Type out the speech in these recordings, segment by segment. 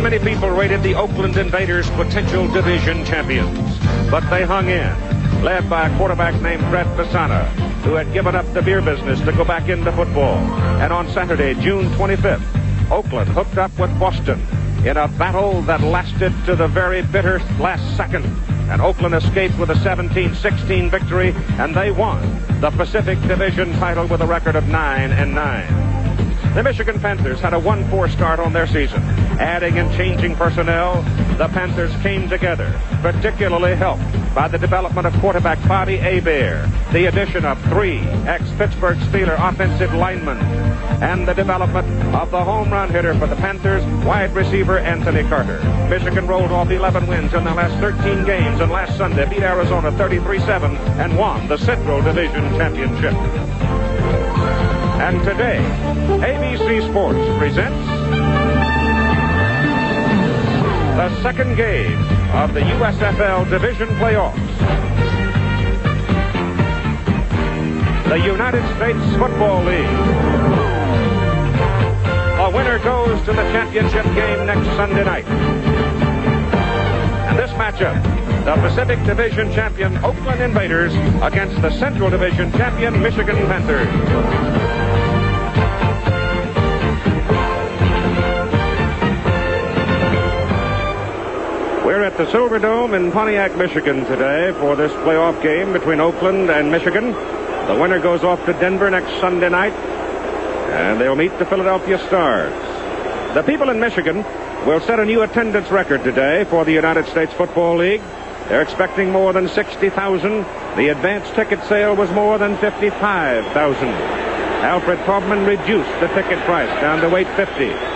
many people rated the Oakland Invaders potential division champions. But they hung in, led by a quarterback named Fred Fasana, who had given up the beer business to go back into football. And on Saturday, June 25th, Oakland hooked up with Boston in a battle that lasted to the very bitter last second. And Oakland escaped with a 17-16 victory, and they won the Pacific Division title with a record of 9-9. The Michigan Panthers had a 1-4 start on their season. Adding and changing personnel, the Panthers came together, particularly helped by the development of quarterback Bobby Hebert, the addition of 3 ex-Pittsburgh Steelers offensive linemen, and the development of the home run hitter for the Panthers, wide receiver Anthony Carter. Michigan rolled off 11 wins in their last 13 games, and last Sunday beat Arizona 33-7 and won the Central Division Championship. And today, ABC Sports presents the second game of the USFL Division Playoffs. The United States Football League. A winner goes to the championship game next Sunday night. And this matchup, the Pacific Division champion Oakland Invaders against the Central Division champion Michigan Panthers. We're at the Silverdome in Pontiac, Michigan today for this playoff game between Oakland and Michigan. The winner goes off to Denver next Sunday night, and they'll meet the Philadelphia Stars. The people in Michigan will set a new attendance record today for the United States Football League. They're expecting more than 60,000. The advance ticket sale was more than 55,000. Alfred Taubman reduced the ticket price down to $8.50.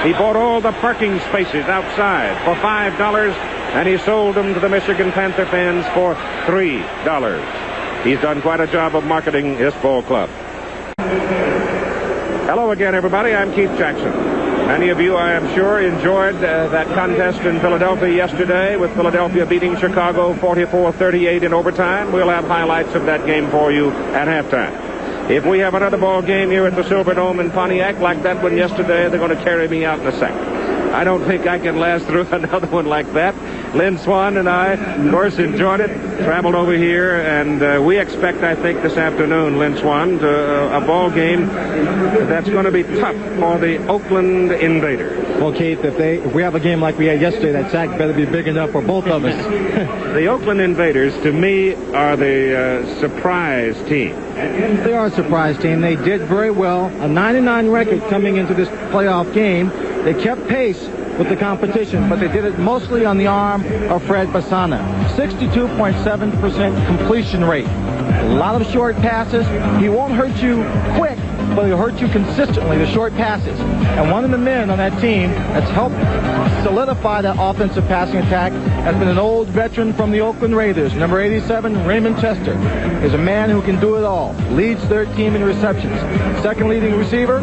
He bought all the parking spaces outside for $5, and he sold them to the Michigan Panther fans for $3. He's done quite a job of marketing his ball club. Hello again, everybody. I'm Keith Jackson. Many of you, I am sure, enjoyed that contest in Philadelphia yesterday, with Philadelphia beating Chicago 44-38 in overtime. We'll have highlights of that game for you at halftime. If we have another ball game here at the Silverdome in Pontiac like that one yesterday, they're going to carry me out in a second. I don't think I can last through another one like that. Lynn Swan and I, of course, enjoyed it, traveled over here, and we expect, I think, this afternoon, Lynn Swan, a ball game that's going to be tough for the Oakland Invaders. Well, Keith, if we have a game like we had yesterday, that sack better be big enough for both of us. The Oakland Invaders, to me, are the surprise team. They are a surprise team. They did very well. A 9-9 record coming into this playoff game. They kept pace with the competition, but they did it mostly on the arm of Fred Fasana. 62.7% completion rate. A lot of short passes. He won't hurt you quick, but he'll hurt you consistently, the short passes. And one of the men on that team that's helped solidify that offensive passing attack has been an old veteran from the Oakland Raiders. Number 87, Raymond Chester, is a man who can do it all. Leads their team in receptions. Second leading receiver,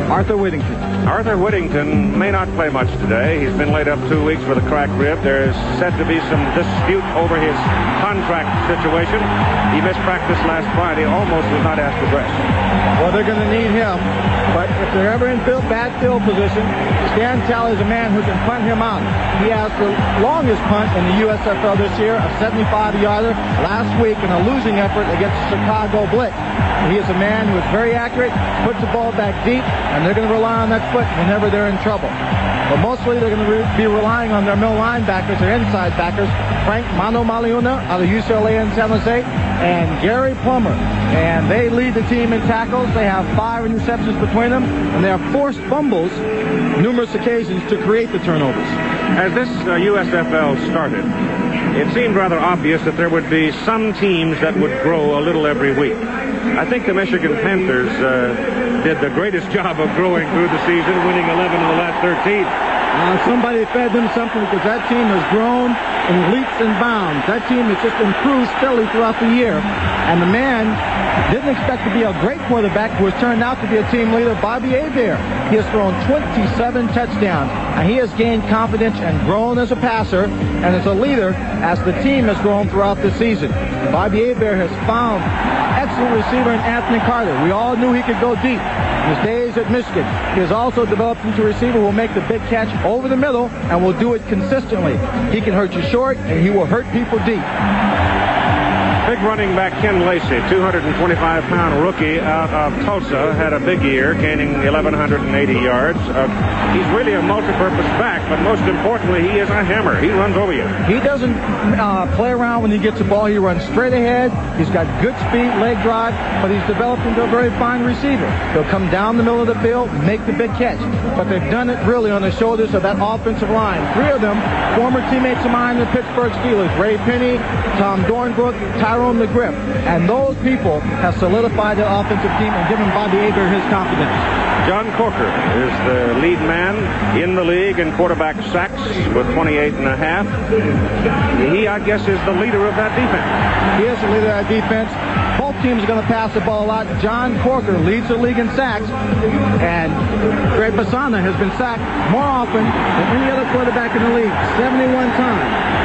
Arthur Whittington. Arthur Whittington may not play much today. He's been laid up 2 weeks with a cracked rib. There's said to be some dispute over his contract situation. He missed practice last Friday, almost was not asked to dress. Well, they're going to need him, but if they're ever in bad field position, Stan Talley is a man who can punt him out. He has the longest punt in the USFL this year, a 75-yarder last week in a losing effort against Chicago Blitz. He is a man who is very accurate, puts the ball back deep, and they're going to rely on that foot whenever they're in trouble. But mostly they're going to be relying on their middle linebackers, their inside backers, Frank Mano Maliuna out of UCLA in San Jose, and Gary Plummer. And they lead the team in tackles. They have 5 interceptions between them, and they have forced fumbles numerous occasions to create the turnovers. As this USFL started, it seemed rather obvious that there would be some teams that would grow a little every week. I think the Michigan Panthers did the greatest job of growing through the season, winning 11 of the last 13. Somebody fed them something, because that team has grown in leaps and bounds. That team has just improved steadily throughout the year. And the man didn't expect to be a great quarterback who has turned out to be a team leader, Bobby Hebert. He has thrown 27 touchdowns, and he has gained confidence and grown as a passer and as a leader as the team has grown throughout the season. Bobby Hebert has found an excellent receiver in Anthony Carter. We all knew he could go deep. In his days at Michigan, he has also developed into a receiver who will make the big catch over the middle and will do it consistently. He can hurt you short, and he will hurt people deep. Big running back Ken Lacey, 225-pound rookie out of Tulsa, had a big year, gaining 1,180 yards. He's really a multi-purpose back, but most importantly, he is a hammer. He runs over you. He doesn't play around when he gets the ball. He runs straight ahead. He's got good speed, leg drive, but he's developed into a very fine receiver. He'll come down the middle of the field, make the big catch. But they've done it really on the shoulders of that offensive line. 3 of them, former teammates of mine in the Pittsburgh Steelers, Ray Penny, Tom Dornbrook, Tyrone McGriff, and those people have solidified the offensive team and given Bobby Hebert his confidence. John Corker is the lead man in the league in quarterback sacks with 28.5. He, I guess, is the leader of that defense. He is the leader of that defense. Both teams are going to pass the ball a lot. John Corker leads the league in sacks, and Fred Basana has been sacked more often than any other quarterback in the league, 71 times.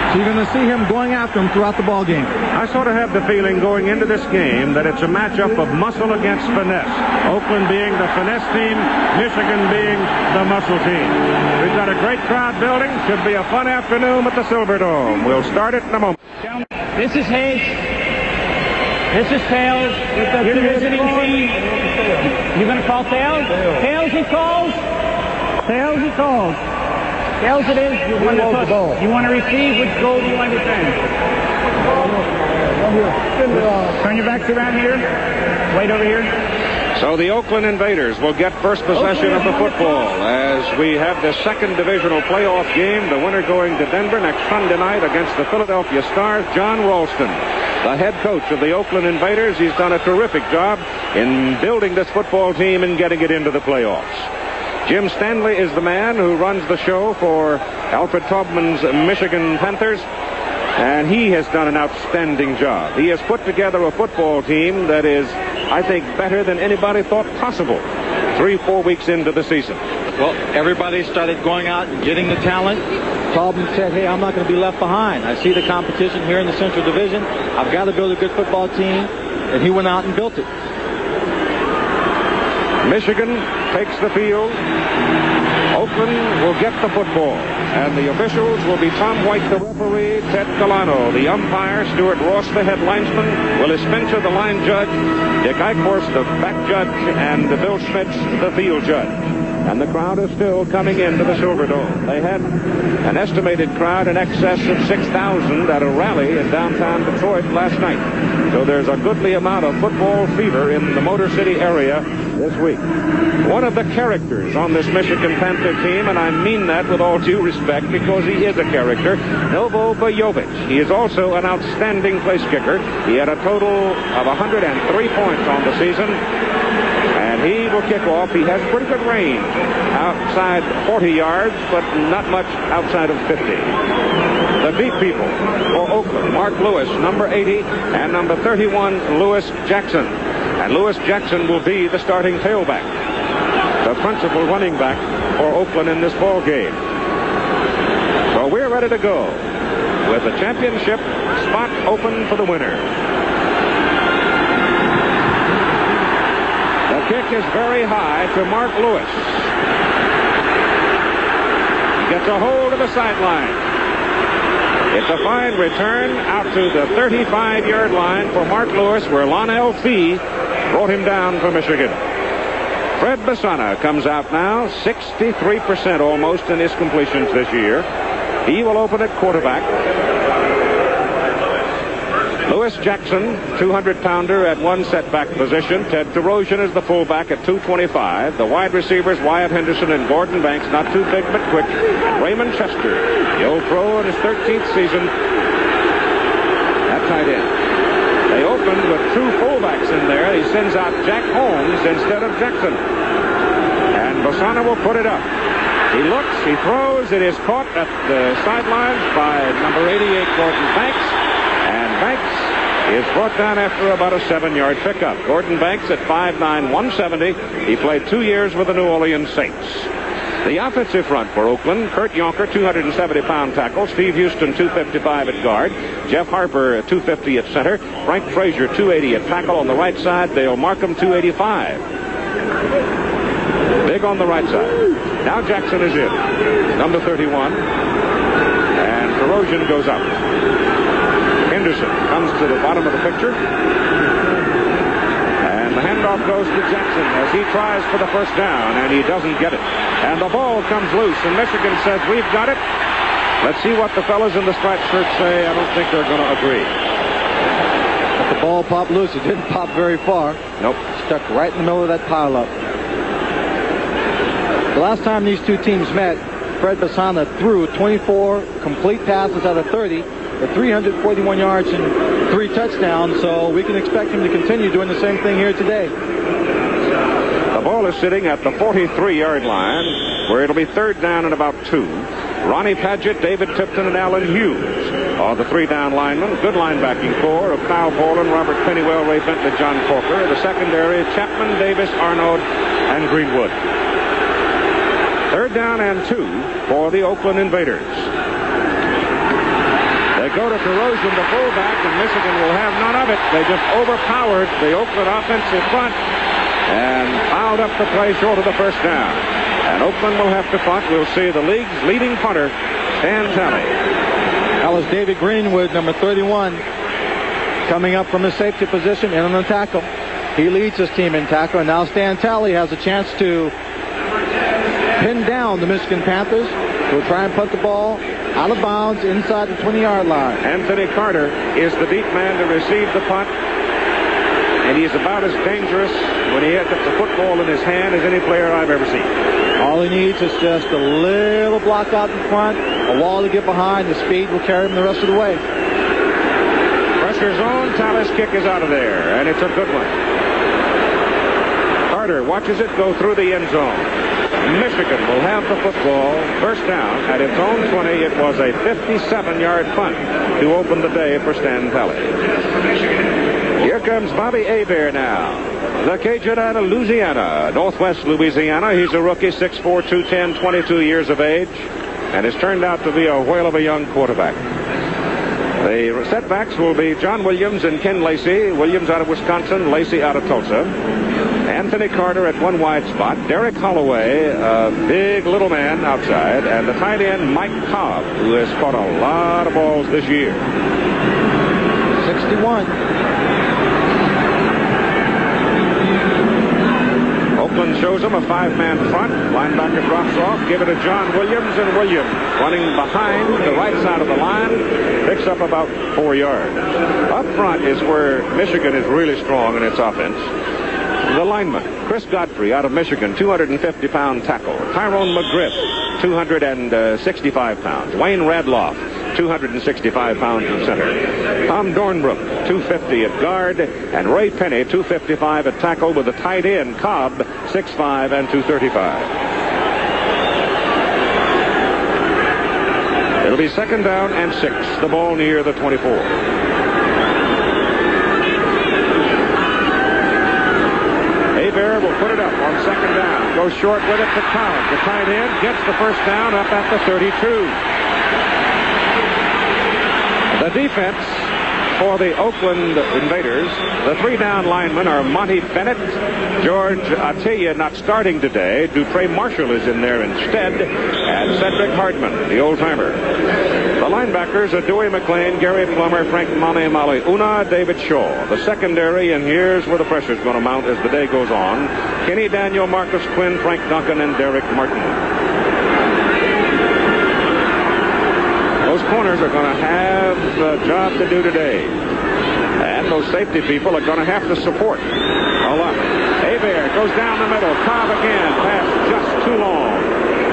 So you're going to see him going after him throughout the ball game. I sort of have the feeling going into this game that it's a matchup of muscle against finesse. Oakland being the finesse team, Michigan being the muscle team. We've got a great crowd building. Should be a fun afternoon at the Silverdome. We'll start it in a moment. This is Hayes. This is Tails. You're the visiting team. You're going to call Tails? Tails he calls. Tails he calls. Tails it is. You want to toss. You want to receive. Which goal do you want to defend? Turn your backs around here. Wait over here. So the Oakland Invaders will get first possession of the football as we have the second divisional playoff game. The winner going to Denver next Sunday night against the Philadelphia Stars. John Ralston, the head coach of the Oakland Invaders. He's done a terrific job in building this football team and getting it into the playoffs. Jim Stanley is the man who runs the show for Alfred Taubman's Michigan Panthers, and he has done an outstanding job. He has put together a football team that is, I think, better than anybody thought possible 3-4 weeks into the season. Well, everybody started going out and getting the talent. Taubman said, hey, I'm not going to be left behind. I see the competition here in the Central Division. I've got to build a good football team, and he went out and built it. Michigan takes the field. Oakland will get the football. And the officials will be Tom White, the referee, Ted Galano, the umpire, Stuart Ross, the head linesman, Willis Spencer, the line judge, Dick Eichhorst, the back judge, and Bill Schmitz, the field judge. And the crowd is still coming into the Silverdome. They had an estimated crowd in excess of 6,000 at a rally in downtown Detroit last night. So there's a goodly amount of football fever in the Motor City area this week. One of the characters on this Michigan Panther team, and I mean that with all due respect because he is a character, Novo Bojovic. He is also an outstanding place kicker. He had a total of 103 points on the season. And he will kick off. He has pretty good range outside 40 yards, but not much outside of 50. The beat people for Oakland, Mark Lewis, number 80, and number 31, Lewis Jackson. And Lewis Jackson will be the starting tailback, the principal running back for Oakland in this ball game. So we're ready to go with the championship spot open for the winner. Kick is very high to Mark Lewis. He gets a hold of the sideline. It's a fine return out to the 35-yard line for Mark Lewis, where Lonell Fee brought him down for Michigan. Fred Basana comes out now, 63% almost in his completions this year. He will open at quarterback. Lewis Jackson, 200-pounder at one setback position. Ted DeRozan is the fullback at 225. The wide receivers, Wyatt Henderson and Gordon Banks, not too big but quick. And Raymond Chester, the old pro in his 13th season, at tight end. They opened with two fullbacks in there. He sends out Jack Holmes instead of Jackson. And Basana will put it up. He looks, he throws. It is caught at the sidelines by number 88, Gordon Banks. And Banks is brought down after about a 7-yard pickup. Gordon Banks at 5'9", 170. He played 2 years with the New Orleans Saints. The offensive front for Oakland, Kurt Yonker, 270-pound tackle. Steve Houston, 255 at guard. Jeff Harper, 250 at center. Frank Frazier, 280 at tackle on the right side. Dale Markham, 285. big on the right side. Now Jackson is in. Number 31. And Corrosion goes up. Henderson comes to the bottom of the picture. And the handoff goes to Jackson as he tries for the first down, and he doesn't get it. And the ball comes loose, and Michigan says, we've got it. Let's see what the fellas in the striped shirts say. I don't think they're going to agree. But the ball popped loose. It didn't pop very far. Nope. Stuck right in the middle of that pileup. The last time these two teams met, Fred Basana threw 24 complete passes out of 30 for 341 yards and 3 touchdowns, so we can expect him to continue doing the same thing here today. The ball is sitting at the 43-yard line, where it'll be third down and about 2. Ronnie Padgett, David Tipton, and Alan Hughes are the 3-down linemen. Good linebacking core of Kyle Borland, Robert Pennywell, Ray Bentley, John Corker. The secondary, Chapman, Davis, Arnold, and Greenwood. Third down and 2 for the Oakland Invaders. They go to Corrosion, the fullback, and Michigan will have none of it. They just overpowered the Oakland offensive front and fouled up the play short of the first down. And Oakland will have to punt. We'll see the league's leading punter, Stan Talley. That was David Greenwood, number 31, coming up from his safety position in on the tackle. He leads his team in tackle, and now Stan Talley has a chance to pin down the Michigan Panthers, who will try and punt the ball out of bounds inside the 20-yard line. Anthony Carter is the deep man to receive the punt, and he's about as dangerous when he gets the football in his hand as any player I've ever seen. All he needs is just a little block out in front, a wall to get behind. The speed will carry him the rest of the way. Pressure zone. Talley's kick is out of there, and it's a good one. Carter watches it go through the end zone. Michigan will have the football first down at its own 20. It was a 57-yard punt to open the day for Stan Talley. Here comes Bobby Hebert now. The Cajun out of Louisiana, northwest Louisiana. He's a rookie, 6'4", 210, 22 years of age, and has turned out to be a whale of a young quarterback. The setbacks will be John Williams and Ken Lacey. Williams out of Wisconsin, Lacey out of Tulsa. Anthony Carter at one wide spot. Derek Holloway, a big little man outside. And the tight end, Mike Cobb, who has caught a lot of balls this year. 61. Oakland shows him a 5-man front. Linebacker drops off. Give it to John Williams, and Williams, running behind the right side of the line, picks up about 4 yards. Up front is where Michigan is really strong in its offense. The lineman, Chris Godfrey out of Michigan, 250-pound tackle. Tyrone McGriff, 265 pounds. Wayne Radloff, 265 pounds in center. Tom Dornbrook, 250 at guard. And Ray Penny, 255 at tackle, with the tight end, Cobb, 6'5" and 235. It'll be second down and 6. The ball near the 24. Hebert will put it up on second down. Goes short with it to Cobb. The tight end gets the first down up at the 32. The defense for the Oakland Invaders, the 3-down linemen are Monty Bennett, George Atiyah not starting today. Dupre Marshall is in there instead, and Cedric Hardman, the old-timer. The linebackers are Dewey McClain, Gary Plummer, Frank Mane Maliuna, David Shaw. The secondary, and here's where the pressure is going to mount as the day goes on, Kenny Daniel, Marcus Quinn, Frank Duncan, and Derek Martin. Those corners are going to have a job to do today. And those safety people are going to have to support a lot. Hebert goes down the middle. Cobb again. Pass just too long.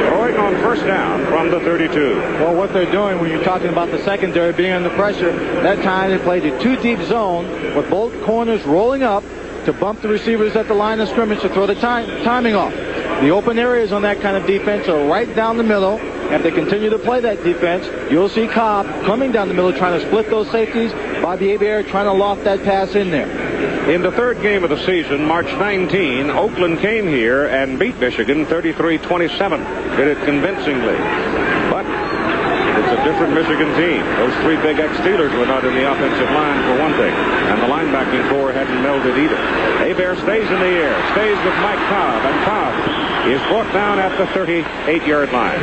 Throwing on first down from the 32. Well, what they're doing when you're talking about the secondary being under pressure, that time they played a 2-deep zone with both corners rolling up to bump the receivers at the line of scrimmage to throw the timing off. The open areas on that kind of defense are right down the middle. If they continue to play that defense, you'll see Cobb coming down the middle trying to split those safeties. Bobby Hebert trying to loft that pass in there. In the third game of the season, March 19, Oakland came here and beat Michigan 33-27. Did it convincingly. But It's a different Michigan team. Those three big ex-Steelers were not in the offensive line for one thing, and the linebacking core hadn't melded either. Hebert stays in the air, stays with Mike Cobb, and Cobb is brought down at the 38-yard line.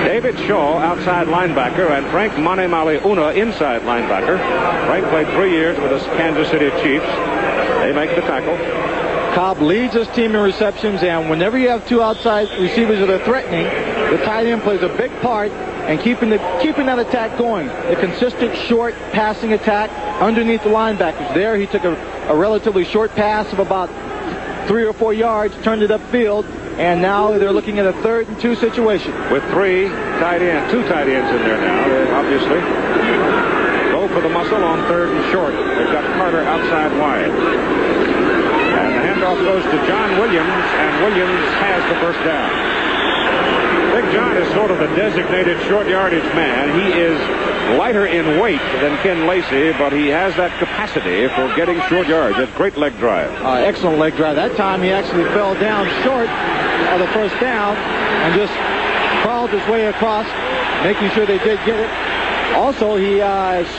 David Shaw, outside linebacker, and Frank Manemale-Una, inside linebacker. Frank played 3 years with the Kansas City Chiefs. They make the tackle. Cobb leads his team in receptions, and whenever you have two outside receivers that are threatening, the tight end plays a big part in keeping that attack going. The consistent short passing attack underneath the linebackers. There he took a relatively short pass of about 3 or 4 yards, turned it upfield, and now they're looking at a 3rd and 2 situation. With two tight ends in there now. They obviously go for the muscle on 3rd and short. They've got Carter outside wide. And the handoff goes to John Williams, and Williams has the first down. Big John is sort of the designated short yardage man. He is lighter in weight than Ken Lacey, but he has that capacity for getting short yards. It's great leg drive. Excellent leg drive. That time he actually fell down short of the first down and just crawled his way across, making sure they did get it. Also, he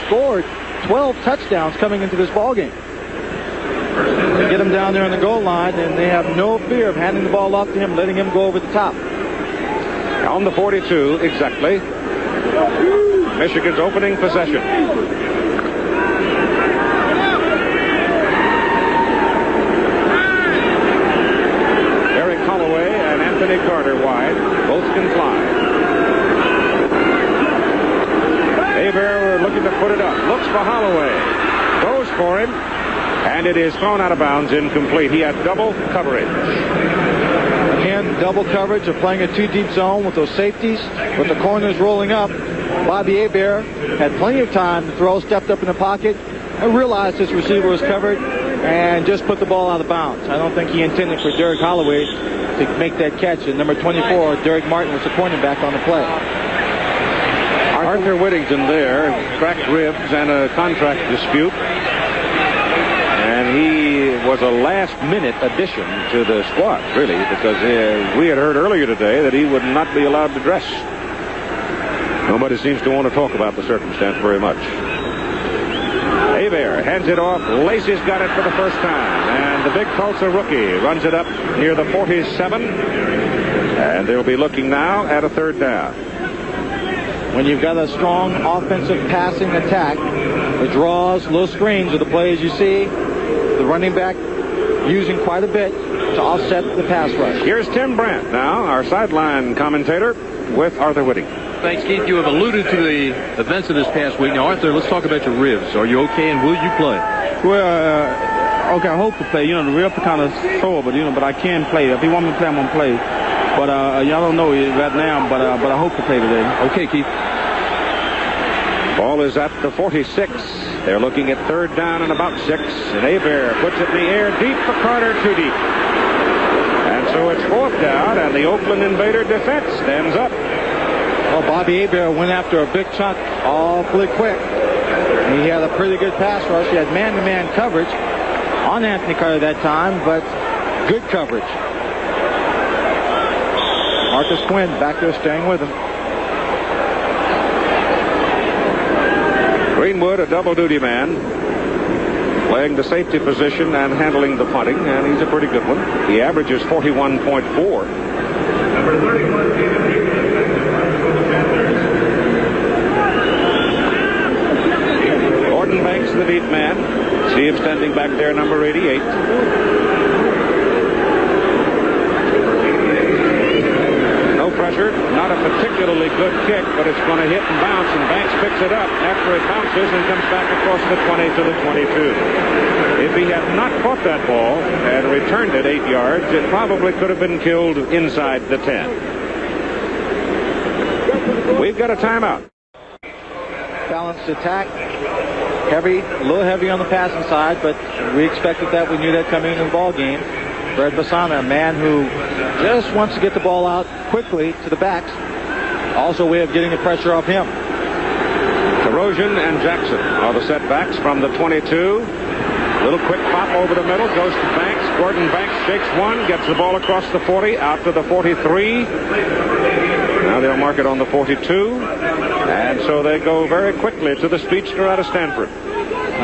scored 12 touchdowns coming into this ballgame. They get him down there on the goal line, and they have no fear of handing the ball off to him, letting him go over the top. On the 42, exactly. Michigan's opening possession. Eric Holloway and Anthony Carter wide. Both can fly. Hebert looking to put it up. Looks for Holloway. Goes for him. And it is thrown out of bounds, incomplete. He had double coverage. Again, double coverage. They're playing a 2-deep zone with those safeties, with the corners rolling up. Bobby Hebert had plenty of time to throw, stepped up in the pocket, and realized his receiver was covered, and just put the ball out of bounds. I don't think he intended for Derek Holloway to make that catch. And number 24, Derek Martin, was the cornerback on the play. Arthur Whittington there, cracked ribs and a contract dispute. And he was a last-minute addition to the squad, really, because we had heard earlier today that he would not be allowed to dress. Nobody seems to want to talk about the circumstance very much. Hebert hands it off. Lacey's got it for the first time. And the big Tulsa rookie runs it up near the 47. And they'll be looking now at a 3rd down. When you've got a strong offensive passing attack, the draws, low screens are the plays you see. The running back using quite a bit to offset the pass rush. Here's Tim Brandt now, our sideline commentator, with Arthur Whittington. Thanks, Keith. You have alluded to the events of this past week. Now, Arthur, let's talk about your ribs. Are you okay, and will you play? Well, okay, I hope to play. The ribs are kind of sore, but I can play. If he want me to play, I'm going to play. But y'all don't know it right now, but I hope to play today. Okay, Keith. Ball is at the 46. They're looking at 3rd down and about 6. And Hebert puts it in the air deep for Carter, too deep. And so it's 4th down, and the Oakland Invader defense stands up. Well, Bobby Hebert went after a big chunk awfully quick. He had a pretty good pass rush. He had man-to-man coverage on Anthony Carter that time, but good coverage. Marcus Quinn back there staying with him. Greenwood, a double-duty man, playing the safety position and handling the punting, and he's a pretty good one. He averages 41.4. Number 31. Gordon Banks, the deep man. See him standing back there, number 88. Pressure, not a particularly good kick, but it's going to hit and bounce, and Banks picks it up after it bounces and comes back across the 20 to the 22. If he had not caught that ball and returned it 8 yards, it probably could have been killed inside the 10. We've got a timeout. Balanced attack. Heavy, a little heavy on the passing side, but we expected that. We knew that coming into the ball game. Brad Basana, a man who just wants to get the ball out quickly to the backs. Also a way of getting the pressure off him. Corrosion and Jackson are the setbacks from the 22. Little quick pop over the middle, goes to Banks. Gordon Banks shakes one, gets the ball across the 40, out to the 43. Now they'll mark it on the 42. And so they go very quickly to the speedster out of Stanford.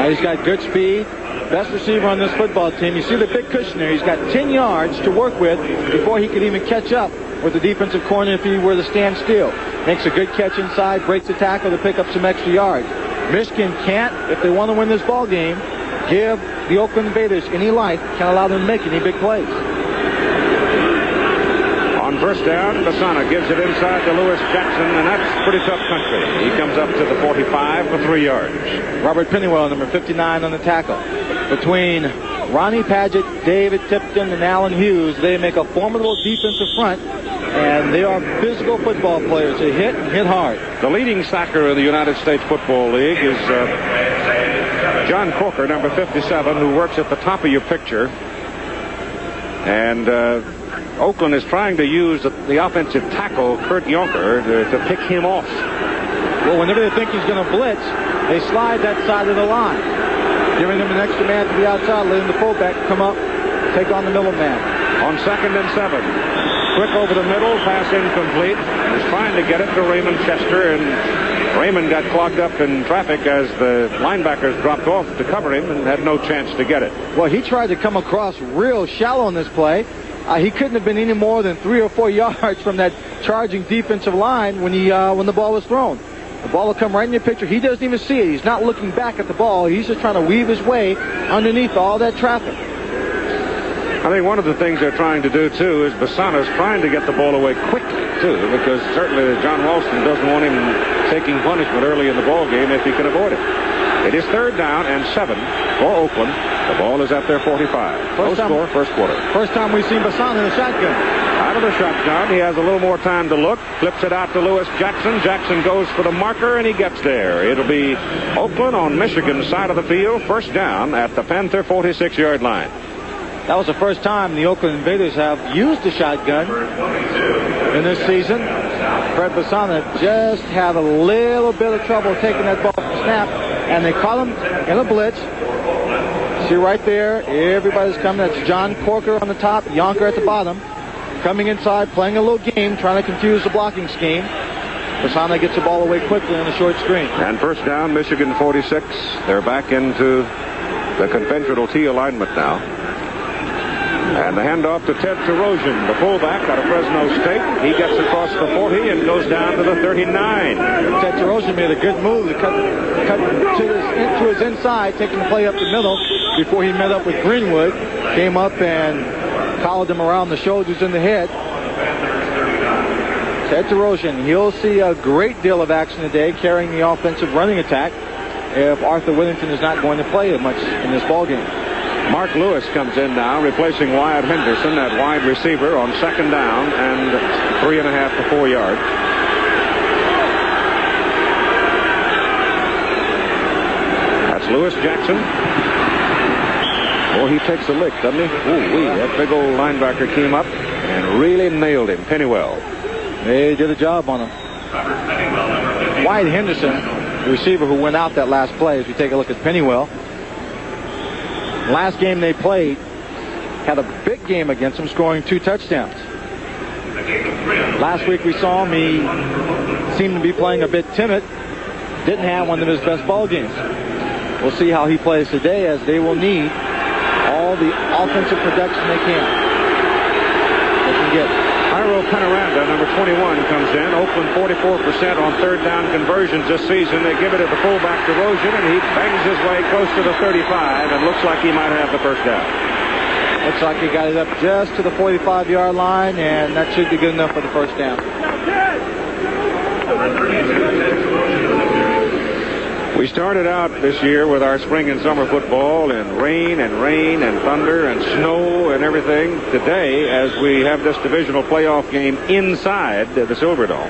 He's got good speed. Best receiver on this football team. You see the big cushion there. He's got 10 yards to work with before he could even catch up with the defensive corner if he were to stand still. Makes a good catch inside, breaks the tackle to pick up some extra yards. Michigan can't, if they want to win this ball game, give the Oakland Invaders any life. Can't allow them to make any big plays. On first down, Bassana gives it inside to Lewis Jackson, and that's pretty tough country. He comes up to the 45 for 3 yards. Robert Pennywell, number 59 on the tackle. Between Ronnie Padgett, David Tipton, and Alan Hughes, they make a formidable defensive front, and they are physical football players. They hit and hit hard. The leading sacker in the United States Football League is John Corker, number 57, who works at the top of your picture. And Oakland is trying to use the offensive tackle, Kurt Yonker, to pick him off. Well, whenever they think he's going to blitz, they slide that side of the line, giving him an extra man to the outside, letting the fullback come up, take on the middle man. On 2nd and 7. Quick over the middle, pass incomplete. He's trying to get it to Raymond Chester, and Raymond got clogged up in traffic as the linebackers dropped off to cover him and had no chance to get it. Well, he tried to come across real shallow on this play. He couldn't have been any more than 3 or 4 yards from that charging defensive line when the ball was thrown. The ball will come right in your picture. He doesn't even see it. He's not looking back at the ball. He's just trying to weave his way underneath all that traffic. I think one of the things they're trying to do, too, is Bassana's trying to get the ball away quickly, too, because certainly John Ralston doesn't want him taking punishment early in the ball game if he can avoid it. It is 3rd down and 7 for Oakland. The ball is at their 45. No score, first quarter. First time we've seen Bassana in a shotgun. Out of the shotgun, he has a little more time to look. Flips it out to Lewis Jackson. Jackson goes for the marker, and he gets there. It'll be Oakland on Michigan's side of the field. First down at the Panther 46-yard line. That was the first time the Oakland Invaders have used a shotgun in this season. Fred Bassana just had a little bit of trouble taking that ball from snap, and they caught him in a blitz. See right there, everybody's coming. That's John Corker on the top, Yonker at the bottom. Coming inside, playing a little game, trying to confuse the blocking scheme. Bassana gets the ball away quickly on a short screen. And first down, Michigan 46. They're back into the conventional T alignment now. And the handoff to Ted Terosian, the fullback out of Fresno State. He gets across the 40 and goes down to the 39. Ted Terosian made a good move to cut to his inside, taking the play up the middle before he met up with Greenwood. Came up and collared him around the shoulders and the head. Ted Terosian, he'll see a great deal of action today carrying the offensive running attack if Arthur Whittington is not going to play much in this ballgame. Mark Lewis comes in now, replacing Wyatt Henderson, that wide receiver, on 2nd down and 3.5 to 4 yards. That's Lewis Jackson. Boy, he takes a lick, doesn't he? Ooh-wee, that big old linebacker came up and really nailed him. Pennywell. They did a job on him. Wyatt Henderson, the receiver who went out that last play, as we take a look at Pennywell. Last game they played, had a big game against him, scoring 2 touchdowns. Last week we saw him, he seemed to be playing a bit timid. Didn't have one of his best ball games. We'll see how he plays today, as they will need all the offensive production they can get. Iro Penaranda, number 21, comes in. Oakland 44% on 3rd down conversions this season. They give it to the fullback Terosian, and he bangs his way close to the 35 and looks like he might have the first down. Looks like he got it up just to the 45-yard line, and that should be good enough for the first down. We started out this year with our spring and summer football in rain and thunder and snow and everything. Today, as we have this divisional playoff game inside the Silverdome,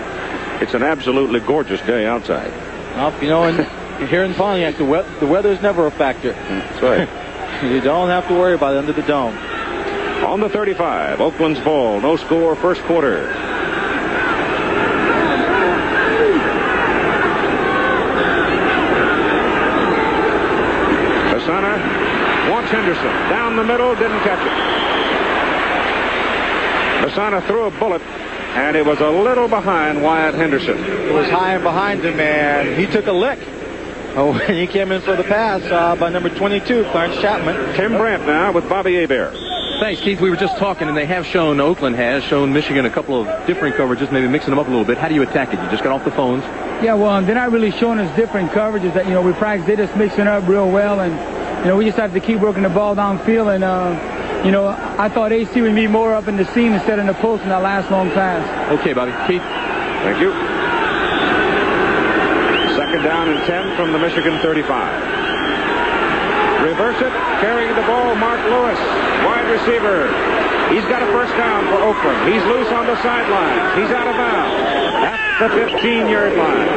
it's an absolutely gorgeous day outside. Well, you know, here in Pontiac, the weather is never a factor. That's right. You don't have to worry about it under the dome. On the 35, Oakland's ball, no score, first quarter. Bassana wants Henderson. Down the middle, didn't catch it. Bassana threw a bullet and it was a little behind Wyatt Henderson. It was high and behind him, and he took a lick. Oh, and he came in for the pass by number 22, Clarence Chapman. Tim Brandt now with Bobby Hebert. Thanks, Keith. We were just talking, and they have shown, Oakland has shown Michigan a couple of different coverages, maybe mixing them up a little bit. How do you attack it? You just got off the phones? Yeah, well, they're not really showing us different coverages that, we practice. They just mixing up real well, and, we just have to keep working the ball downfield. And, I thought AC would be more up in the seam instead of in the post in that last long pass. Okay, Bobby. Keith? Thank you. Second down and 10 from the Michigan 35. Reverse it, carrying the ball, Mark Lewis, wide receiver. He's got a first down for Oakland. He's loose on the sidelines. He's out of bounds at the 15-yard line.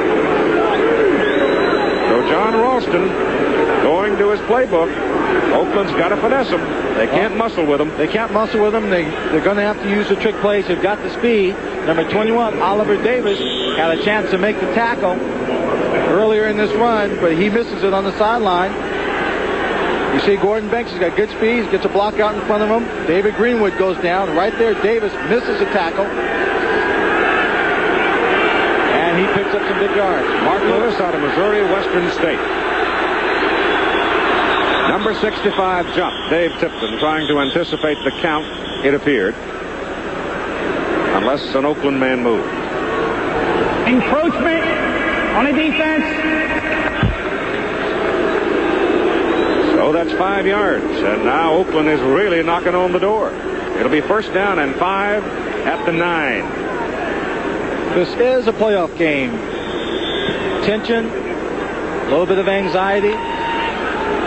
So John Ralston going to his playbook. Oakland's got to finesse him. They can't muscle with him. They can't muscle with him. They're going to have to use the trick plays. They've got the speed. Number 21, Oliver Davis, had a chance to make the tackle earlier in this run, but he misses it on the sideline. You see Gordon Banks has got good speed. He gets a block out in front of him. David Greenwood goes down. Right there, Davis misses a tackle. And he picks up some big yards. Mark Lewis out of Missouri Western State. Number 65 jump. Dave Tipton trying to anticipate the count, it appeared. Unless an Oakland man moved. Encroachment on the defense. So that's 5 yards. And now Oakland is really knocking on the door. It'll be first down and 5 at the 9. This is a playoff game. Tension, a little bit of anxiety.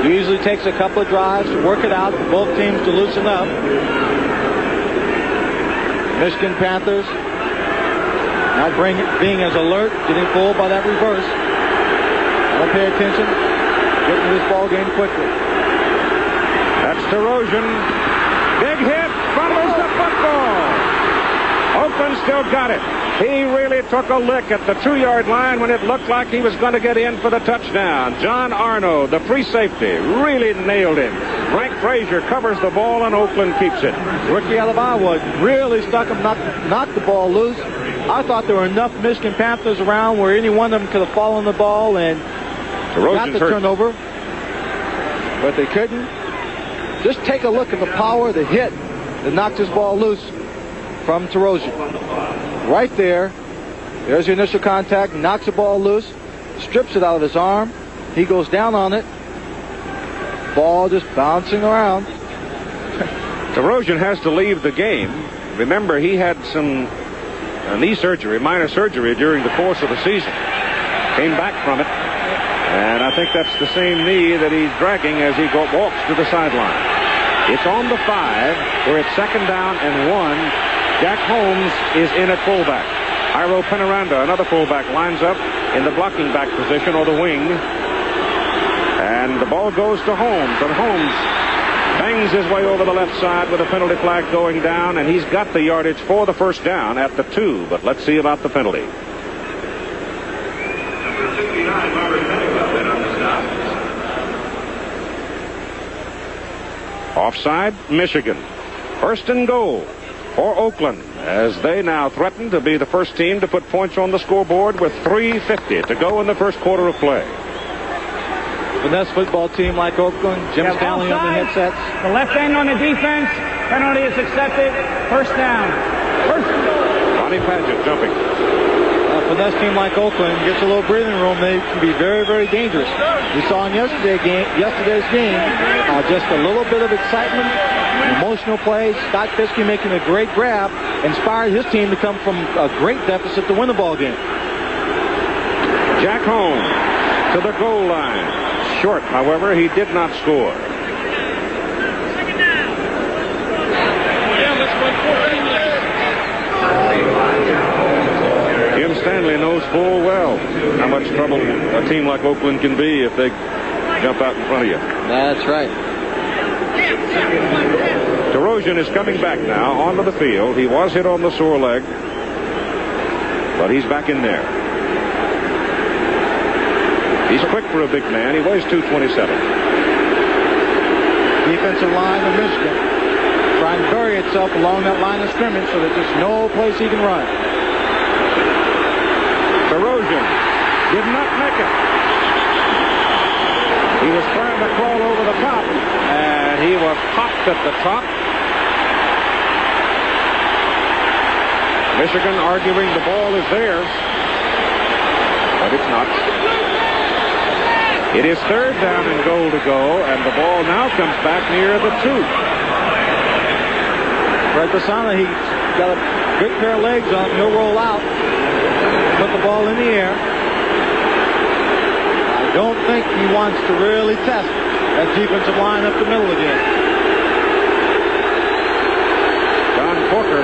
Usually takes a couple of drives to work it out for both teams to loosen up. Michigan Panthers not being as alert, getting fooled by that reverse. Gotta pay attention, getting to this ball game quickly. That's Terosian. Big hit, fumbles the football. Oakland still got it. He really took a lick at the 2-yard line when it looked like he was going to get in for the touchdown. John Arno, the free safety, really nailed him. Frank Frazier covers the ball and Oakland keeps it. Rookie out of Iowa really stuck him, knocked the ball loose. I thought there were enough Michigan Panthers around where any one of them could have fallen the ball and got the turnover. But they couldn't. Just take a look at the power of the hit that knocked his ball loose from Terosian. Right there. There's the initial contact. Knocks the ball loose. Strips it out of his arm. He goes down on it. Ball just bouncing around. Terosian has to leave the game. Remember, he had some knee surgery, minor surgery, during the course of the season. Came back from it. And I think that's the same knee that he's dragging as he walks to the sideline. It's on the 5. We're at second down and 1. Jack Holmes is in at fullback. Iro Penaranda, another fullback, lines up in the blocking back position or the wing. And the ball goes to Holmes. And Holmes bangs his way over the left side with a penalty flag going down. And he's got the yardage for the first down at the 2. But let's see about the penalty. Offside, Michigan. First and goal for Oakland as they now threaten to be the first team to put points on the scoreboard with 3:50 to go in the first quarter of play. Finesse football team like Oakland. Jim Stanley on the headsets. The left end on the defense. Penalty is accepted. First down. First and goal. Ronnie Padgett jumping. A finesse team like Oakland gets a little breathing room. They can be very, very dangerous. We saw in yesterday's game just a little bit of excitement, emotional plays. Scott Fiske making a great grab inspired his team to come from a great deficit to win the ball game. Jack Holmes to the goal line. Short, however, he did not score. Second down. Jim Stanley knows full well how much trouble a team like Oakland can be if they jump out in front of you. That's right. Terosian is coming back now onto the field. He was hit on the sore leg, but he's back in there. He's quick for a big man. He weighs 227. Defensive line of Michigan trying to bury itself along that line of scrimmage so that there's no place he can run. Erosion did not make it. He was trying to crawl over the top, and he was popped at the top. Michigan arguing the ball is theirs, but it's not. It is third down and goal to go, and the ball now comes back near the 2. Fred Basana, he's got a good pair of legs on him. He'll roll out, put the ball in the air. I don't think he wants to really test that defensive line up the middle again. Don Corker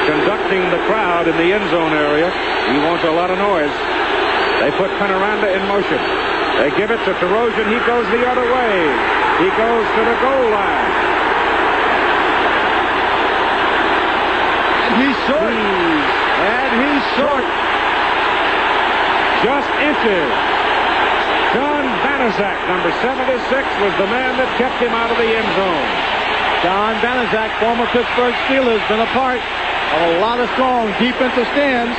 conducting the crowd in the end zone area. He wants a lot of noise. They put Panoranda in motion. They give it to Terosian. He goes the other way. He goes to the goal line. And he's short. And he's short. Just inches. John Banaszak, number 76, was the man that kept him out of the end zone. John Banaszak, former Pittsburgh Steelers, been a part of a lot of strong defensive stands.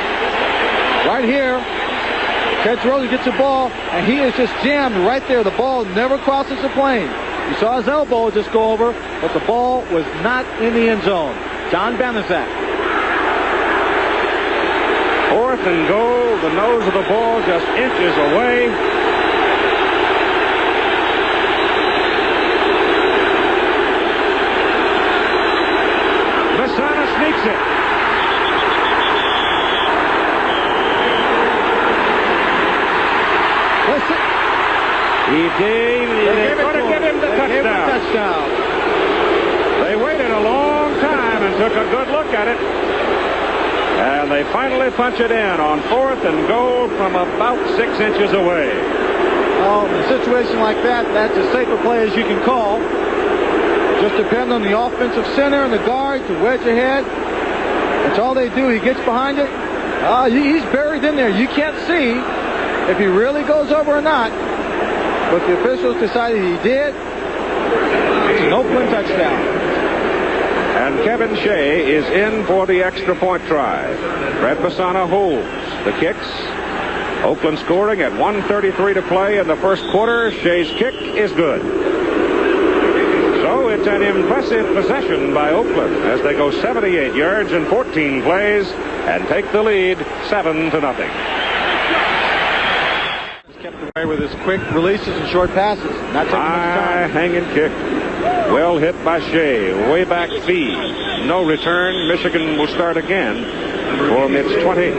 Right here, Ted Terosian gets the ball, and he is just jammed right there. The ball never crosses the plane. You saw his elbow just go over, but the ball was not in the end zone. John Banaszak. Fourth and goal. The nose of the ball just inches away. Masana sneaks it. They going to give him the touchdown. They waited a long time and took a good look at it. And they finally punch it in on fourth and goal from about 6 inches away. Well, in a situation like that, that's as safe a play as you can call. Just depend on the offensive center and the guard to wedge ahead. That's all they do. He gets behind it. He's buried in there. You can't see if he really goes over or not. But the officials decided he did. It's an Oakland touchdown. And Kevin Shea is in for the extra point try. Fred Basana holds the kicks. Oakland scoring at 1:33 to play in the first quarter. Shea's kick is good. So it's an impressive possession by Oakland as they go 78 yards in 14 plays and take the lead 7-0. Away with his quick releases and short passes. Not taking much time. Hanging kick. Well hit by Shea. Way back feed. No return. Michigan will start again from its 20.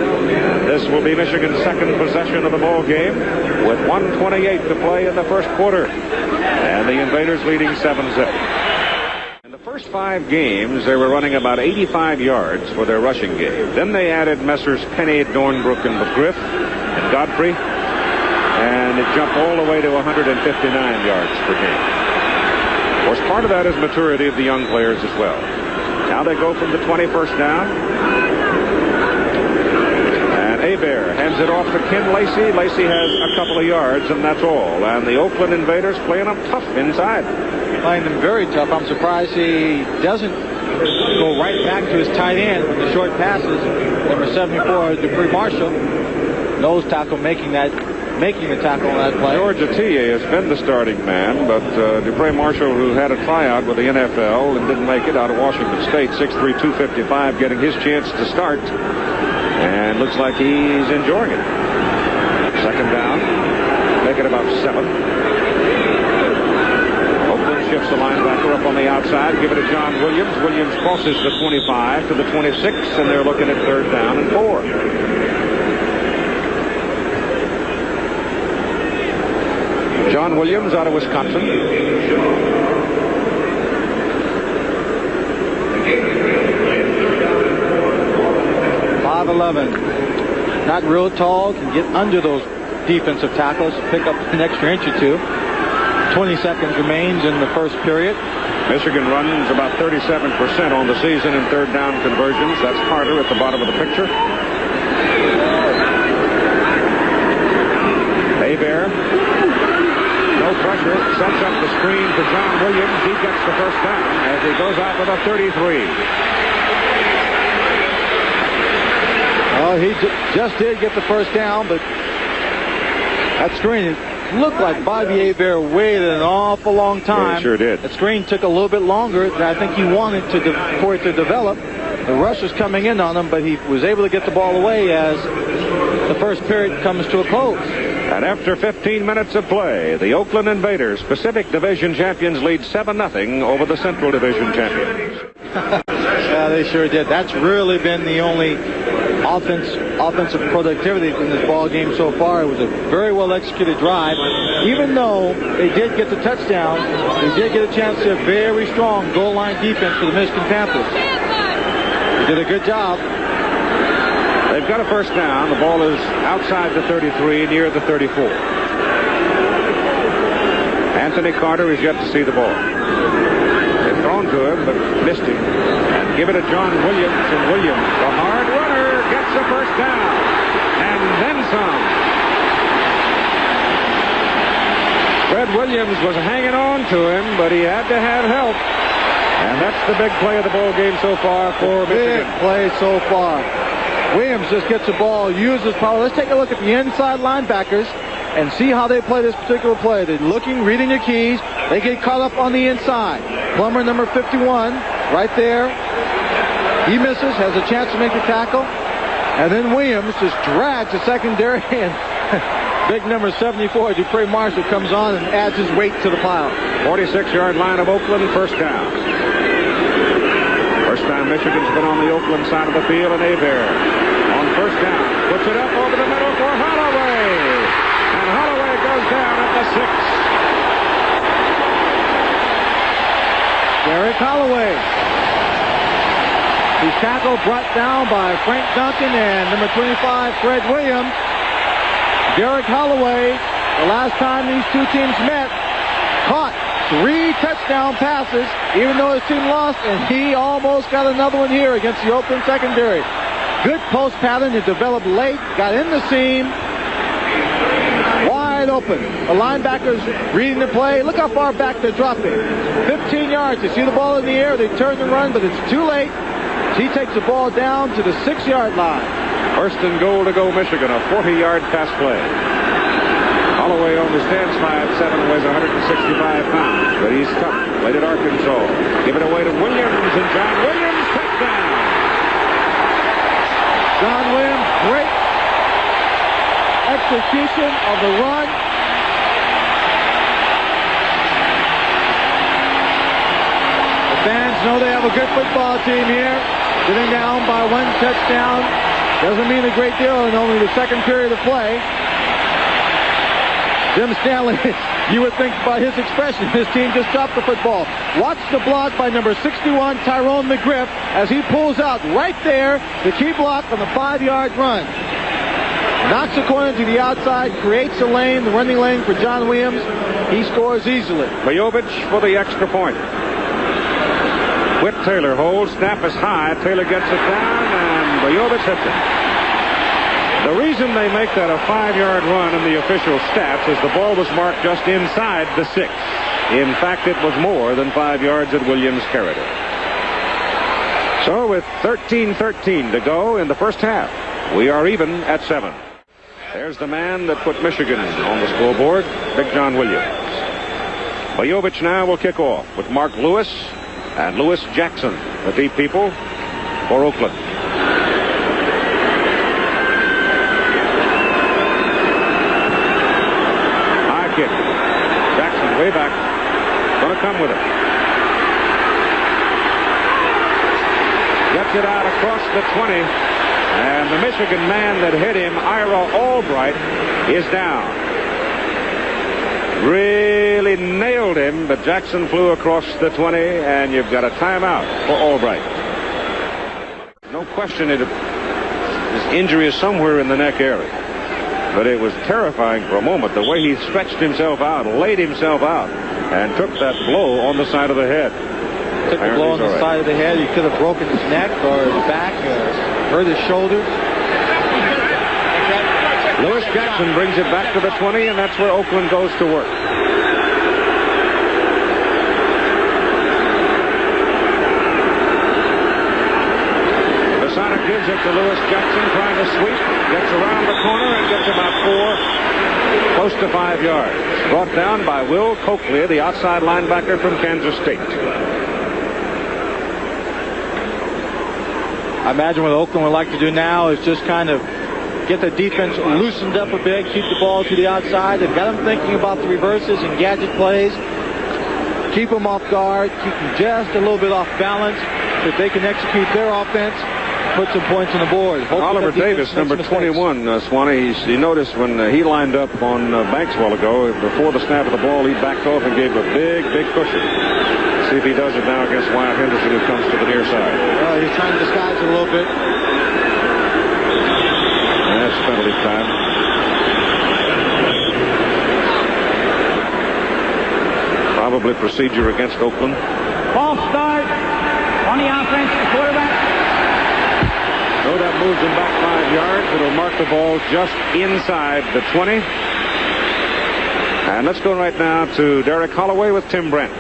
This will be Michigan's second possession of the ball game with 1:28 to play in the first quarter. And the Invaders leading 7-0. In the first 5 games, they were running about 85 yards for their rushing game. Then they added Messrs. Penny, Dornbrook, and McGriff and Godfrey. And it jumped all the way to 159 yards per game. Of course, part of that is maturity of the young players as well. Now they go from the 21st down. And Hebert hands it off to Ken Lacey. Lacey has a couple of yards, and that's all. And the Oakland Invaders playing them tough inside. Playing them very tough. I'm surprised he doesn't go right back to his tight end with the short passes. Number 74, Dupree Marshall. Nose tackle making the tackle on that play. George Atiye has been the starting man, but Dupree Marshall, who had a tryout with the NFL and didn't make it out of Washington State, 6'3", 255, getting his chance to start. And looks like he's enjoying it. Second down. Make it about 7. Oakland shifts the linebacker up on the outside. Give it to John Williams. Williams crosses the 25 to the 26, and they're looking at third down and 4. John Williams out of Wisconsin. 5'11". Not real tall. Can get under those defensive tackles. Pick up an extra inch or two. 20 seconds remains in the first period. Michigan runs about 37% on the season in third down conversions. That's Carter at the bottom of the picture. Hebert. No pressure. Sets up the screen for John Williams. He gets the first down as he goes out with a 33. Well, he just did get the first down, but that screen looked like Bobby Hebert waited an awful long time. Yeah, he sure did. The screen took a little bit longer than I think he wanted for it to develop. The rush was coming in on him, but he was able to get the ball away as the first period comes to a close. And after 15 minutes of play, the Oakland Invaders, Pacific Division champions, lead 7-0 over the Central Division champions. Yeah, they sure did. That's really been the only offensive productivity in this ball game so far. It was a very well executed drive. Even though they did get the touchdown, they did get a chance to have very strong goal line defense for the Michigan Panthers. They did a good job. They've got a first down. The ball is outside the 33, near the 34. Anthony Carter is yet to see the ball. It's thrown to him, but missed him. And give it to John Williams, and Williams, the hard runner, gets the first down. And then some. Fred Williams was hanging on to him, but he had to have help. And that's the big play of the ball game so far for Michigan. Big play so far. Williams just gets the ball, uses power. Let's take a look at the inside linebackers and see how they play this particular play. They're looking, reading their keys. They get caught up on the inside. Plummer, number 51, right there. He misses, has a chance to make the tackle. And then Williams just drags the secondary, and big number 74, Dupree Marshall, comes on and adds his weight to the pile. 46-yard line of Oakland, first down. First time Michigan's been on the Oakland side of the field, and Hebert on first down puts it up over the middle for Holloway, and Holloway goes down at the 6. Derek Holloway. He's tackled, brought down by Frank Duncan and number 25, Fred Williams. Derek Holloway, the last time these two teams met, caught 3 touchdown passes, even though his team lost, and he almost got another one here against the Oakland secondary. Good post pattern. It developed late, got in the seam, wide open. The linebackers reading the play. Look how far back they're dropping. 15 yards. They see the ball in the air. They turn and run, but it's too late. He takes the ball down to the 6-yard line. First and goal to go Michigan, a 40-yard pass play. Holloway only stands 5'7", weighs 165 pounds, but he's tough. Played at Arkansas. Give it away to Williams, and John Williams, touchdown. John Williams, great execution of the run. The fans know they have a good football team here. Getting down by 1 touchdown doesn't mean a great deal in only the second period of play. Jim Stanley, you would think by his expression, his team just dropped the football. Watch the block by number 61, Tyrone McGriff, as he pulls out right there, the key block on the 5-yard run. Knocks the corner to the outside, creates a lane, the running lane for John Williams. He scores easily. Bojovich for the extra point. Whit Taylor holds, snap is high, Taylor gets it down, and Bojovich hits it. The reason they make that a 5-yard run in the official stats is the ball was marked just inside the 6. In fact, it was more than 5 yards that Williams carried it. So with 13-13 to go in the first half, we are even at 7. There's the man that put Michigan on the scoreboard, Big John Williams. Bojovich now will kick off with Mark Lewis and Lewis Jackson, the deep people for Oakland. High kick. Jackson way back. Going to come with it. Gets it out across the 20. And the Michigan man that hit him, Ira Albright, is down. Really nailed him, but Jackson flew across the 20, and you've got a timeout for Albright. No question his injury is somewhere in the neck area. But it was terrifying for a moment, the way he stretched himself out, laid himself out, and took that blow on the side of the head. Took the blow on the side of the head. He could have broken his neck or his back, hurt his shoulder. Lewis Jackson brings it back to the 20, and that's where Oakland goes to work. Hands it to Lewis Jackson, trying to sweep. Gets around the corner and gets about 4, close to 5 yards. Brought down by Will Coakley, the outside linebacker from Kansas State. I imagine what Oakland would like to do now is just kind of get the defense loosened up a bit, keep the ball to the outside. They've got them thinking about the reverses and gadget plays. Keep them off guard, keep them just a little bit off balance. If they can execute their offense, put some points on the board. Oliver Davis, number 21, Swanee, he noticed when he lined up on Banks a while ago, before the snap of the ball, he backed off and gave a big cushion. See if he does it now against Wyatt Henderson, who comes to the near side. Well, he's trying to disguise it a little bit. That's penalty time. Probably procedure against Oakland. False start on the offense, the quarterback. So that moves him back 5 yards. It'll mark the ball just inside the 20. And let's go right now to Derek Holloway with Tim Brent.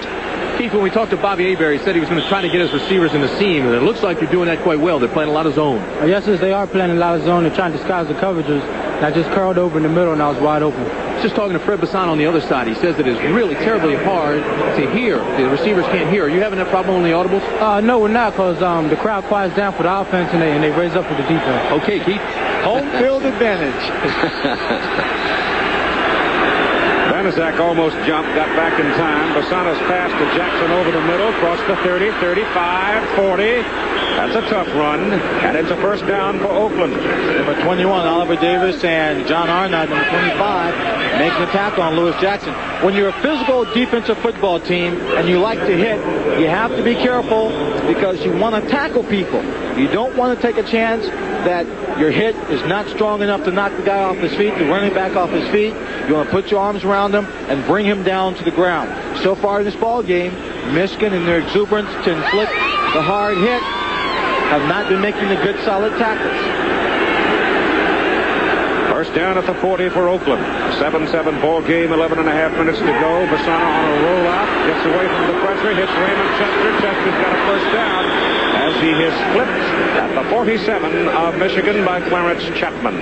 Keith, when we talked to Bobby Hebert, he said he was going to try to get his receivers in the seam, and it looks like they're doing that quite well. They're playing a lot of zone. Yes, they are playing a lot of zone. They're trying to disguise the coverages. And I just curled over in the middle, and I was wide open. Just talking to Fred Bassan on the other side, he says that it's really terribly hard to hear. The receivers can't hear. Are you having that problem on the audibles? No, we're not, because the crowd quiets down for the offense, and they raise up for the defense. Okay, Keith. Home field advantage. Banaszak almost jumped, got back in time. Bassano's pass to Jackson over the middle, across the 30, 35, 40. That's a tough run, and it's a first down for Oakland. Number 21, Oliver Davis, and John Arnott, number 25, making the tackle on Lewis Jackson. When you're a physical defensive football team and you like to hit, you have to be careful because you want to tackle people. You don't want to take a chance that your hit is not strong enough to knock the guy off his feet, the running back off his feet. You want to put your arms around him and bring him down to the ground. So far in this ball game, Michigan in their exuberance to inflict the hard hit have not been making the good solid tackles. First down at the 40 for Oakland. 7-7 ball game, 11.5 minutes to go. Bassano on a rollout, gets away from the pressure, hits Raymond Chester. Chester's got a first down as he is flipped at the 47 of Michigan by Clarence Chapman.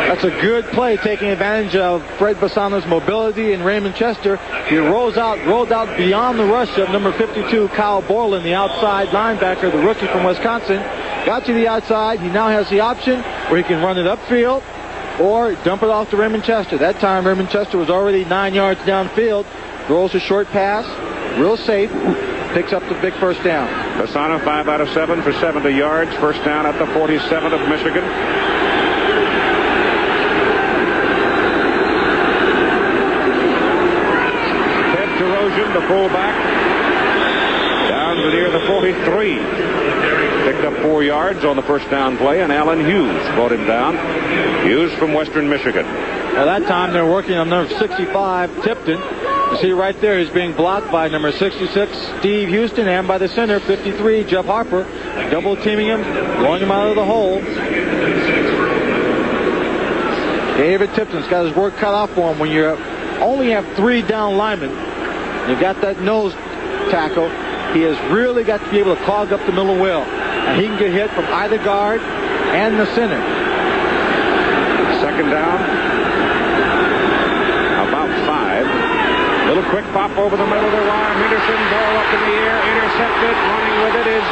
That's a good play, taking advantage of Fred Bassano's mobility and Raymond Chester. He rolled out beyond the rush of number 52, Kyle Borland, the outside linebacker, the rookie from Wisconsin. Got to the outside. He now has the option where he can run it upfield or dump it off to Raymond Chester. That time, Raymond Chester was already 9 yards downfield. Throws a short pass, real safe, picks up the big first down. Bassano 5 out of 7 for 70 yards. First down at the 47 of Michigan. The fullback down to near the 43. Picked up 4 yards on the first down play, and Alan Hughes brought him down. Hughes from Western Michigan. Well, that time they're working on number 65, Tipton. You see right there, he's being blocked by number 66, Steve Houston, and by the center, 53, Jeff Harper. Double teaming him, blowing him out of the hole. David Tipton's got his work cut off for him when you only have 3 down linemen. You've got that nose tackle. He has really got to be able to clog up the middle well. And he can get hit from either guard and the center. Second down. About 5. Little quick pop over the middle of the line. Henderson, ball up in the air, intercepted. Running with it is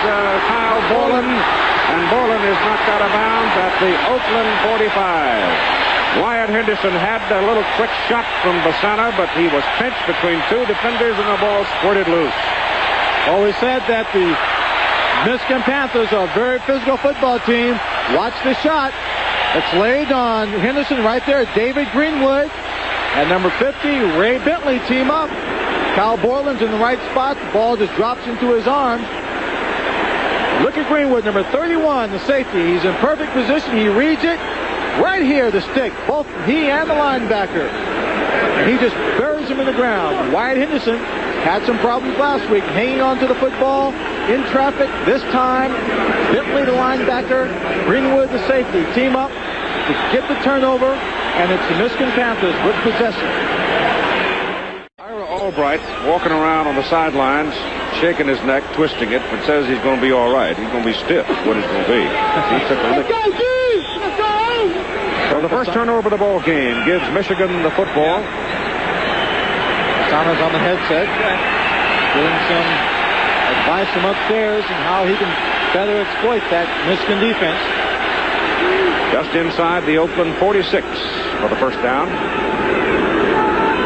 Kyle Borland. And Borland is knocked out of bounds at the Oakland 45. Wyatt Henderson had a little quick shot from Bassano, but he was pinched between 2 defenders and the ball squirted loose. Well, we said that the Michigan Panthers are a very physical football team. Watch the shot. It's laid on Henderson right there. David Greenwood and number 50, Ray Bentley team up. Kyle Borland's in the right spot. The ball just drops into his arms. Look at Greenwood, number 31, the safety. He's in perfect position. He reads it. Right here, the stick, both he and the linebacker. And he just buries him in the ground. Wyatt Henderson had some problems last week hanging on to the football in traffic. This time, Bentley, the linebacker, Greenwood, the safety, team up to get the turnover, and it's the Michigan Panthers with possession. Ira Albright walking around on the sidelines, shaking his neck, twisting it, but says he's going to be all right. He's going to be stiff, is what he's going to be. He took a lick. So the first turnover of the ball game gives Michigan the football. Thomas on the headset, giving some advice from upstairs and how he can better exploit that Michigan defense. Just inside the Oakland 46 for the first down.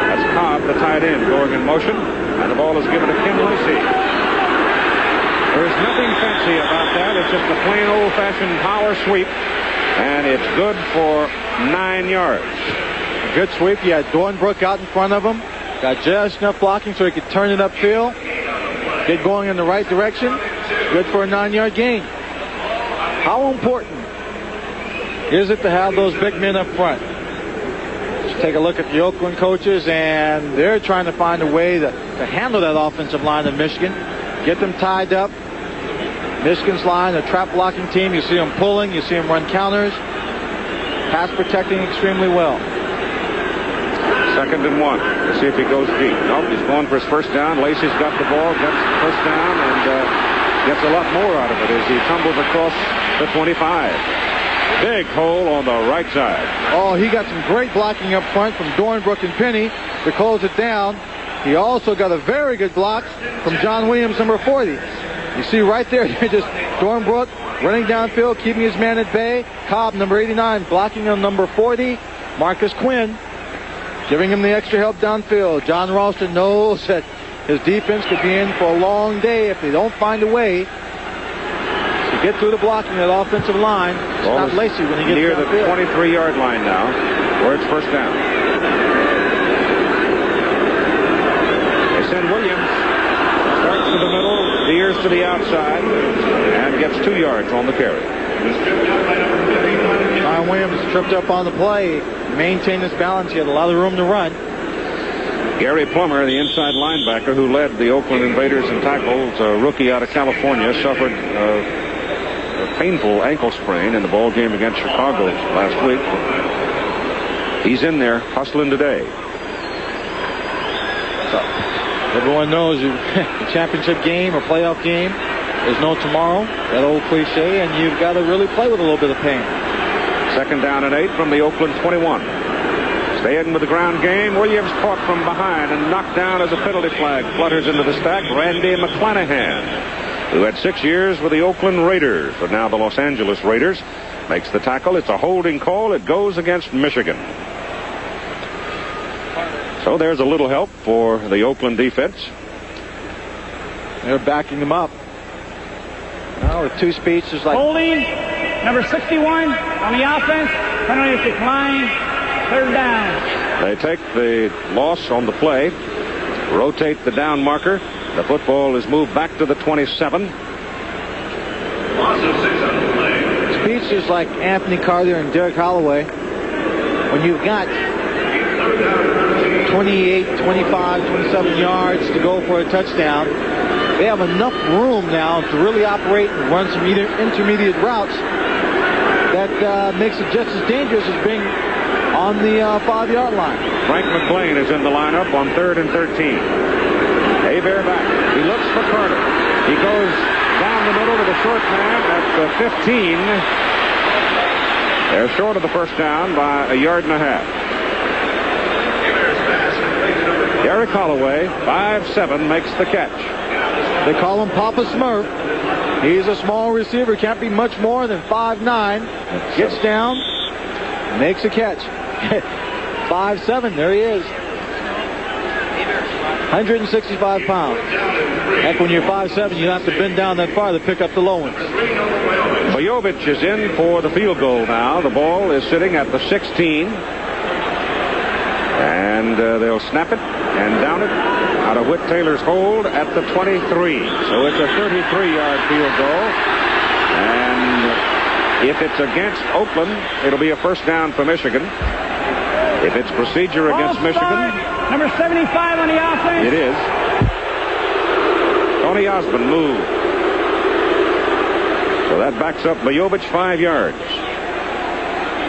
That's Cobb, the tight end, going in motion, and the ball is given to Ken Lacey. There's nothing fancy about that. It's just a plain old-fashioned power sweep, and it's good for 9 yards. A good sweep. He had Dornbrook out in front of him. Got just enough blocking so he could turn it upfield. Get going in the right direction. Good for a 9-yard gain. How important is it to have those big men up front? Just take a look at the Oakland coaches, and they're trying to find a way to handle that offensive line of Michigan. Get them tied up. Michigan's line, a trap blocking team. You see them pulling. You see them run counters. Pass protecting extremely well. 2nd and 1. Let's see if he goes deep. Nope, he's going for his first down. Lacey's got the ball, gets the first down, and gets a lot more out of it as he tumbles across the 25. Big hole on the right side. Oh, he got some great blocking up front from Dornbrook and Penny to close it down. He also got a very good block from John Williams, number 40. You see right there, just Dornbrook running downfield, keeping his man at bay. Cobb, number 89, blocking on number 40. Marcus Quinn giving him the extra help downfield. John Ralston knows that his defense could be in for a long day if they don't find a way to get through the blocking of that offensive line. It's not Lacey when he gets near downfield. The 23-yard line now, where it's first down. They send Williams. Starts to the middle, veers to the outside, and gets 2 yards on the carry. John Williams tripped up on the play. Maintained his balance. He had a lot of room to run. Gary Plummer, the inside linebacker who led the Oakland Invaders in tackles, a rookie out of California, suffered a painful ankle sprain in the ball game against Chicago last week. He's in there hustling today. So, everyone knows the championship game or playoff game, there's no tomorrow. That old cliche, and you've got to really play with a little bit of pain. 2nd down and 8 from the Oakland 21. Staying with the ground game. Williams caught from behind and knocked down as a penalty flag flutters into the stack. Randy McClanahan, who had 6 years with the Oakland Raiders, but now the Los Angeles Raiders, makes the tackle. It's a holding call. It goes against Michigan. So there's a little help for the Oakland defense. They're backing them up. Now with 2 speeds, there's like holding. Number 61 on the offense. Penalty is declined. 3rd down. They take the loss on the play, rotate the down marker. The football is moved back to the 27. Speedsters like Anthony Carter and Derek Holloway, when you've got 28, 25, 27 yards to go for a touchdown, they have enough room now to really operate and run some intermediate routes that makes it just as dangerous as being on the 5-yard line. Frank McLean is in the lineup on 3rd and 13. Hebert back. He looks for Carter. He goes down the middle to the short man at the 15. They're short of the first down by a yard and a half. Derek Holloway, 5'7", makes the catch. They call him Papa Smurf. He's a small receiver, can't be much more than 5'9". Gets down, makes a catch. 5'7", there he is. 165 pounds. Heck, when you're 5'7", you have to bend down that far to pick up the low ones. Bojovich is in for the field goal now. The ball is sitting at the 16. And they'll snap it and down it out of Whit Taylor's hold at the 23. So it's a 33-yard field goal. And if it's against Oakland, it'll be a first down for Michigan. If it's procedure against Michigan. Number 75 on the offense. It is. Tony Osmond moved. So that backs up Bojovich 5 yards.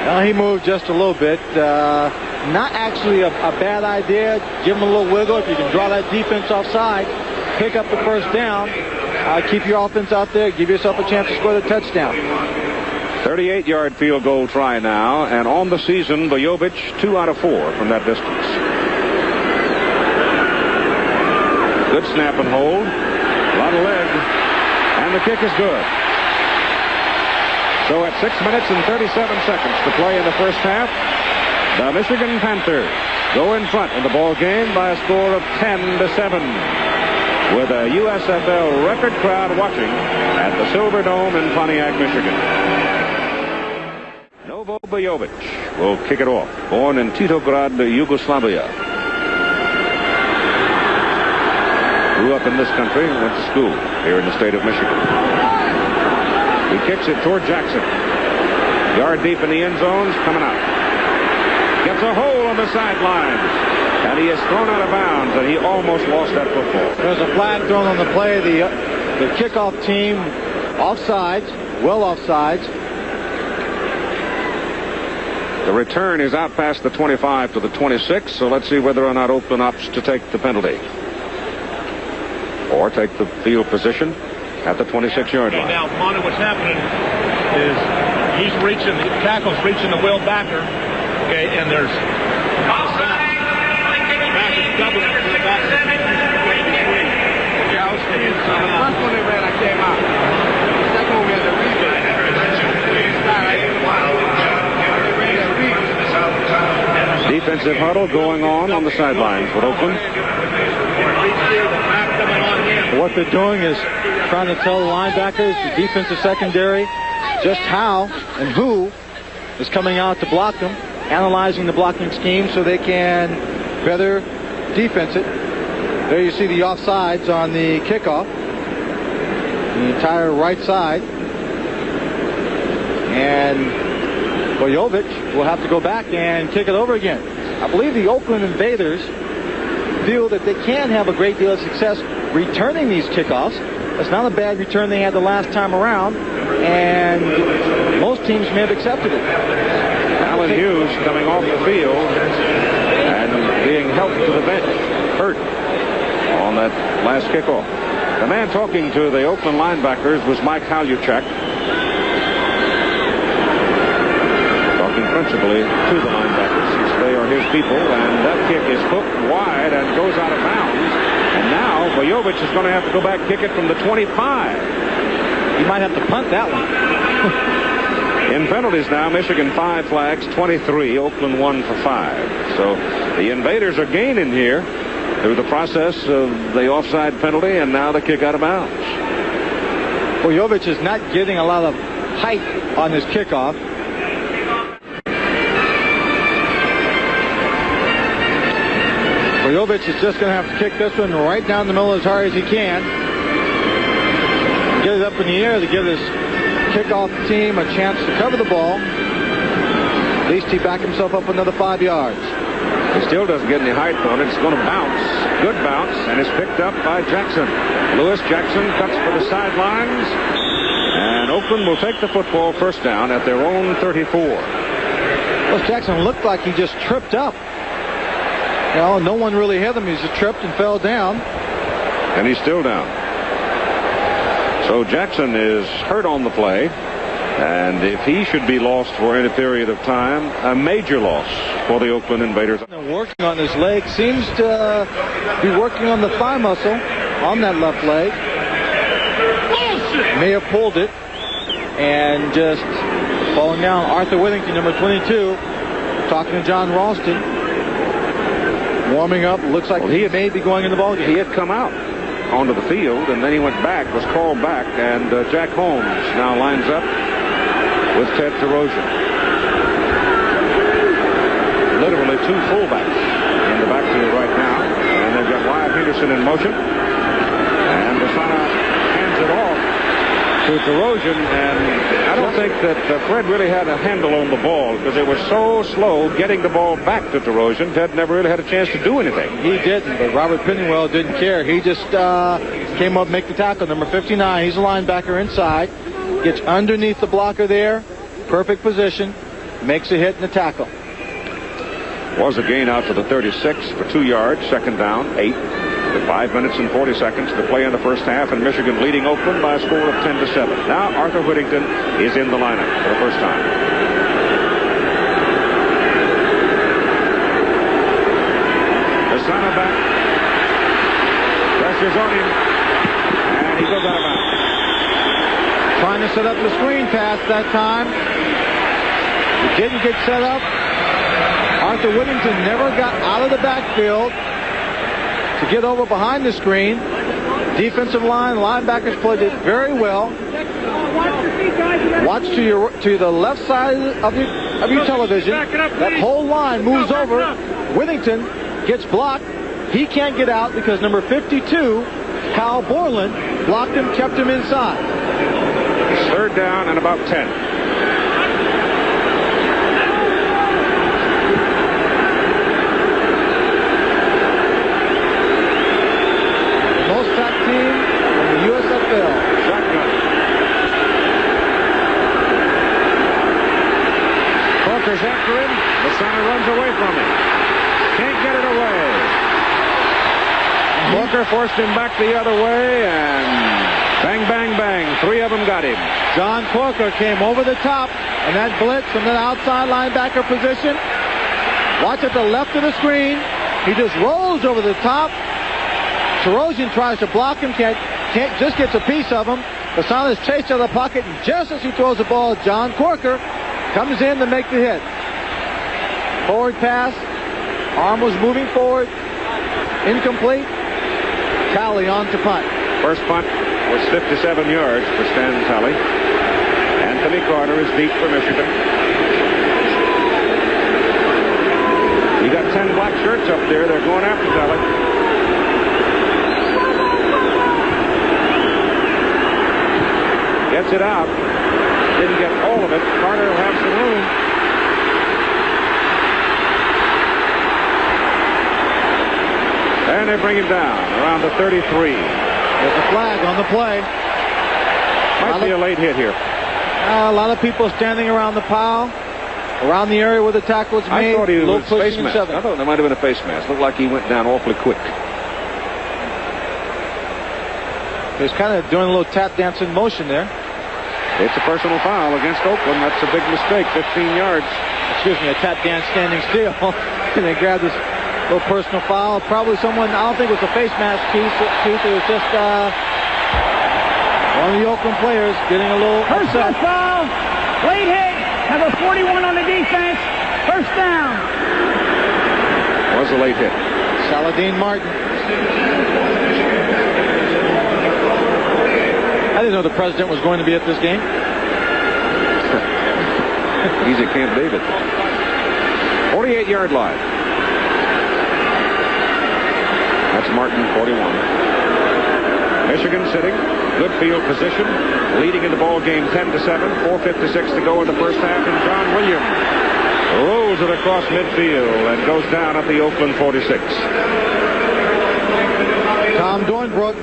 Well, he moved just a little bit. Not actually a bad idea. Give him a little wiggle if you can draw that defense offside. pick up the first down, keep your offense out there, give yourself a chance to score the touchdown. 38-yard field goal try now, and on the season, Bojovic 2 out of 4 from that distance. Good snap and hold. A lot of leg. And the kick is good. So at 6 minutes and 37 seconds to play in the first half, the Michigan Panthers go in front in the ball game by a score of 10-7. With a USFL record crowd watching at the Silver Dome in Pontiac, Michigan. Novo Bojovic will kick it off. Born in Titograd, Yugoslavia. Grew up in this country and went to school here in the state of Michigan. He kicks it toward Jackson. Yard deep in the end zones, coming out. Gets a hole on the sidelines. And he is thrown out of bounds, and he almost lost that football. There's a flag thrown on the play. The kickoff team offsides, well offsides. The return is out past the 25 to the 26, so let's see whether or not Oakland opts to take the penalty. Or take the field position at the 26-yard line. Now, Monty, what's happening is he's reaching, the tackle's reaching the wheel backer, okay, and there's double to the back. Yeah, I was saying, the first one they ran, I came out. The second one we had to read. Defensive huddle going on the sidelines with Oakland. What they're doing is trying to tell the linebackers, the defensive secondary, just how and who is coming out to block them, analyzing the blocking scheme so they can better defense it. There you see the offsides on the kickoff. The entire right side. And Bojovic will have to go back and kick it over again. I believe the Oakland Invaders feel that they can have a great deal of success returning these kickoffs. It's not a bad return they had the last time around, and most teams may have accepted it. Alan Hughes coming off the field and being helped to the bench, hurt on that last kickoff. The man talking to the Oakland linebackers was Mike Haluchak, talking principally to the linebackers since they are his people, and that kick is hooked wide and goes out of bounds. And now Bojovic is going to have to go back and kick it from the 25. He might have to punt that one. In penalties now, Michigan 5 flags, 23. Oakland 1 for 5. So the Invaders are gaining here through the process of the offside penalty and now the kick out of bounds. Bojovic is not getting a lot of height on his kickoff. Bojovic is just going to have to kick this one right down the middle as hard as he can. Get it up in the air to give his kickoff team a chance to cover the ball. At least he backed himself up another 5 yards. He still doesn't get any height on it. It's going to bounce. Good bounce, and is picked up by Jackson. Lewis Jackson cuts for the sidelines, and Oakland will take the football first down at their own 34. Lewis Jackson looked like he just tripped up. You know, no one really hit him. He just tripped and fell down. And he's still down. So Jackson is hurt on the play. And if he should be lost for any period of time, a major loss for the Oakland Invaders. Working on his leg. Seems to be working on the thigh muscle on that left leg. May have pulled it. And just falling down. Arthur Whittington, number 22, talking to John Ralston. Warming up, looks like he may be going in the ball game. He had come out onto the field, and then he went back, was called back, and Jack Holmes now lines up with Ted Terosian. Literally two fullbacks in the backfield right now, and they've got Wyatt Henderson in motion, and Basana hands it off to Terosian, and I don't think that Fred really had a handle on the ball because they were so slow getting the ball back to Terosian. Ted never really had a chance to do anything. He didn't, but Robert Pennywell didn't care. He just came up, make the tackle. Number 59, he's a linebacker inside. Gets underneath the blocker there. Perfect position. Makes a hit in the tackle. Was a gain out to the 36 for 2 yards. Second down, 8. With 5 minutes and 40 seconds to play in the first half, and Michigan leading Oakland by a score of 10-7. Now Arthur Whittington is in the lineup for the first time. Basana back. Pressure's on him. And he goes out of bounds. Trying to set up the screen pass that time. It didn't get set up. Arthur Whittington never got out of the backfield to get over behind the screen. Defensive line, linebackers played it very well. Watch to the left side of your television. That whole line moves over. Whittington gets blocked. He can't get out because number 52, Kyle Borland, blocked him, kept him inside. It's third down and about 10. Team in the USFL. Shotgun. Corker's after him. The center runs away from him. Can't get it away. Corker forced him back the other way, and bang, bang, bang. 3 of them got him. John Corker came over the top, and that blitz from that outside linebacker position. Watch at the left of the screen. He just rolls over the top. Tarosian tries to block him, can't just gets a piece of him. Basana is chased out of the pocket, and just as he throws the ball, John Corker comes in to make the hit. Forward pass. Arm was moving forward. Incomplete. Talley on to punt. First punt was 57 yards for Stan Talley. Anthony Carter is deep for Michigan. You got 10 black shirts up there. They're going after Talley. Gets it out. Didn't get all of it. Carter will have some room. And they bring him down around the 33. There's a flag on the play. Might be a late hit here. A lot of people standing around the pile, around the area where the tackle was made. I thought he was face mask. I thought there might have been a face mask. Looked like he went down awfully quick. He was kind of doing a little tap dancing motion there. It's a personal foul against Oakland. That's a big mistake. 15 yards. Excuse me, a tap dance standing still. And they grabbed this little personal foul. Probably someone, I don't think it was a face mask, Keith. It was just one of the Oakland players getting a little Personal foul. Late hit. Number 41 on the defense. First down. Was a late hit. Saladin Martin. I didn't know the president was going to be at this game. He's at Camp David. 48-yard line. That's Martin, 41. Michigan sitting. Good field position. Leading in the ball game 10-7. 4:56 to go in the first half. And John Williams rolls it across midfield and goes down at the Oakland 46. Tom Dornbrook.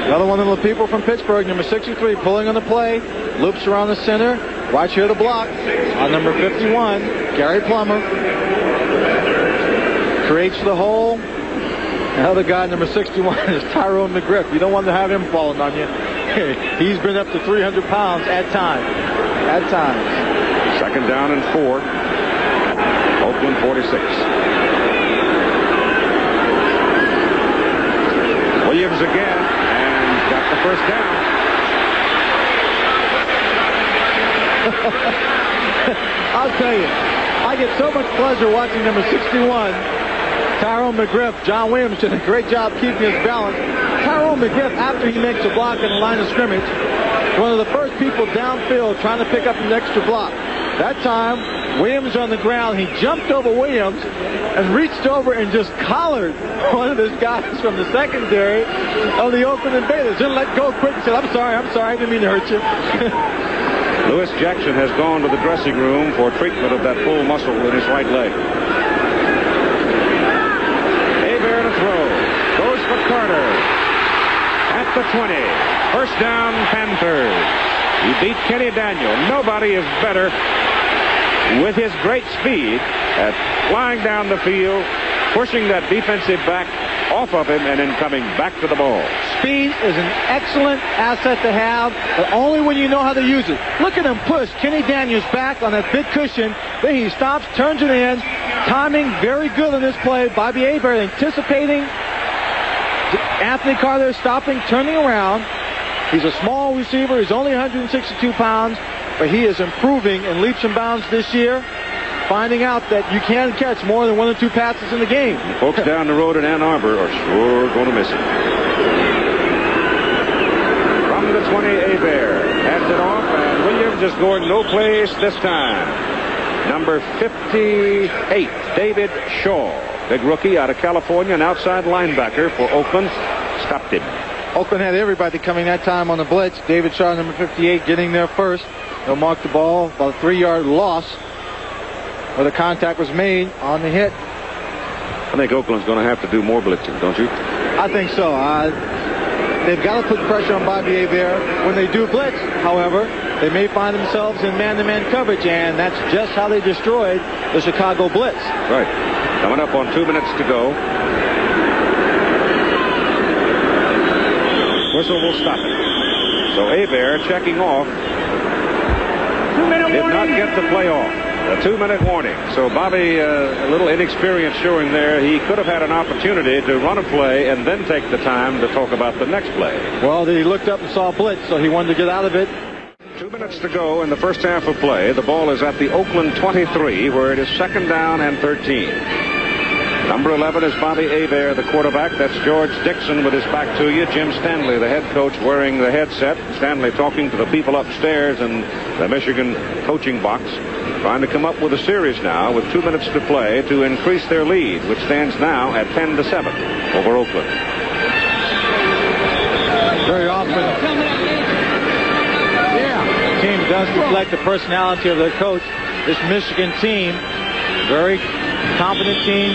Another one of the people from Pittsburgh, number 63, pulling on the play. Loops around the center. Watch here the block on number 51, Gary Plummer. Creates the hole. The other guy, number 61, is Tyrone McGriff. You don't want to have him falling on you. He's been up to 300 pounds at times. Second down and 4. Oakland 46. Williams again. Got the first down. I'll tell you, I get so much pleasure watching number 61, Tyrone McGriff. John Williams did a great job keeping his balance. Tyrone McGriff, after he makes a block in the line of scrimmage, one of the first people downfield trying to pick up an extra block. That time, Williams on the ground. He jumped over Williams and reached over and just collared one of his guys from the secondary of the Oakland Invaders. Didn't let go quick and said, I'm sorry, I didn't mean to hurt you. Lewis Jackson has gone to the dressing room for treatment of that pull muscle in his right leg. Hebert to throw. Goes for Carter. At the 20. First down, Panthers. He beat Kenny Daniel. Nobody is better with his great speed at flying down the field, pushing that defensive back off of him and then coming back to the ball. Speed is an excellent asset to have, but only when you know how to use it. Look at him push Kenny Daniels back on that big cushion. Then he stops, turns it in. Timing very good on this play. Bobby Hebert anticipating Anthony Carter stopping, turning around. He's a small receiver. He's only 162 pounds, but he is improving in leaps and bounds this year, finding out that you can catch more than 1 or 2 passes in the game. Folks down the road in Ann Arbor are sure going to miss it. From the 20, Hebert hands it off, and Williams is going no place this time. Number 58, David Shaw. Big rookie out of California, an outside linebacker for Oakland. Stopped him. Oakland had everybody coming that time on the blitz. David Shaw, number 58, getting there first. They'll mark the ball, about a 3-yard loss, where the contact was made on the hit. I think Oakland's going to have to do more blitzing, don't you? I think so. They've got to put pressure on Bobby Hebert. When they do blitz, however, they may find themselves in man-to-man coverage, and that's just how they destroyed the Chicago blitz. Right. Coming up on 2 minutes to go. Whistle will stop it. So Hebert checking off. 2-minute Did warning. not get the play off. A 2-minute warning. So Bobby, a little inexperience showing there. He could have had an opportunity to run a play and then take the time to talk about the next play. Well, he looked up and saw a blitz, so he wanted to get out of it. 2 minutes to go in the first half of play. The ball is at the Oakland 23, where it is 2nd down and 13. Number 11 is Bobby Hebert, the quarterback. That's George Dixon with his back to you. Jim Stanley, the head coach, wearing the headset. Stanley talking to the people upstairs in the Michigan coaching box, trying to come up with a series now with 2 minutes to play to increase their lead, which stands now at 10-7 over Oakland. Very often, the team does reflect the personality of their coach. This Michigan team, very competent team,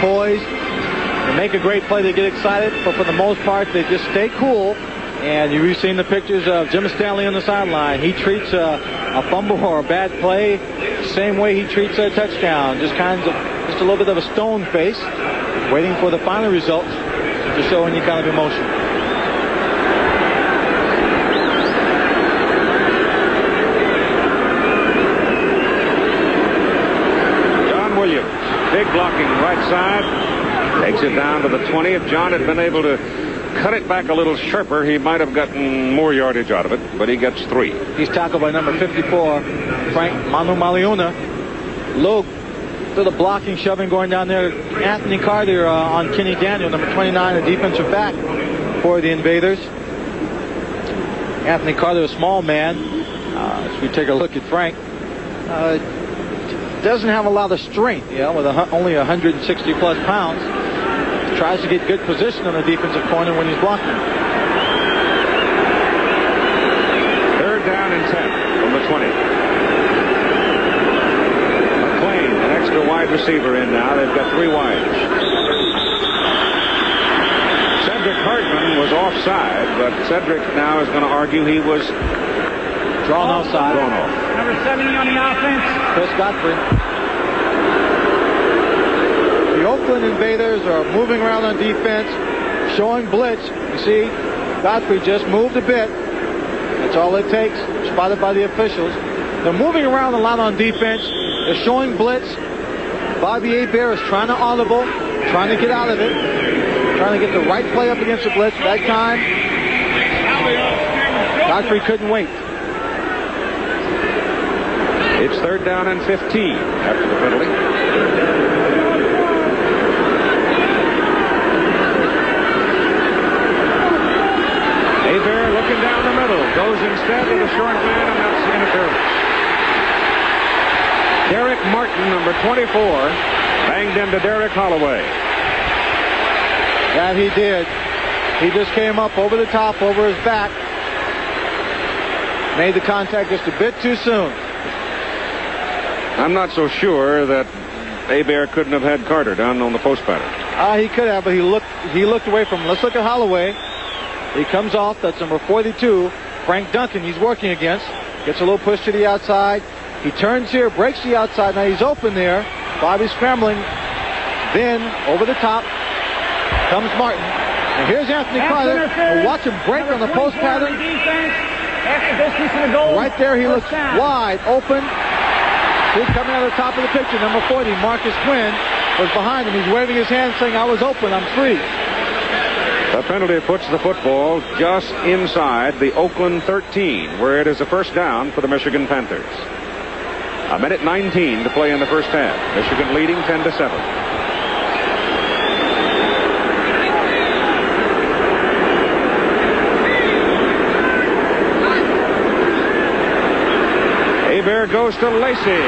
poised. They make a great play, they get excited, but for the most part, they just stay cool. And you've seen the pictures of Jim Stanley on the sideline. He treats a fumble or a bad play the same way he treats a touchdown. Just a little bit of a stone face, waiting for the final results to show any kind of emotion. Williams, big blocking right side, takes it down to the 20. If John had been able to cut it back a little sharper, he might have gotten more yardage out of it, but he gets 3. He's tackled by number 54, Frank Manu Maliuna. Look to the blocking, shoving going down there. Anthony Carter on Kenny Daniel, number 29, a defensive back for the Invaders. Anthony Carter, a small man. As we take a look at Frank, doesn't have a lot of strength, with only 160 plus pounds. Tries to get good position on the defensive corner when he's blocking. 3rd down and 10 from the 20. McClain, an extra wide receiver in now. They've got 3 wides. Cedric Hartman was offside, but Cedric now is going to argue he was drawn offside. Drawn off. Number 70 on the offense. Chris Godfrey. The Oakland Invaders are moving around on defense, showing blitz. You see, Godfrey just moved a bit. That's all it takes. Spotted by the officials. They're moving around a lot on defense. They're showing blitz. Bobby Hebert is trying to audible, trying to get out of it, trying to get the right play up against the blitz. That time, Godfrey couldn't wait. It's 3rd down and 15 after the penalty. Hebert looking down the middle, goes instead to the short man, and that's the interference. Derek Martin, number 24, banged into Derek Holloway. That he did. He just came up over the top, over his back. Made the contact just a bit too soon. I'm not so sure that Hebert couldn't have had Carter down on the post pattern. He could have, but he looked away from him. Let's look at Holloway. He comes off. That's number 42, Frank Duncan. He's working against. Gets a little push to the outside. He turns here, breaks the outside. Now he's open there. Bobby's scrambling. Then over the top. Comes Martin. And here's Anthony Carter. And watch him break on the post pattern. Right there, he looks wide open. He's coming out of the top of the picture. Number 40, Marcus Quinn, was behind him. He's waving his hand saying, I was open, I'm free. The penalty puts the football just inside the Oakland 13, where it is a first down for the Michigan Panthers. A minute 19 to play in the first half. Michigan leading 10-7. Hebert goes to Lacey.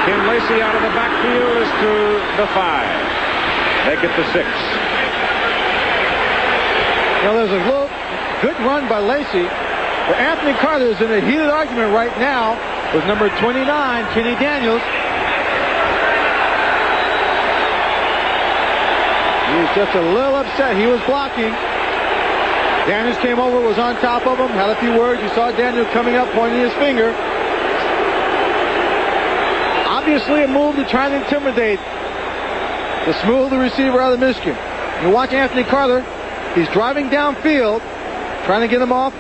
Kim Lacey out of the backfield is to the 5. They get the 6. Well, there's a good run by Lacey. But Anthony Carter is in a heated argument right now with number 29, Kenny Daniels. He's just a little upset. He was blocking. Daniels came over, was on top of him, had a few words. You saw Daniels coming up, pointing his finger. Obviously a move to try and intimidate the smooth receiver out of Michigan. You watch Anthony Carter. He's driving downfield, trying to get him off,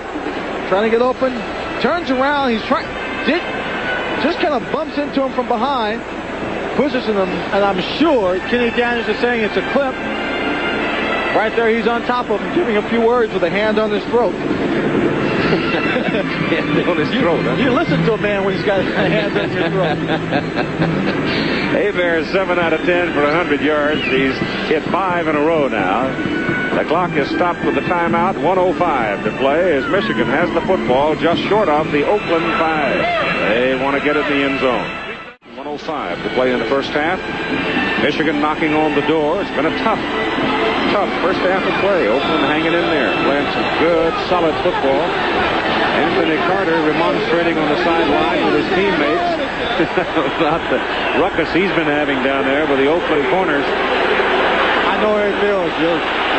trying to get open. Turns around. He's trying. Just kind of bumps into him from behind, pushes him, and I'm sure Kenny Daniels is saying it's a clip. Right there, he's on top of him, giving a few words with a hand on his throat. Hand on his throat, huh? You listen to a man when he's got his hands on your throat. Hebert is 7 out of 10 for 100 yards. He's hit 5 in a row now. The clock is stopped with the timeout. 1:05 to play as Michigan has the football just short of the Oakland 5. They want to get it in the end zone. 1:05 to play in the first half. Michigan knocking on the door. It's been a tough first half of play. Oakland hanging in there, playing some good, solid football. Anthony Carter remonstrating on the sideline with his teammates about the ruckus he's been having down there with the Oakland corners. I know how it feels.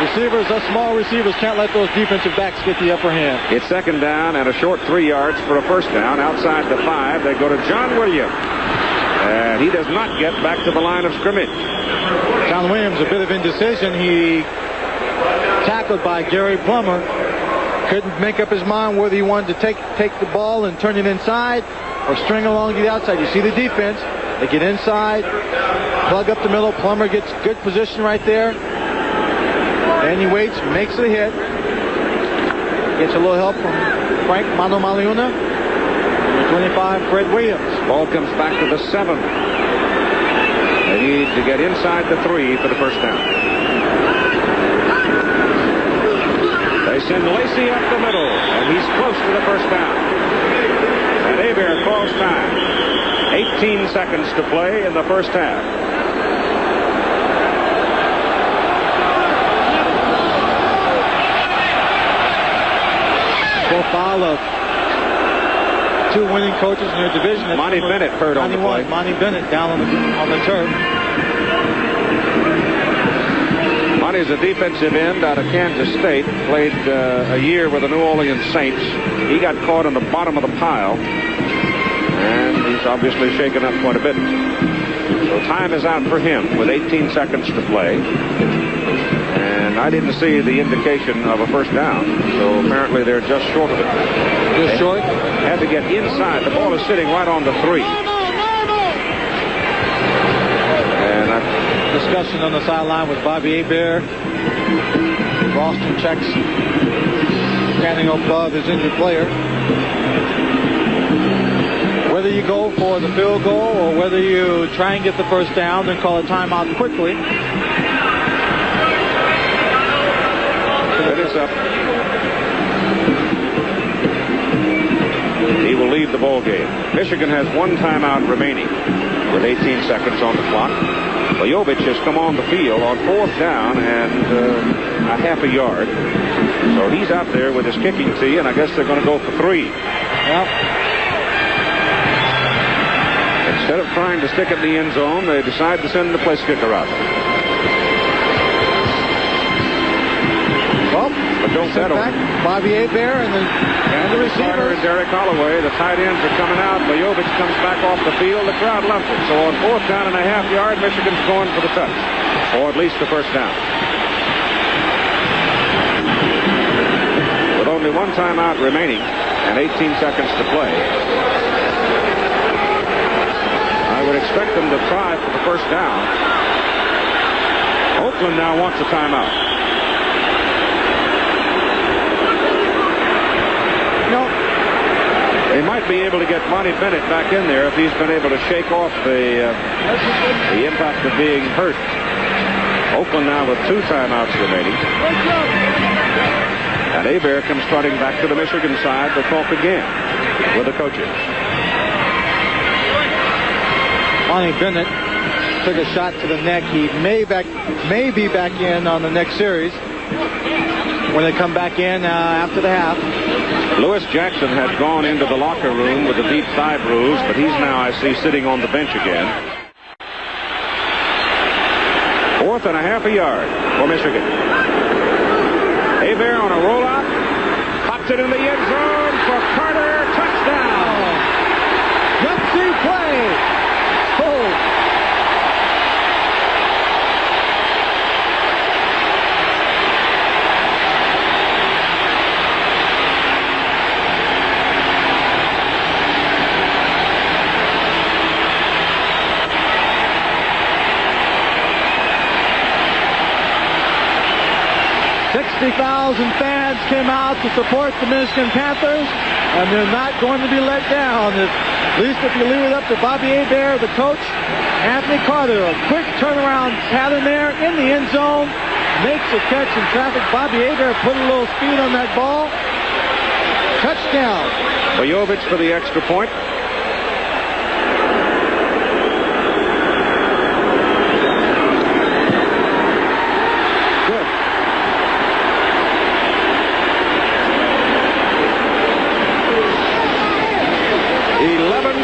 Receivers, us small receivers, can't let those defensive backs get the upper hand. It's second down and a short 3 yards for a first down. Outside the 5, they go to John Williams. And he does not get back to the line of scrimmage. John Williams, a bit of indecision. He tackled by Gary Plummer. Couldn't make up his mind whether he wanted to take the ball and turn it inside or string along to the outside. You see the defense. They get inside, plug up the middle. Plummer gets good position right there. And he waits, makes the hit. Gets a little help from Frank Manomaliuna. Number 25, Fred Williams. Ball comes back to the 7. They need to get inside the 3 for the first down. They send Lacey up the middle, and he's close to the first down. And Hebert calls time. 18 seconds to play in the first half. Profile of 2 winning coaches in their division. Monty Bennett hurt on the play. Monty Bennett down on the turf. Monty's a defensive end out of Kansas State. Played a year with the New Orleans Saints. He got caught in the bottom of the pile. And he's obviously shaken up quite a bit. So time is out for him with 18 seconds to play. And I didn't see the indication of a first down. So apparently they're just short of it. Just short? Had to get inside. The ball is sitting right on the 3. And discussion on the sideline with Bobby Hebert. Roston checks standing above his injured player. Whether you go for the field goal or whether you try and get the first down and call a timeout quickly. It is up. He will leave the ball game. Michigan has 1 timeout remaining with 18 seconds on the clock. Lejovic has come on the field on 4th down and a half a yard. So he's out there with his kicking tee, and I guess they're going to go for 3. Yep. Instead of trying to stick it in the end zone, they decide to send the place kicker out. Well, but don't settle. Bobby Hebert and the receiver. Carter and Derek Holloway. The tight ends are coming out. Lejovic comes back off the field. The crowd loves it. So on 4th down and a half yard, Michigan's going for the touch. Or at least the first down. only one timeout remaining and 18 seconds to play. I would expect them to try for the first down. Oakland now wants a timeout. No. They might be able to get Monty Bennett back in there if he's been able to shake off the impact of being hurt. Oakland now with 2 timeouts remaining. And Hebert comes trotting back to the Michigan side to talk again with the coaches. Monty Bennett took a shot to the neck. He may be back in on the next series when they come back in after the half. Lewis Jackson had gone into the locker room with a deep thigh bruise, but he's now, I see, sitting on the bench again. 4th and a half a yard for Michigan. Hebert on a rollout, pops it in the end zone for Carter. Touchdown! Gutsy play. Oh. Fans came out to support the Michigan Panthers, and they're not going to be let down. At least if you leave it up to Bobby Hebert, the coach, Anthony Carter, a quick turnaround pattern there in the end zone, makes a catch in traffic. Bobby Hebert put a little speed on that ball. Touchdown. Bojovic for the extra point.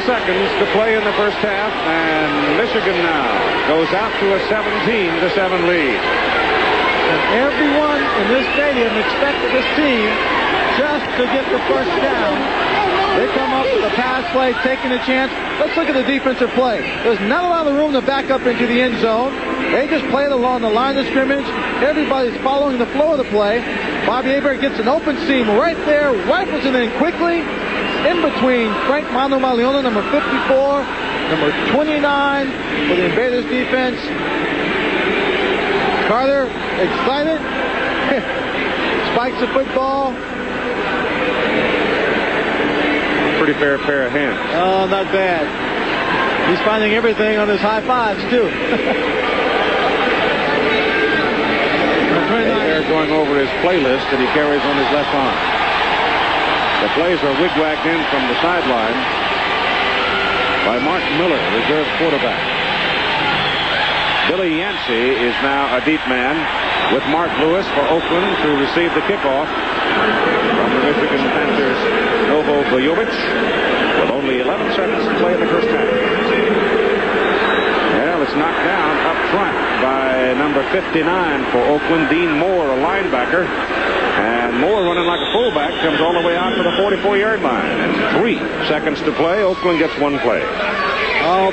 Seconds to play in the first half, and Michigan now goes out to a 17-7 lead. And everyone in this stadium expected this team just to get the first down. They come up with a pass play, taking a chance. Let's look at the defensive play. There's not a lot of room to back up into the end zone. They just played along the line of scrimmage. Everybody's following the flow of the play. Bobby Hebert gets an open seam right there, rifles it in quickly. In between Frank Manuel, number 54, number 29 for the Invaders defense. Carter, excited, spikes the football. Pretty fair pair of hands. Oh, not bad. He's finding everything on his high fives, too. They're going over his playlist that he carries on his left arm. The plays are wigwagged in from the sideline by Mark Miller, reserve quarterback. Billy Yancey is now a deep man with Mark Lewis for Oakland to receive the kickoff from the Michigan Panthers' Novo Bojovic with only 11 seconds to play in the first half. Well, it's knocked down up front by number 59 for Oakland, Dean Moore, a linebacker. And Moore, running like a fullback, comes all the way out to the 44-yard line. And 3 seconds to play. Oakland gets 1 play. Oh,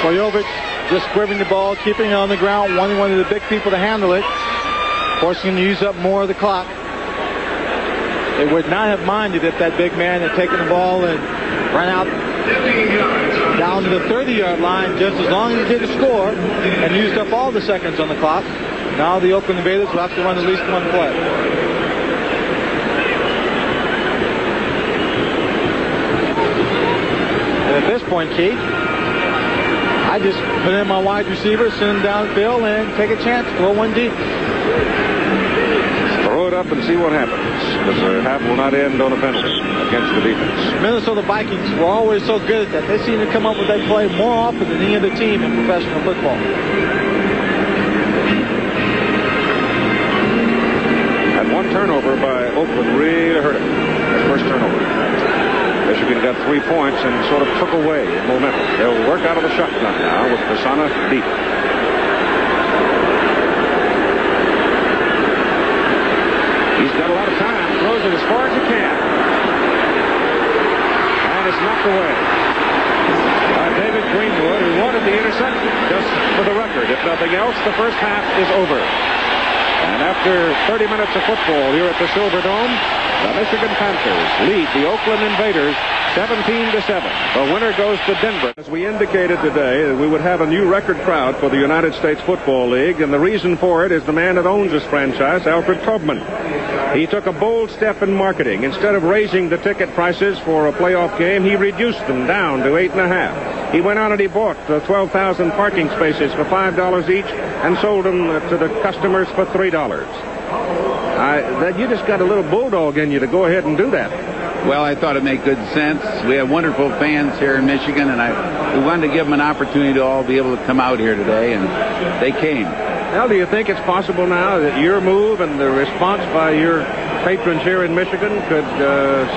Bojovic just squirming the ball, keeping it on the ground, wanting one of the big people to handle it, forcing him to use up more of the clock. They would not have minded if that big man had taken the ball and run out down to the 30-yard line just as long as he did score and used up all the seconds on the clock. Now the Oakland Invaders will have to run at least 1 play. And at this point, Keith, I just put in my wide receiver, send him downfield, and take a chance, throw one deep. Throw it up and see what happens, because the half will not end on a penalty against the defense. Minnesota Vikings were always so good at that. They seem to come up with that play more often than any other team in professional football. And 1 turnover by Oakland really hurt him. That first turnover. Michigan got 3 points and sort of took away momentum. They'll work out of the shotgun now with Prasanna deep. He's got a lot of time. Throws it as far as he can. And it's knocked away by David Greenwood, who wanted the interception. Just for the record, if nothing else, the first half is over. And after 30 minutes of football here at the Silver Dome, The Michigan Panthers lead the Oakland Invaders 17-7. The winner goes to Denver. As we indicated today, we would have a new record crowd for the United States Football League, and the reason for it is the man that owns this franchise, Alfred Taubman. He took a bold step in marketing. Instead of raising the ticket prices for a playoff game, he reduced them down to $8.50. He went out and he bought 12,000 parking spaces for $5 each and sold them to the customers for $3. You just got a little bulldog in you to go ahead and do that. Well, I thought it made good sense. We have wonderful fans here in Michigan, and we wanted to give them an opportunity to all be able to come out here today, and they came. Well, do you think it's possible now that your move and the response by your patrons here in Michigan could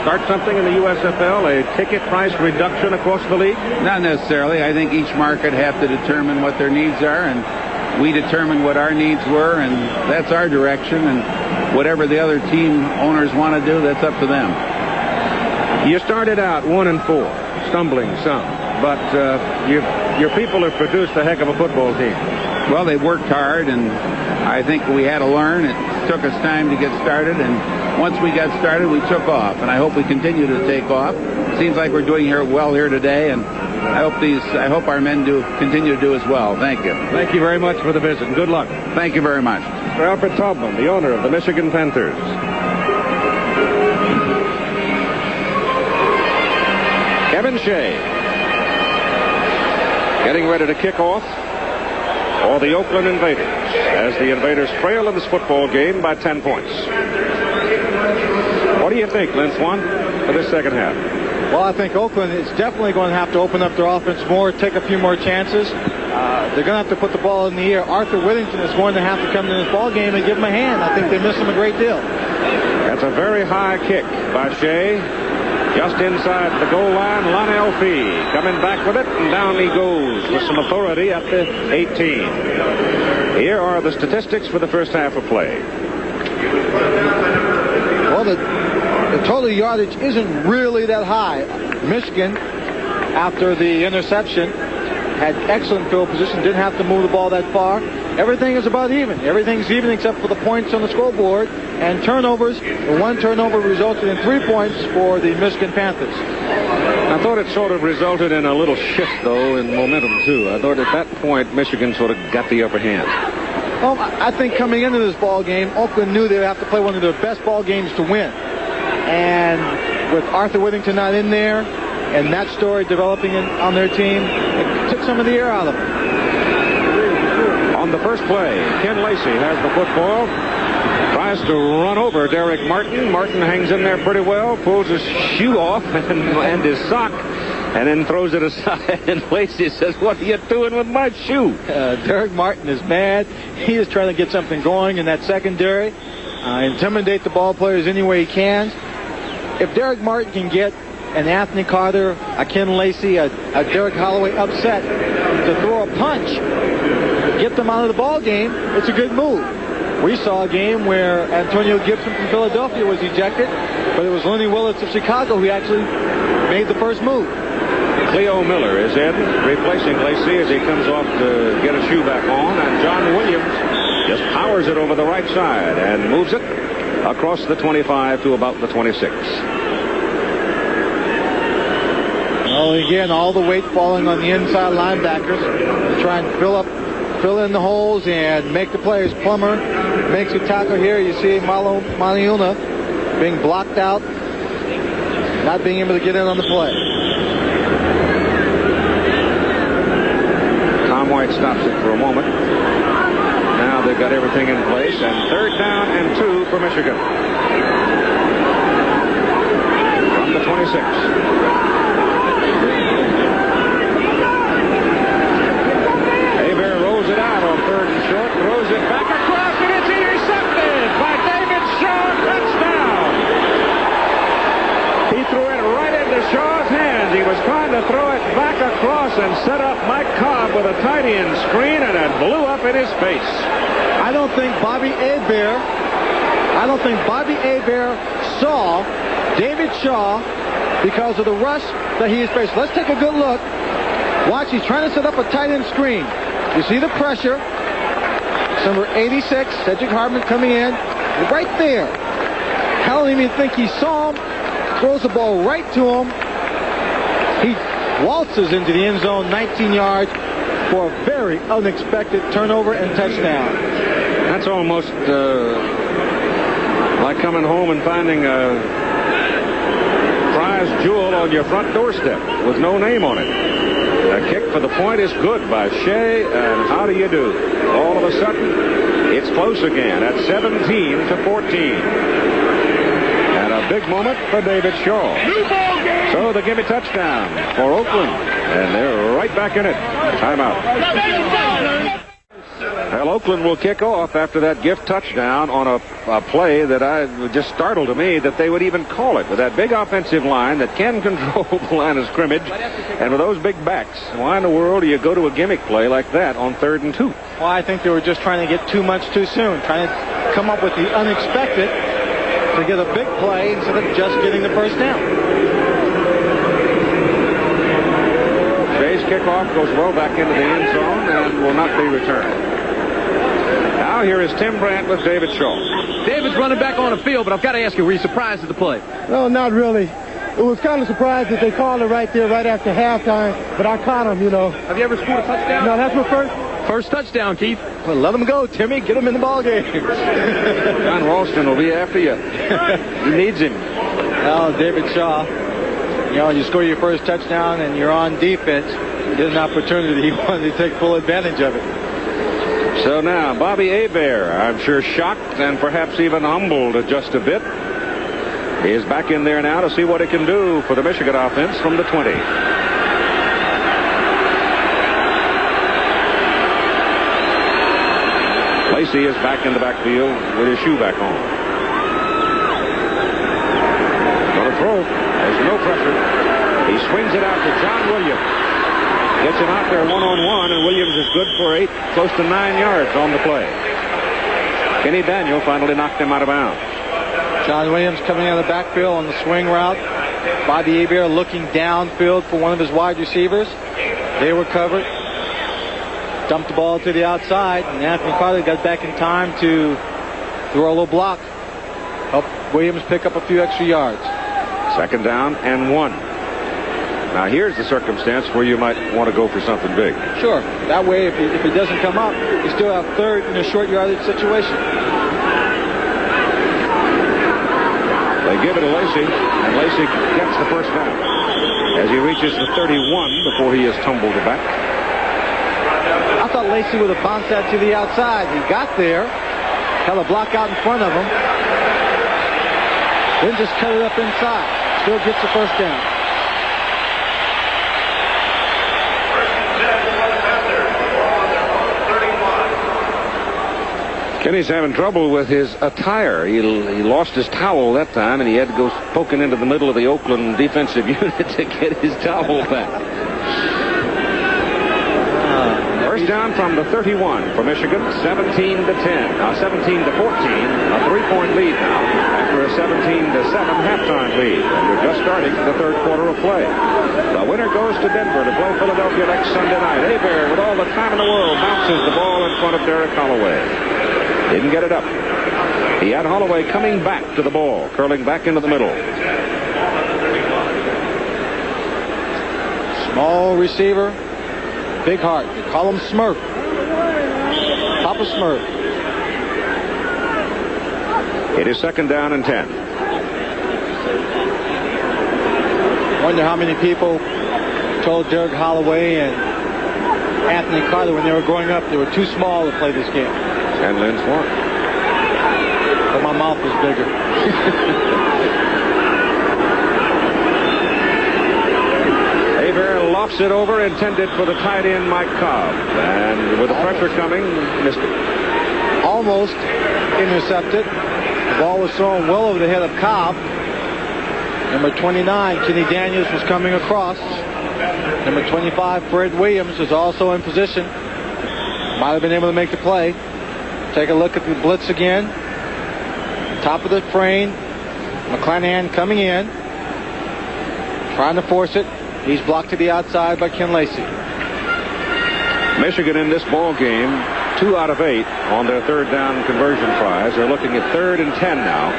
start something in the USFL, a ticket price reduction across the league? Not necessarily. I think each market have to determine what their needs are, and we determined what our needs were, and that's our direction, and whatever the other team owners want to do, that's up to them. You started out 1-4, stumbling some, but your people have produced a heck of a football team. Well, they worked hard, and I think we had to learn. It took us time to get started, and once we got started, we took off, and I hope we continue to take off. Seems like we're doing well here today, and I hope our men continue to do as well. Thank you. Thank you very much for the visit, and good luck. Thank you very much. For Alfred Taubman, the owner of the Michigan Panthers. Kevin Shea getting ready to kick off for the Oakland Invaders as the Invaders trail in this football game by 10 points. What do you think, Lynn Swan, for this second half? Well, I think Oakland is definitely going to have to open up their offense more, take a few more chances. They're going to have to put the ball in the air. Arthur Whittington is going to have to come in this ball game and give him a hand. I think they miss him a great deal. That's a very high kick by Shea. Just inside the goal line, Lionel Fee coming back with it, and down he goes with some authority at the 18. Here are the statistics for the first half of play. Well, the total yardage isn't really that high. Michigan, after the interception, had excellent field position, didn't have to move the ball that far. Everything is about even. Everything's even except for the points on the scoreboard and turnovers. The one turnover resulted in 3 points for the Michigan Panthers. I thought it sort of resulted in a little shift, though, in momentum, too. I thought at that point Michigan sort of got the upper hand. Well, I think coming into this ball game, Oakland knew they would have to play one of their best ball games to win. And with Arthur Whittington not in there and that story developing on their team, it took some of the air out of them. On the first play, Ken Lacey has the football, tries to run over Derek Martin. Martin hangs in there pretty well, pulls his shoe off and his sock, and then throws it aside. And Lacey says, "What are you doing with my shoe?" Derek Martin is mad. He is trying to get something going in that secondary, intimidate the ball players any way he can. If Derek Martin can get an Anthony Carter, a Ken Lacey, a Derek Holloway upset to throw a punch, get them out of the ball game, it's a good move. We saw a game where Antonio Gibson from Philadelphia was ejected, but it was Lenny Willis of Chicago who actually made the first move. Cleo Miller is in, replacing Lacey as he comes off to get a shoe back on, and John Williams just powers it over the right side and moves it across the 25 to about the 26. Well, again, all the weight falling on the inside linebackers to try and fill in the holes and make the plays. Plummer makes a tackle here. You see Maliuna being blocked out, not being able to get in on the play. Tom White stops it for a moment. Now they've got everything in place, and 3rd down and 2 for Michigan. From the 26. Hebert rolls it out on 3rd and short, throws it back across, and it's intercepted by David Shaw. Touchdown! He threw it right into Shaw's hands. He was trying to throw it back across and set up Mike Cobb with a tight end screen, and it blew up in his face. I don't think Bobby Hebert saw David Shaw because of the rush that he is facing. Let's take a good look. Watch, he's trying to set up a tight end screen. You see the pressure. Number 86, Cedric Hartman coming in. Right there. I don't even think he saw him. Throws the ball right to him. He waltzes into the end zone 19 yards for a very unexpected turnover and touchdown. That's almost like coming home and finding a prize jewel on your front doorstep with no name on it. A kick for the point is good by Shea, and how do you do? All of a sudden, it's close again at 17-14. And a big moment for David Shaw. So the gimme touchdown for Oakland, and they're right back in it. Timeout. Well, Oakland will kick off after that gift touchdown on a play that just startled to me that they would even call it, with that big offensive line that can control the line of scrimmage, and with those big backs. Why in the world do you go to a gimmick play like that on 3rd and 2? Well, I think they were just trying to get too much too soon, trying to come up with the unexpected to get a big play instead of just getting the first down. Shay's kickoff goes well back into the end zone and will not be returned. Now here is Tim Brandt with David Shaw. David's running back on the field, but I've got to ask you, were you surprised at the play? No, not really. It was kind of surprised that they called it right there, right after halftime, but I caught him, you know. Have you ever scored a touchdown? No, that's my first touchdown, Keith. Well, let him go, Timmy. Get him in the ball game. John Ralston will be after you. He needs him. Well, David Shaw, you know, you score your first touchdown and you're on defense. You get an opportunity. He wanted to take full advantage of it. So now, Bobby Hebert, I'm sure shocked and perhaps even humbled just a bit. He is back in there now to see what it can do for the Michigan offense from the 20. Lacey is back in the backfield with his shoe back on. Going to throw. There's no pressure. He swings it out to John Williams. Gets him out there one-on-one, and Williams is good for 8, close to 9 yards on the play. Kenny Daniel finally knocked him out of bounds. John Williams coming out of the backfield on the swing route. Bobby Hebert looking downfield for one of his wide receivers. They were covered. Dumped the ball to the outside, and Anthony Carter got back in time to throw a little block. Helped Williams pick up a few extra yards. 2nd down and 1. Now here's the circumstance where you might want to go for something big. Sure. That way, if it doesn't come up, you still have 3rd in a short yardage situation. They give it to Lacey, and Lacey gets the first down as he reaches the 31 before he is tumbled back. I thought Lacey would have bounced that to the outside. He got there, held a block out in front of him, then just cut it up inside. Still gets the first down. Kenny's having trouble with his attire. He lost his towel that time, and he had to go poking into the middle of the Oakland defensive unit to get his towel back. First down from the 31 for Michigan, 17-10. Now 17-14, a 3-point lead now after a 17-7 halftime lead. And we're just starting the 3rd quarter of play. The winner goes to Denver to play Philadelphia next Sunday night. Hebert, with all the time in the world, bounces the ball in front of Derek Holloway. Didn't get it up. He had Holloway coming back to the ball, curling back into the middle. Small receiver, big heart. They call him Smurf. Papa Smurf. It is 2nd down and 10. Wonder how many people told Derek Holloway and Anthony Carter when they were growing up they were too small to play this game. And Lynn Swan. But my mouth was bigger. Hebert lofts it over, intended for the tight end Mike Cobb. And with the pressure coming, missed it. Almost intercepted. The ball was thrown well over the head of Cobb. Number 29, Kenny Daniels, was coming across. Number 25, Fred Williams, was also in position. Might have been able to make the play. Take a look at the blitz again. Top of the frame. McClanahan coming in. Trying to force it. He's blocked to the outside by Ken Lacey. Michigan in this ball game, 2 out of 8 on their 3rd down conversion tries. They're looking at 3rd and 10 now.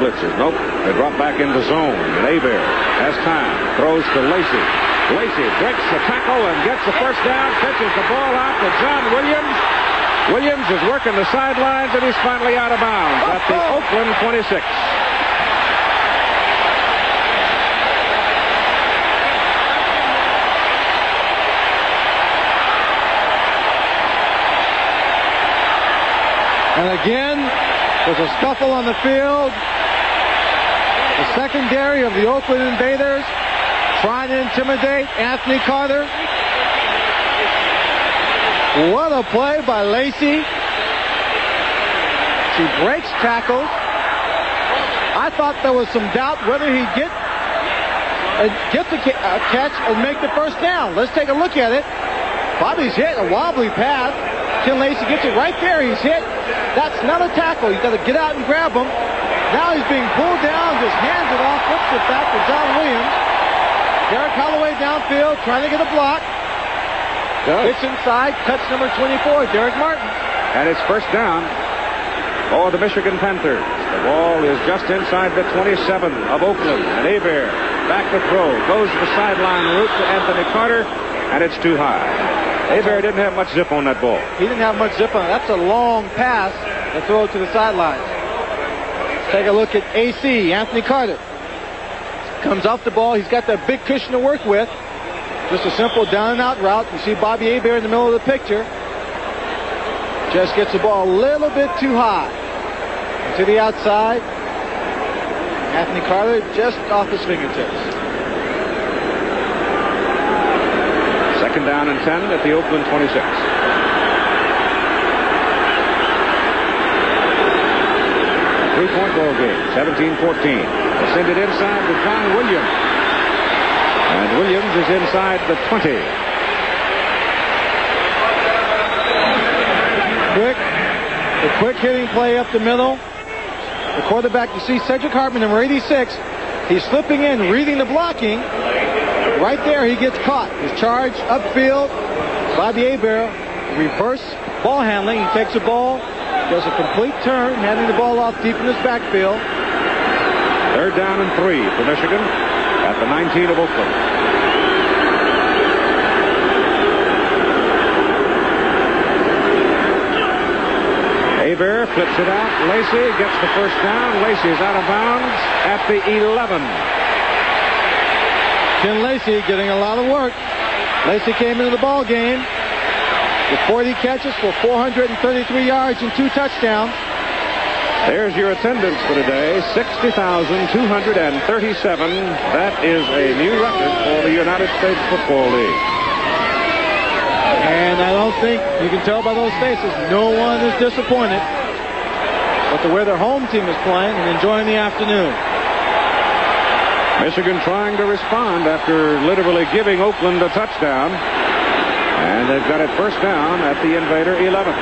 blitzes. Nope. They drop back into zone. And Hebert has time. Throws to Lacey. Lacey breaks the tackle and gets the first down. Pitches the ball out to John Williams. Williams is working the sidelines, and he's finally out of bounds at the Oakland 26. And again, there's a scuffle on the field. The secondary of the Oakland Invaders trying to intimidate Anthony Carter. What a play by Lacey. She breaks tackles. I thought there was some doubt whether he'd get the catch and make the first down. Let's take a look at it. Bobby's hit a wobbly pass. Ken Lacey gets it right there. He's hit. That's not a tackle. You've got to get out and grab him. Now he's being pulled down, just hands it off, flips it back to John Williams. Derek Holloway downfield, trying to get a block. It's inside, touch number 24, Derek Martin. And it's first down for the Michigan Panthers. The ball is just inside the 27 of Oakland. And Hebert back to throw. Goes the sideline route to Anthony Carter, and it's too high. Hebert didn't have much zip on that ball. He didn't have much zip on it. That's a long pass and throw it to the sidelines. Take a look at AC, Anthony Carter. Comes off the ball. He's got that big cushion to work with. Just a simple down and out route. You see Bobby Hebert in the middle of the picture. Just gets the ball a little bit too high. To the outside. Anthony Carter just off his fingertips. Second down and 10 at the Oakland 26. Three-point ball game, 17-14. They send it inside to John Williams. And Williams is inside the 20. The quick hitting play up the middle. The quarterback, you see Cedric Hartman, number 86. He's slipping in, reading the blocking. Right there, he gets caught. His charge upfield. Bobby Hebert, reverse ball handling. He takes the ball, does a complete turn, handing the ball off deep in his backfield. Third down and 3 for Michigan at the 19 of Oakland. Hebert flips it out. Lacey gets the first down. Lacey is out of bounds at the 11. Ken Lacey getting a lot of work. Lacey came into the ball game with 40 catches for 433 yards and 2 touchdowns. There's your attendance for today, 60,237. That is a new record for the United States Football League. And I don't think you can tell by those faces, no one is disappointed with the way their home team is playing and enjoying the afternoon. Michigan trying to respond after literally giving Oakland a touchdown. And they've got it first down at the Invader 11.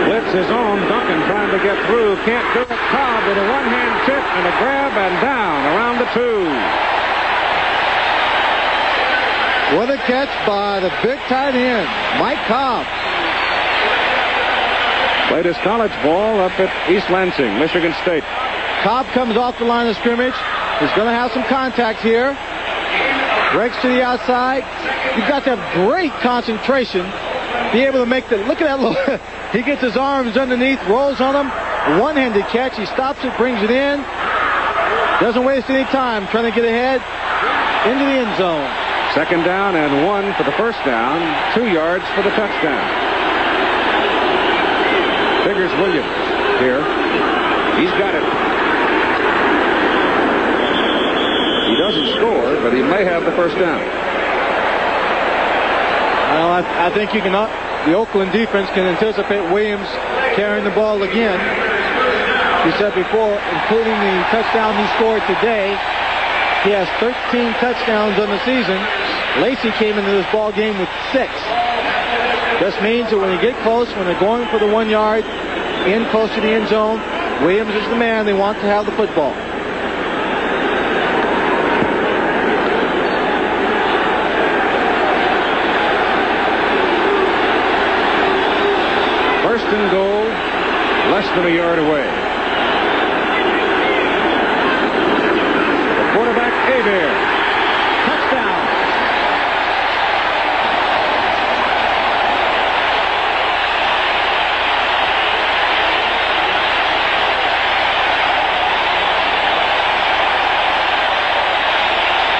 Blitz is on. Duncan trying to get through. Can't do it. Cobb with a one-hand tip and a grab and down around the 2. What a catch by the big tight end, Mike Cobb. Played his college ball up at East Lansing, Michigan State. Cobb comes off the line of scrimmage. He's going to have some contact here. Breaks to the outside. You've got to have great concentration. Be able to make the, look at that look. He gets his arms underneath, rolls on him. One-handed catch. He stops it, brings it in. Doesn't waste any time trying to get ahead into the end zone. Second down and 1 for the first down. 2 yards for the touchdown. Figures Williams here. He's got it. He doesn't score, but he may have the first down. Well, I think you can. The Oakland defense can anticipate Williams carrying the ball again. He said before, including the touchdown he scored today, he has 13 touchdowns on the season. Lacey came into this ball game with 6. This means that when you get close, when they're going for the 1 yard, in close to the end zone, Williams is the man. They want to have the football. than a yard away. The quarterback, Hebert. Touchdown.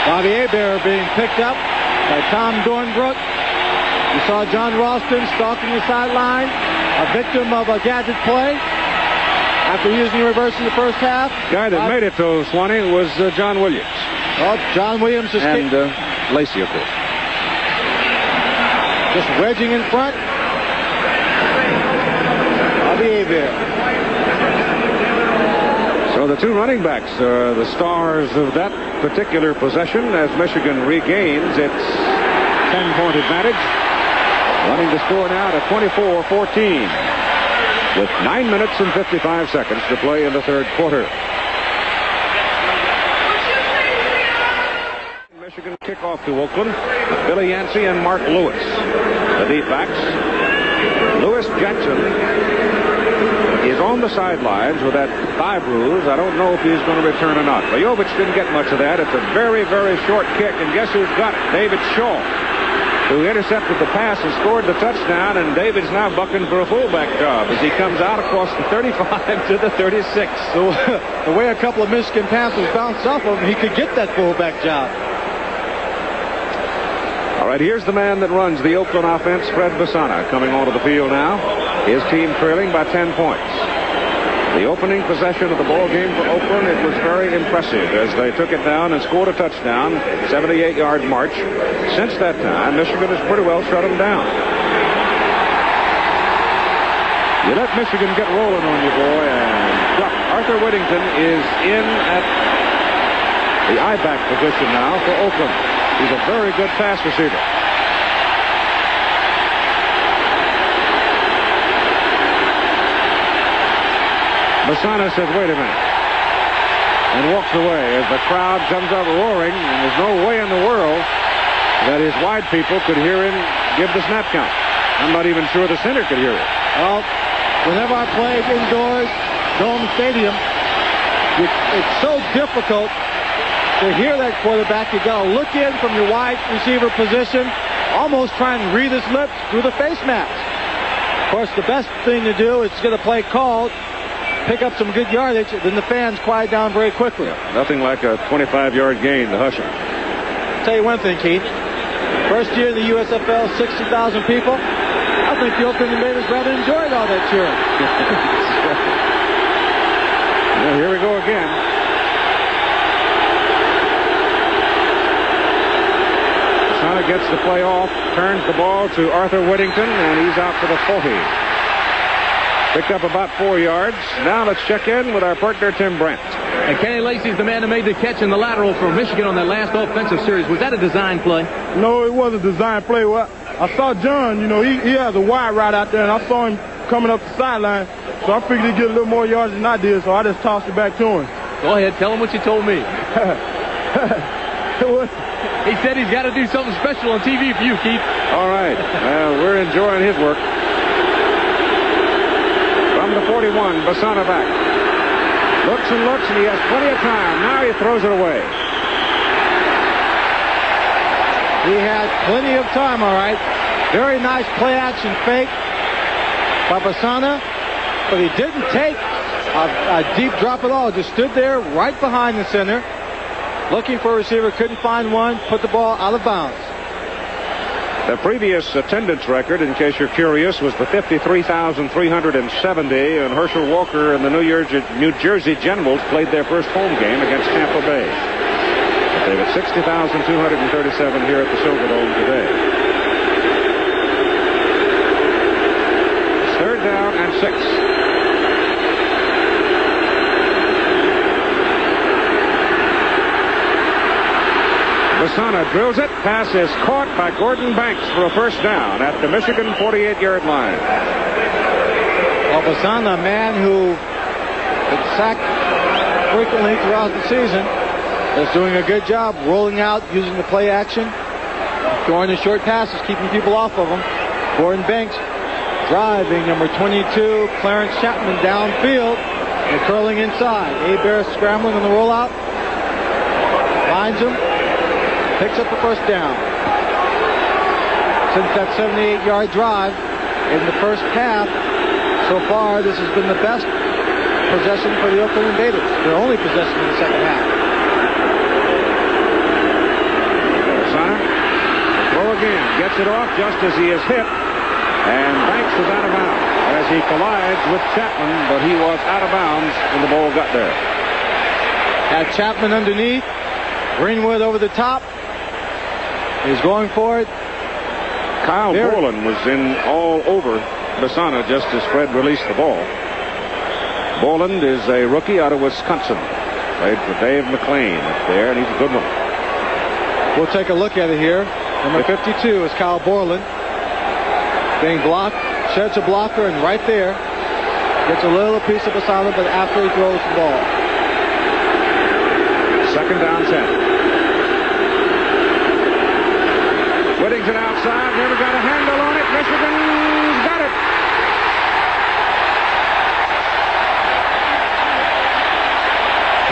Bobby Hebert being picked up by Tom Dornbrook. You saw John Ralston stalking the sideline, a victim of a gadget play after using reverse in the first half. Guy that made it to Swanee was John Williams. Oh, John Williams is and Lacey, of course. Just wedging in front. Bobby Hebert. So the two running backs are the stars of that particular possession as Michigan regains its 10-point advantage. Running the score now to 24-14 with 9 minutes and 55 seconds to play in the third quarter. Michigan kickoff to Oakland. Billy Yancey and Mark Lewis, the deep backs. Lewis Jackson is on the sidelines with that thigh bruise. I don't know if he's going to return or not. Vojovich didn't get much of that. It's a very, very short kick, and guess who's got it? David Shaw, who intercepted the pass and scored the touchdown, and David's now bucking for a fullback job as he comes out across the 35 to the 36. So the way a couple of Michigan Panthers bounced off of him, he could get that fullback job. All right, here's the man that runs the Oakland offense, Fred Basana, coming onto the field now. His team trailing by 10 points. The opening possession of the ball game for Oakland, it was very impressive as they took it down and scored a touchdown, 78-yard march. Since that time, Michigan has pretty well shut them down. You let Michigan get rolling on you, boy, and duck. Arthur Whittington is in at the I-back position now for Oakland. He's a very good pass receiver. Basana says, wait a minute, and walks away as the crowd comes up roaring, and there's no way in the world that his wide people could hear him give the snap count. I'm not even sure the center could hear it. Well, whenever I played indoors, Dome Stadium, it's so difficult to hear that quarterback. You got to look in from your wide receiver position, almost trying to read his lips through the face mask. Of course, the best thing to do is to get a play called, pick up some good yardage, then the fans quiet down very quickly. Nothing like a 25-yard gain to hush him. I'll tell you one thing, Keith. First year in the USFL, 60,000 people. I think the Oakland Invaders rather enjoyed all that cheering. Well, here we go again. Basana gets the play off, turns the ball to Arthur Whittington, and he's out for the 40. Picked up about 4 yards. Now let's check in with our partner, Tim Brandt. And Kenny Lacy's the man who made the catch in the lateral for Michigan on that last offensive series. Was that a design play? No, it wasn't a design play. Well, I saw John, you know, he has a wide route out there, and I saw him coming up the sideline. So I figured he'd get a little more yards than I did, so I just tossed it back to him. Go ahead, tell him what you told me. He said he's got to do something special on TV for you, Keith. All right. Well, we're enjoying his work. From the 41, Basana back. Looks and looks, and he has plenty of time. Now he throws it away. He had plenty of time, all right. Very nice play-action fake by Basana, but he didn't take a deep drop at all. Just stood there right behind the center, looking for a receiver, couldn't find one, put the ball out of bounds. The previous attendance record, in case you're curious, was the 53,370, and Herschel Walker and the New Jersey Generals played their first home game against Tampa Bay. But they've got 60,237 here at the Silverdome today. It's 3rd down and 6. Basana drills it. Pass is caught by Gordon Banks for a first down at the Michigan 48-yard line. Well, Basana, a man who gets sacked frequently throughout the season, is doing a good job rolling out, using the play action, throwing the short passes, keeping people off of him. Gordon Banks Driving, number 22, Clarence Chapman downfield and curling inside. Hebert scrambling on the rollout. Finds him. Picks up the first down. Since that 78-yard drive in the first half, so far this has been the best possession for the Oakland Invaders. Their only possession in the second half. Sana, throw again. Gets it off just as he is hit. And Banks is out of bounds as he collides with Chapman, but he was out of bounds when the ball got there. Had Chapman underneath. Greenwood over the top. He's going for it. Kyle Borland was in all over Basana just as Fred released the ball. Borland is a rookie out of Wisconsin. Played for Dave McClain up there, and he's a good one. We'll take a look at it here. Number 52 is Kyle Borland. Being blocked, sheds a blocker, and right there gets a little piece of Basana, but after he throws the ball. Second down 10. Whittington outside, never got a handle on it. Michigan's got it.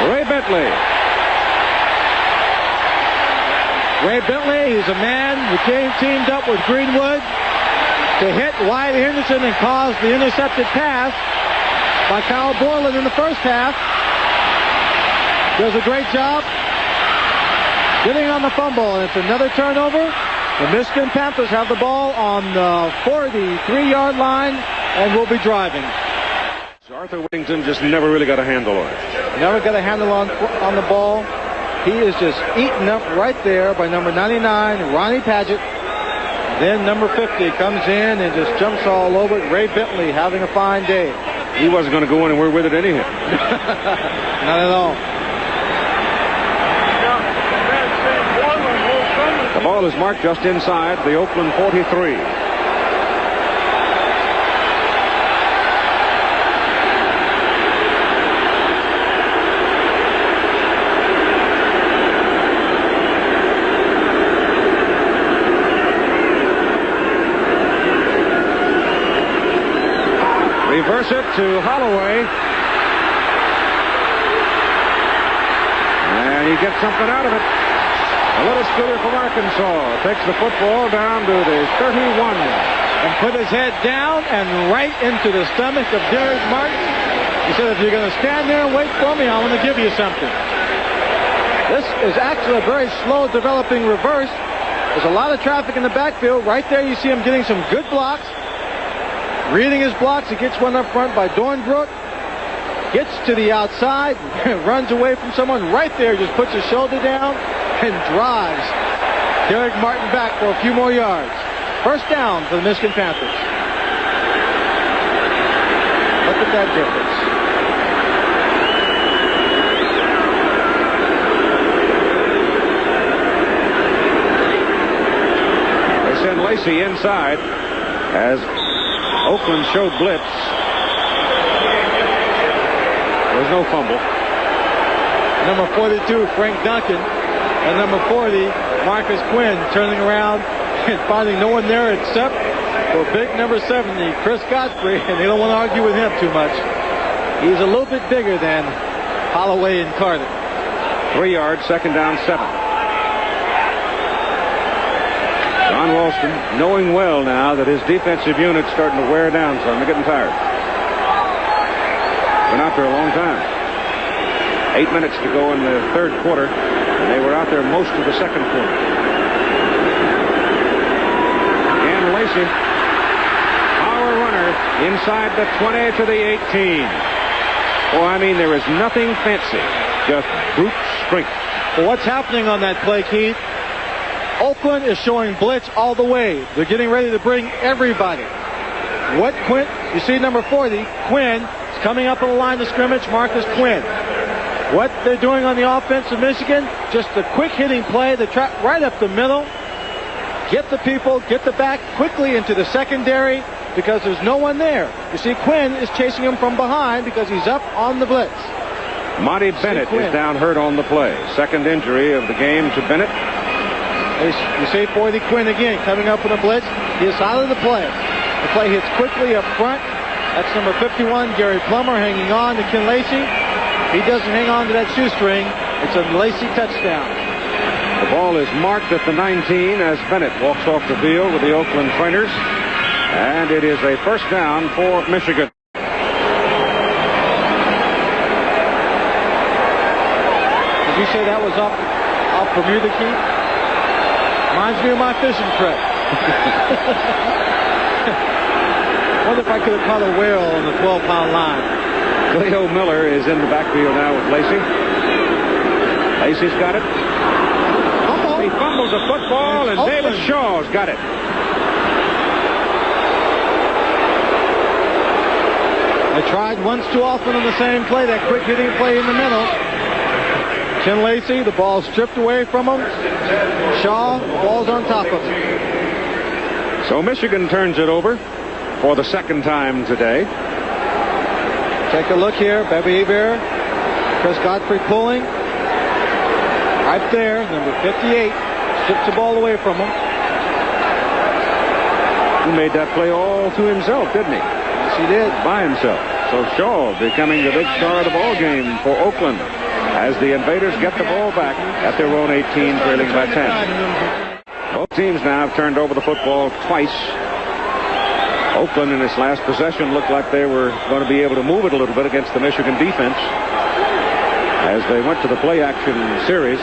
Ray Bentley. Ray Bentley, he's a man who teamed up with Greenwood to hit Wyatt Henderson and cause the intercepted pass by Kyle Borland in the first half. Does a great job getting on the fumble, and it's another turnover. The Michigan Panthers have the ball on the 43-yard line and will be driving. Arthur Whittington just never really got a handle on it. Never got a handle on the ball. He is just eaten up right there by number 99, Ronnie Padgett. Then number 50 comes in and just jumps all over it. Ray Bentley having a fine day. He wasn't going to go anywhere with it anyhow. Not at all. The ball is marked just inside the Oakland 43. Reverse it to Holloway. And he gets something out of it. A little scooter from Arkansas takes the football down to the 31. And put his head down and right into the stomach of Derek Martin. He said, if you're going to stand there and wait for me, I'm going to give you something. This is actually a very slow developing reverse. There's a lot of traffic in the backfield. Right there you see him getting some good blocks. Reading his blocks, he gets one up front by Dornbrook. Gets to the outside, runs away from someone right there, just puts his shoulder down and drives Derek Martin back for a few more yards. First down for the Michigan Panthers. Look at that difference. They send Lacey inside as Oakland showed blitz. There's no fumble. Number 42, Frank Duncan, and number 40, Marcus Quinn, turning around and finding no one there except for big number 70, Chris Godfrey, and they don't want to argue with him too much. He's a little bit bigger than Holloway and Carter. 3 yards, second down, 7. John Ralston, knowing well now that his defensive unit's starting to wear down some. They're getting tired. Been out there a long time. 8 minutes to go in the third quarter, and they were out there most of the second quarter. And Lacey, power runner inside the 20 to the 18. Oh, I mean, there is nothing fancy, just brute strength. Well, what's happening on that play, Keith? Oakland is showing blitz all the way. They're getting ready to bring everybody. What Quinn, you see number 40, Quinn, is coming up on the line of scrimmage, Marcus Quinn. What they're doing on the offense of Michigan, just a quick hitting play, the trap right up the middle. Get the people, get the back quickly into the secondary because there's no one there. You see Quinn is chasing him from behind because he's up on the blitz. Monty Bennett is down hurt on the play. Second injury of the game to Bennett. You see 40 Quinn again coming up with a blitz. He is out of the play. The play hits quickly up front. That's number 51, Gary Plummer, hanging on to Ken Lacey. He doesn't hang on to that shoestring. It's a Lacey touchdown. The ball is marked at the 19 as Bennett walks off the field with the Oakland trainers. And it is a first down for Michigan. Did you say that was off Bermuda Key? Reminds me of my fishing trip. Wonder if I could have caught a whale on the 12-pound line. Cleo Miller is in the backfield now with Lacey. Lacey's got it. He fumbles the football, and David Shaw's got it. They tried once too often on the same play, that quick hitting play in the middle. Ken Lacey, the ball stripped away from him. Shaw, the ball's on top of him. So Michigan turns it over for the second time today. Take a look here. Bobby Hebert, Chris Godfrey pulling. Right there, number 58. Strips the ball away from him. He made that play all to himself, didn't he? Yes, he did. By himself. So Shaw becoming the big star of the ball game for Oakland as the Invaders get the ball back at their own 18, trailing by 10. Both teams now have turned over the football twice. Oakland in its last possession looked like they were going to be able to move it a little bit against the Michigan defense as they went to the play action series.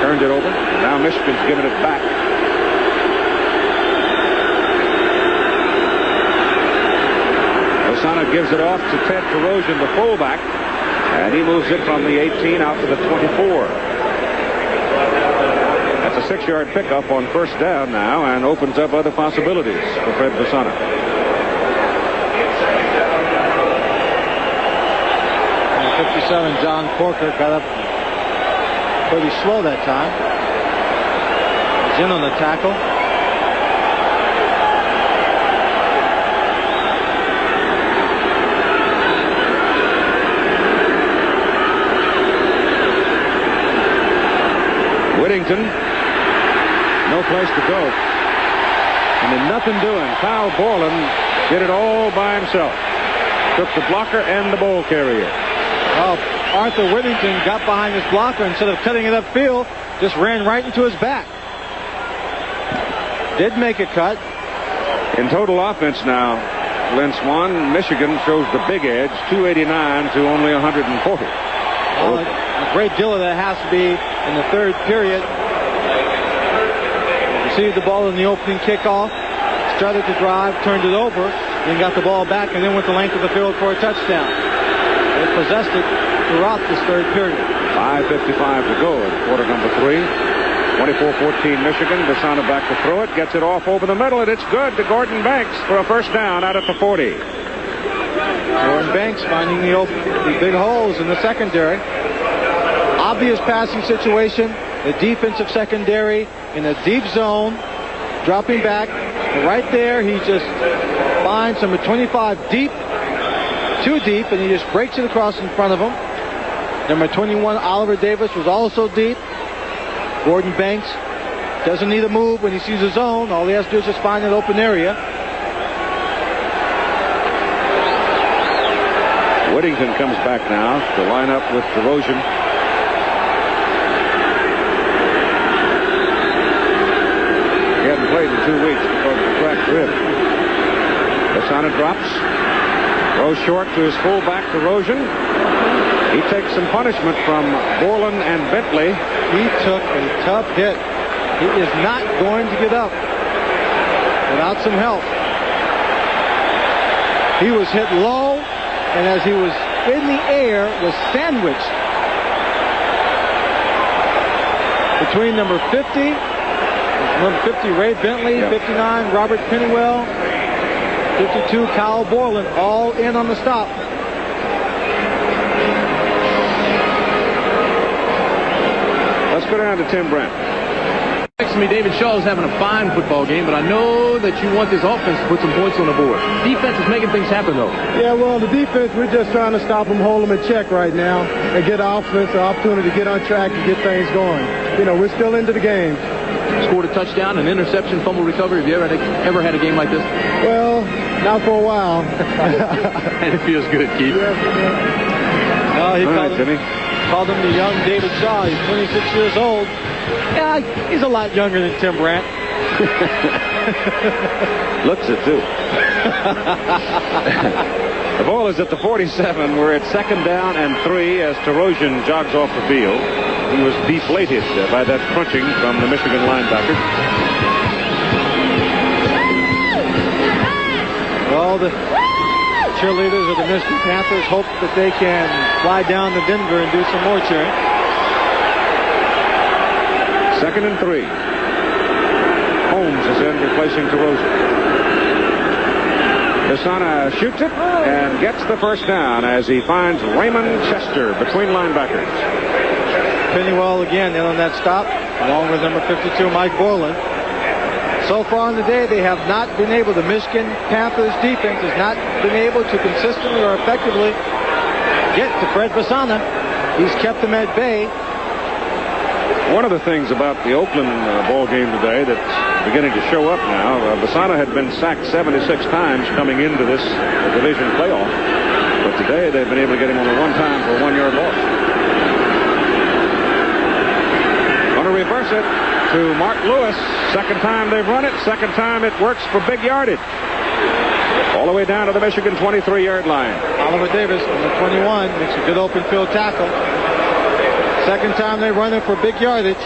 Turned it over. Now Michigan's giving it back. Osana gives it off to Ted Corrosion, the fullback, and he moves it from the 18 out to the 24. That's a 6-yard pickup on first down now and opens up other possibilities for Fred Osana. And 57, John Corker got up pretty slow that time. He's in on the tackle. Whittington, no place to go. And then nothing doing. Kyle Borland did it all by himself. Took the blocker and the ball carrier. Well, Arthur Whittington got behind his blocker instead of cutting it upfield, just ran right into his back. Did make a cut. In total offense now, Glenn Swan, Michigan shows the big edge, 289 to only 140. Well, a great deal of that has to be in the third period. Received the ball in the opening kickoff, started to drive, turned it over, then got the ball back, and then went the length of the field for a touchdown. They possessed it throughout this third period. 5:55 to go in quarter number 3. 24-14 Michigan. Desana back to throw it. Gets it off over the middle, and it's good to Gordon Banks for a first down out at the 40. Gordon Banks finding the big holes in the secondary. Obvious passing situation. The defensive secondary in a deep zone. Dropping back. And right there, he just finds number 25 deep. Too deep, and he just breaks it across in front of him. Number 21, Oliver Davis, was also deep. Gordon Banks doesn't need a move when he sees a zone. All he has to do is just find an open area. Whittington comes back now to line up with Corrosion. He hadn't played in 2 weeks because of the cracked rib. Desana drops. Throws short to his fullback, Corrosion. He takes some punishment from Borland and Bentley. He took a tough hit. He is not going to get up without some help. He was hit low, and as he was in the air, was sandwiched between number 50, Ray Bentley, 59, Robert Pennywell, 52, Kyle Borland, all in on the stop. Let's go down to Tim Brent. Next to me, David Shaw is having a fine football game, but I know that you want this offense to put some points on the board. Defense is making things happen, though. Yeah, well, the defense, we're just trying to stop them, hold them in check right now, and get our offense an opportunity to get on track and get things going. You know, we're still into the game. scored a touchdown, an interception, fumble recovery. Have you ever had a game like this? Well, not for a while. And it feels good, Keith. He called him the young David Shaw. He's 26 years old. Yeah, he's a lot younger than Tim Brandt. Looks it, too. The ball is at the 47. We're at 2nd down and 3 as Tarosian jogs off the field. He was deflated by that crunching from the Michigan linebacker. Well, the cheerleaders of the Michigan Panthers hope that they can fly down to Denver and do some more cheering. 2nd and 3. Holmes is in replacing Tarosian. Desana shoots it and gets the first down as he finds Raymond Chester between linebackers. Pennywell again in on that stop, along with number 52, Mike Borland. So far in the day, they have not been able, the Michigan Panthers defense has not been able to consistently or effectively get to Fred Besana. He's kept them at bay. One of the things about the Oakland ball game today that's beginning to show up now, Besana had been sacked 76 times coming into this division playoff. But today they've been able to get him only one time for a 1-yard loss. Going to reverse it to Mark Lewis. Second time they've run it. Second time it works for big yardage. All the way down to the Michigan 23-yard line. Oliver Davis, number 21, makes a good open field tackle. Second time they run it for big yardage.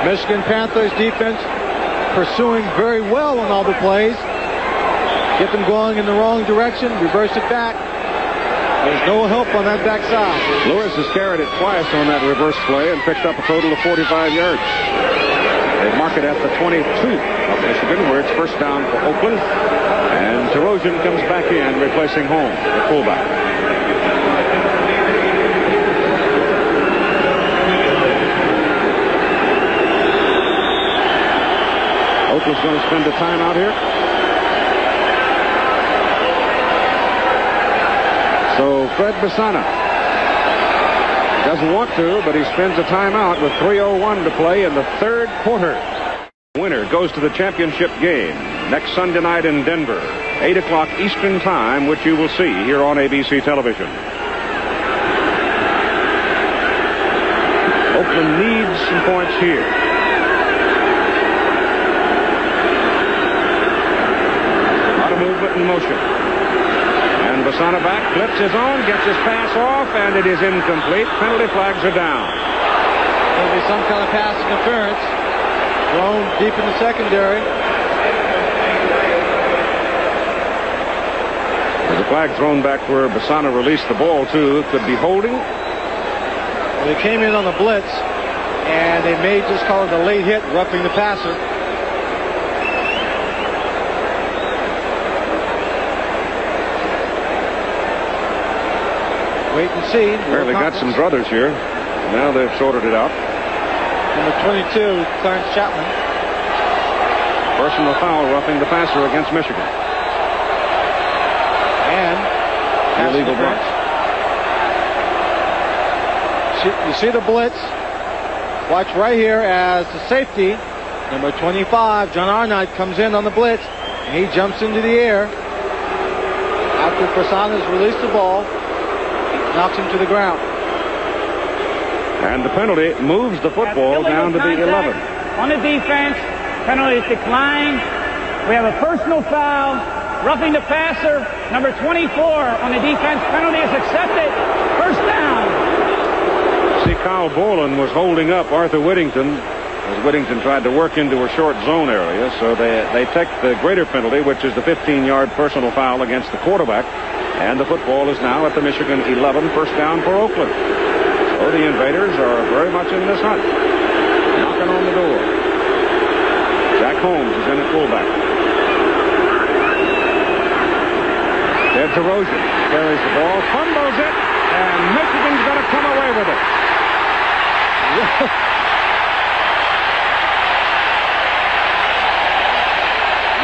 Michigan Panthers defense pursuing very well on all the plays. Get them going in the wrong direction, reverse it back. There's no help on that backside. Lewis has carried it twice on that reverse play and picked up a total of 45 yards. They mark it at the 22 of Michigan, where it's first down for Oakland. And Tarosian comes back in, replacing Holmes, the fullback. Oakland's going to spend a timeout here. So Fred Besana doesn't want to, but he spends a timeout with 3:01 to play in the third quarter. Winner goes to the championship game next Sunday night in Denver, 8 o'clock Eastern Time, which you will see here on ABC television. Oakland needs some points here. Movement in motion. And Besana back, flips his own, gets his pass off, and it is incomplete. Penalty flags are down. There'll be some kind of pass interference. Thrown deep in the secondary. There's a flag thrown back where Besana released the ball to. It could be holding. Well, they came in on the blitz, and they may just call it a late hit, roughing the passer. Wait and see. Apparently got some brothers here. Now they've sorted it out. Number 22, Clarence Chapman. Personal foul roughing the passer against Michigan. And illegal blitz. You see the blitz. Watch right here as the safety, number 25, John Arnott, comes in on the blitz. And he jumps into the air. After Besana's released the ball, knocks him to the ground. And the penalty moves the football down to the 11. On the defense, penalty is declined. We have a personal foul, roughing the passer, number 24 on the defense. Penalty is accepted. First down. See, Kyle Boland was holding up Arthur Whittington as Whittington tried to work into a short zone area. So they take the greater penalty, which is the 15-yard personal foul against the quarterback. And the football is now at the Michigan 11, first down for Oakland. So the Invaders are very much in this hunt. Knocking on the door. Jack Holmes is in at fullback. Ted Tarosian carries the ball, fumbles it, and Michigan's going to come away with it.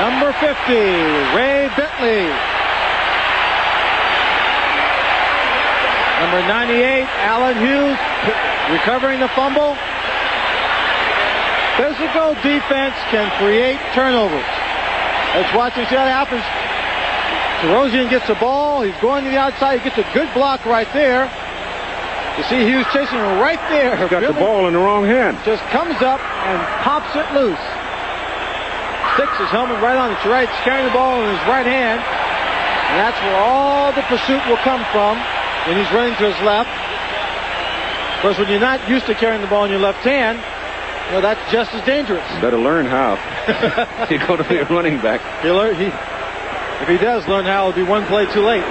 Number 50, Ray Bentley. Number 98, Alan Hughes, recovering the fumble. Physical defense can create turnovers. Let's watch and see how it happens. Terosian gets the ball. He's going to the outside. He gets a good block right there. You see Hughes chasing him right there. Got the ball in the wrong hand. Just comes up and pops it loose. Sticks his helmet right on his right. He's carrying the ball in his right hand. And that's where all the pursuit will come from when he's running to his left. Of course, when you're not used to carrying the ball in your left hand, you know, that's just as dangerous. Better learn how. You go to your running back. If he does learn how, it'll be one play too late.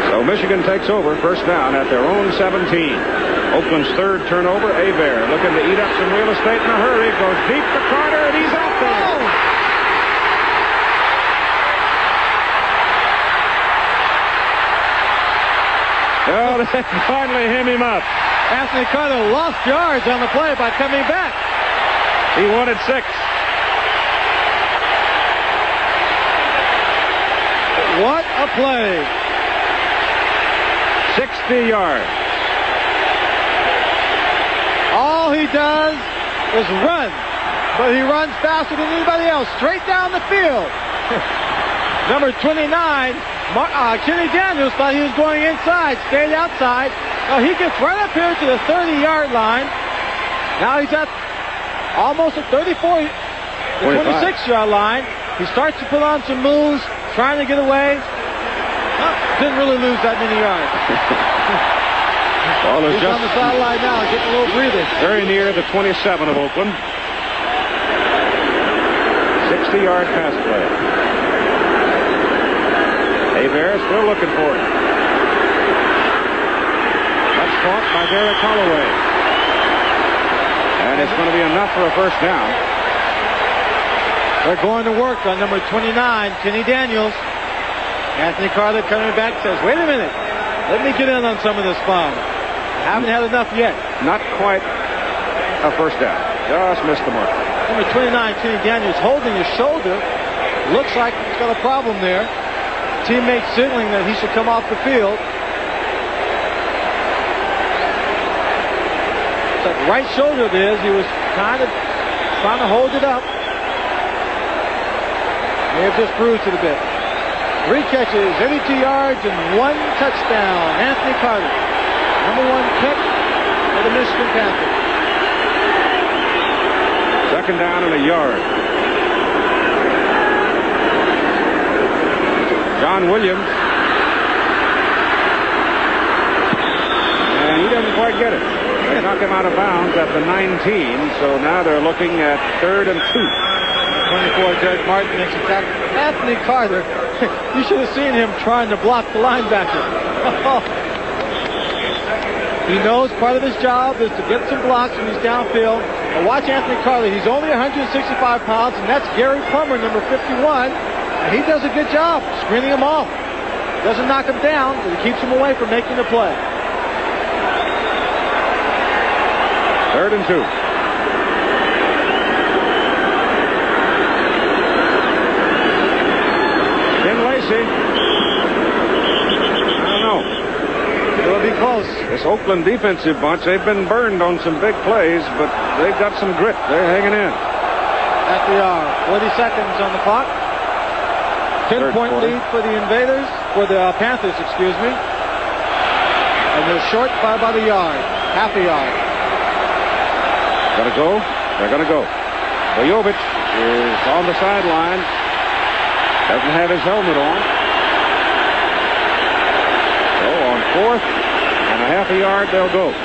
So Michigan takes over, first down at their own 17. Oakland's third turnover. Hebert looking to eat up some real estate in a hurry. Goes deep to Carter, and he's out there. Oh, they finally hem him up. Anthony Carter lost yards on the play by coming back. He wanted 6. What a play. 60 yards. All he does is run, but he runs faster than anybody else, straight down the field. Number 29, Kenny Daniels thought he was going inside, stayed outside. Now he gets right up here to the 30-yard line. Now he's at almost a 34, the 26-yard line. He starts to put on some moves, trying to get away. Didn't really lose that many yards. He's on the sideline now, getting a little breather. Very near the 27 of Oakland. 60-yard pass play. Hebert still looking for it. That's caught by Derek Holloway. And it's going to be enough for a first down. They're going to work on number 29, Kenny Daniels. Anthony Carter coming back says, wait a minute. Let me get in on some of this fun. Haven't had enough yet. Not quite a first down. Just missed the mark. Number 29, Kenny Daniels, holding his shoulder. Looks like he's got a problem there. Teammate signaling that he should come off the field. That right shoulder it is. He was kind of trying to hold it up. May have just bruised it a bit. 3 catches, 82 yards, and 1 touchdown. Anthony Carter, number 1 pick for the Michigan Panthers. Second down and a yard. John Williams. And he doesn't quite get it. They knock him out of bounds at the 19, so now they're looking at 3rd and 2. 24, Derek Martin makes a tackle. Anthony Carter, you should have seen him trying to block the linebacker. He knows part of his job is to get some blocks when he's downfield. But watch Anthony Carter. He's only 165 pounds, and that's Gary Plummer, number 51. And he does a good job screening him off. Doesn't knock him down, but he keeps him away from making the play. 3rd and 2. I don't know. It'll be close. This Oakland defensive bunch, they've been burned on some big plays, but they've got some grit. They're hanging in. At the 40 seconds on the clock. 10-point lead for the Invaders, for the Panthers, excuse me. And they're short by about a yard, half a yard. Gonna go. They're gonna go. Bojovic is on the sideline. Doesn't have his helmet on. So on 4th and a half a yard, they'll go.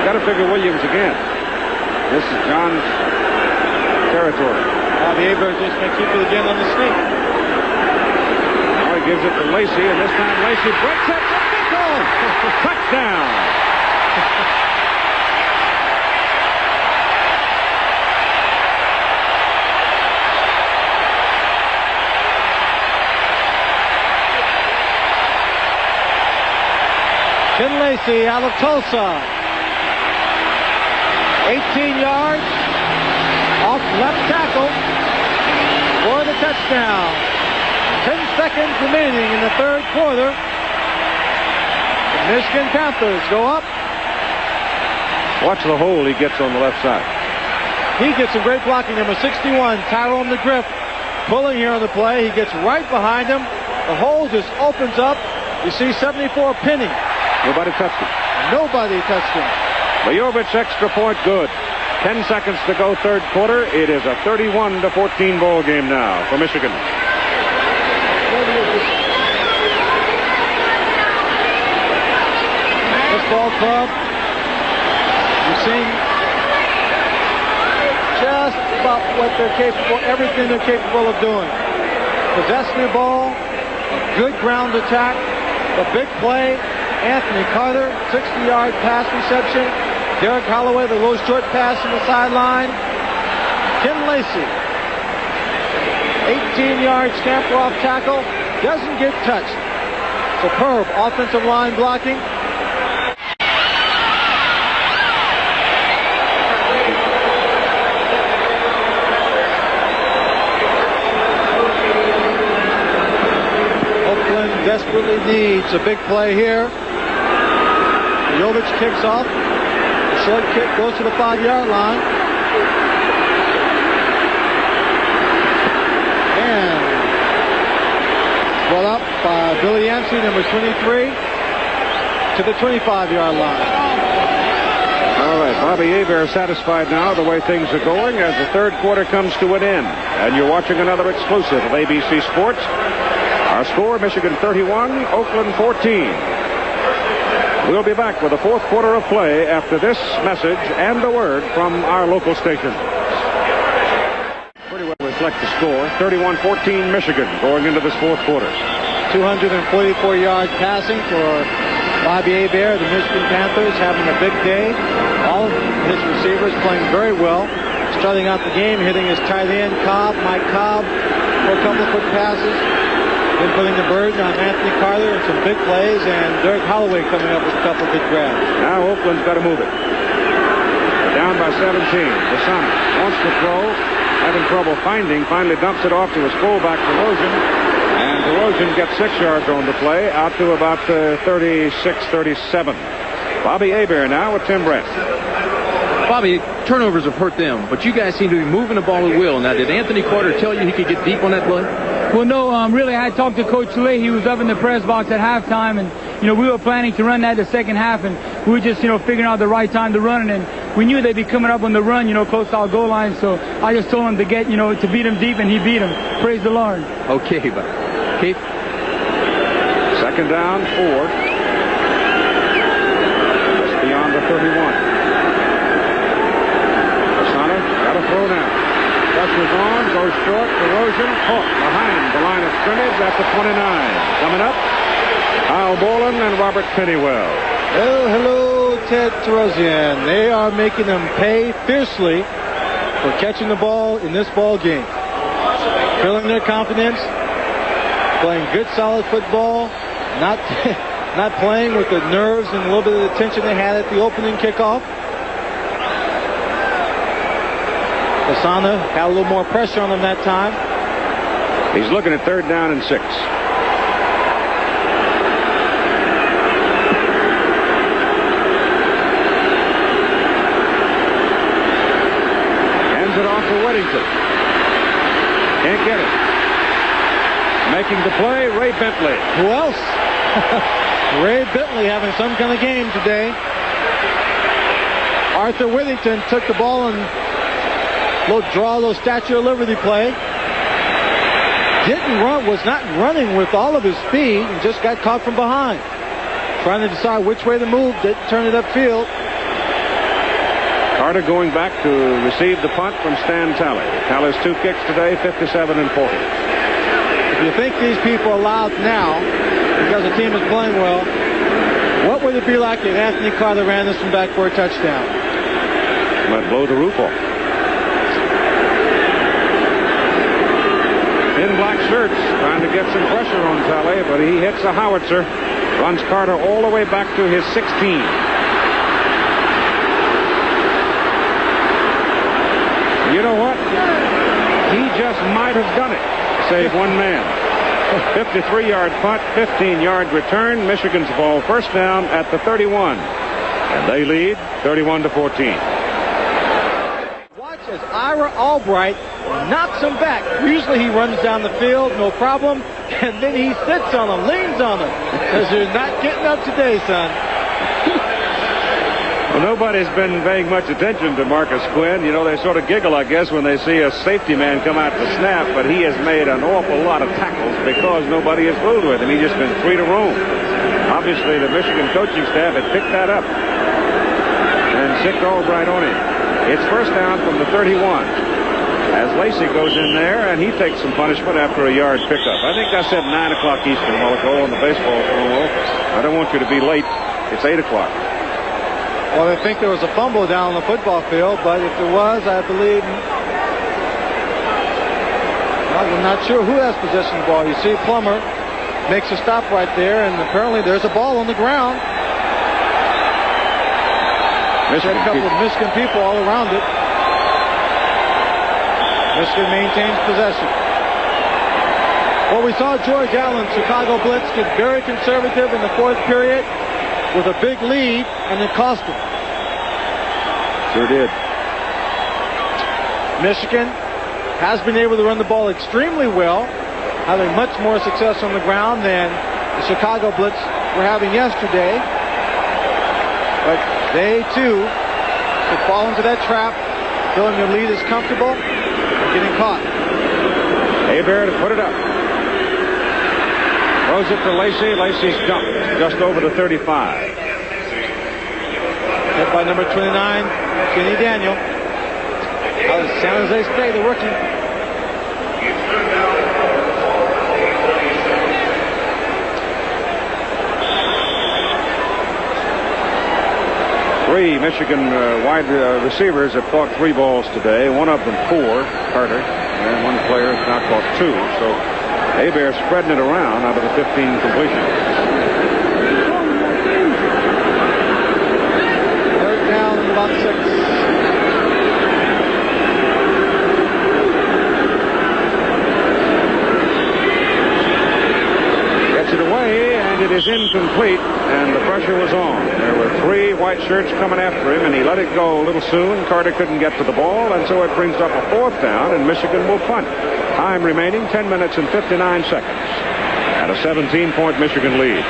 Got to figure Williams again. This is John's territory. Bobby Hebert just may keep it again on the sneak. Now he gives it to Lacey, and this time Lacey breaks it. Touchdown. Ken Lacey out of Tulsa. 18 yards off left tackle for the touchdown. 10 seconds remaining in the 3rd quarter. The Michigan Panthers go up. Watch the hole he gets on the left side. He gets some great blocking. Number 61, Tyrone McGriff, pulling here on the play. He gets right behind him. The hole just opens up. You see 74 pinning. Nobody touched him. Nobody touched him. Bojovich extra point good. 10 seconds to go, third quarter. It is a 31-14 ball game now for Michigan. This ball club, you've seen just about what they're capable, everything they're capable of doing. Possessing the ball, a good ground attack, a big play. Anthony Carter, 60-yard pass reception. Derek Holloway, the little short pass from the sideline. Ken Lacey, 18-yard scamper off tackle, doesn't get touched. Superb offensive line blocking. Oakland desperately needs a big play here. Bojovich kicks off. The short kick goes to the 5-yard line. And brought up by Billy Yancey, number 23, to the 25-yard line. All right, Bobby Hebert satisfied now the way things are going as the third quarter comes to an end. And you're watching another exclusive of ABC Sports. Our score, Michigan 31, Oakland 14. We'll be back with the fourth quarter of play after this message and a word from our local station. Pretty well reflect the score. 31-14 Michigan going into this fourth quarter. 244 yards passing for Bobby Hebert. The Michigan Panthers having a big day. All of his receivers playing very well. Starting out the game, hitting his tight end, Mike Cobb, for a couple of quick passes. Then putting the burden on Anthony Carter and some big plays, and Derek Holloway coming up with a couple of good grabs. Now Oakland's got to move it. Down by 17. Basana wants to throw, having trouble finding, finally dumps it off to his fullback, DeRozan. And DeRozan gets 6 yards on the play, out to about 36-37. Bobby Hebert now with Tim Brett. Bobby, turnovers have hurt them, but you guys seem to be moving the ball at will. Now, did Anthony Carter tell you he could get deep on that play? Well, no, really, I talked to Coach Slay. He was up in the press box at halftime, and, we were planning to run that the second half, and we were just, figuring out the right time to run it, and we knew they'd be coming up on the run, close to our goal line, so I just told him to get, to beat him deep, and he beat him. Praise the Lord. Okay, but Keith? Second down, 4. Just beyond the 31. Got to throw now. Pressure's on, goes short. DeRozan caught behind the line of scrimmage at the 29. Coming up, Al Bolin and Robert Pennywell. Oh, hello, Ted Terosian. They are making them pay fiercely for catching the ball in this ball game. Filling their confidence, playing good, solid football, not playing with the nerves and a little bit of the tension they had at the opening kickoff. Basana had a little more pressure on him that time. He's looking at third down and 6. Hands it off to Weddington. Can't get it. Making the play, Ray Bentley. Who else? Ray Bentley having some kind of game today. Arthur Whittington took the ball and little Statue of Liberty play. Was not running with all of his speed and just got caught from behind. Trying to decide which way to move, didn't turn it upfield. Carter going back to receive the punt from Stan Talley. Talley's 2 kicks today, 57 and 40. If you think these people are loud now because the team is playing well, what would it be like if Anthony Carter ran this one back for a touchdown? Might blow the roof off. In black shirts, trying to get some pressure on Talley, but he hits a howitzer. Runs Carter all the way back to his 16. You know what? He just might have done it. Save one man. 53-yard punt, 15-yard return. Michigan's ball first down at the 31. And they lead 31-14. Watch as Ira Albright knocks him back. Usually he runs down the field, no problem. And then he sits on him, leans on him. Says, you're not getting up today, son. Well, nobody's been paying much attention to Marcus Quinn. You know, they sort of giggle, I guess, when they see a safety man come out to snap, but he has made an awful lot of tackles because nobody has fooled with him. He's just been free to roam. Obviously, the Michigan coaching staff had picked that up and sicked Albright on him. It's first down from the 31 as Lacey goes in there, and he takes some punishment after a yard pickup. I think I said 9 o'clock Eastern while ago on the baseball promo. I don't want you to be late. It's 8 o'clock. Well, I think there was a fumble down on the football field, but if there was, I believe, well, I'm not sure who has possession of the ball. You see Plummer makes a stop right there, and apparently there's a ball on the ground. There's a couple of Michigan people all around it. Michigan maintains possession. Well, we saw George Allen, Chicago Blitz, get very conservative in the fourth period with a big lead, and it cost him. Sure did. Michigan has been able to run the ball extremely well, having much more success on the ground than the Chicago Blitz were having yesterday. But they, too, could fall into that trap, feeling their lead is comfortable, and getting caught. Hebert to put it up. Throws it to Lacey. Lacey's dumped just over the 35. Hit by number 29, Kenny Daniel. Out of San Jose State, the rookie. Three Michigan wide receivers have caught 3 balls today. One of them 4, Carter, and one player has now caught 2. So Hebert spreading it around out of the 15 completions. Third down and about 6. Gets it away, and it is incomplete, and the pressure was on. There were 3 white shirts coming after him, and he let it go a little soon. Carter couldn't get to the ball, and so it brings up a 4th down, and Michigan will punt. Time remaining 10 minutes and 59 seconds. At a 17-point Michigan lead.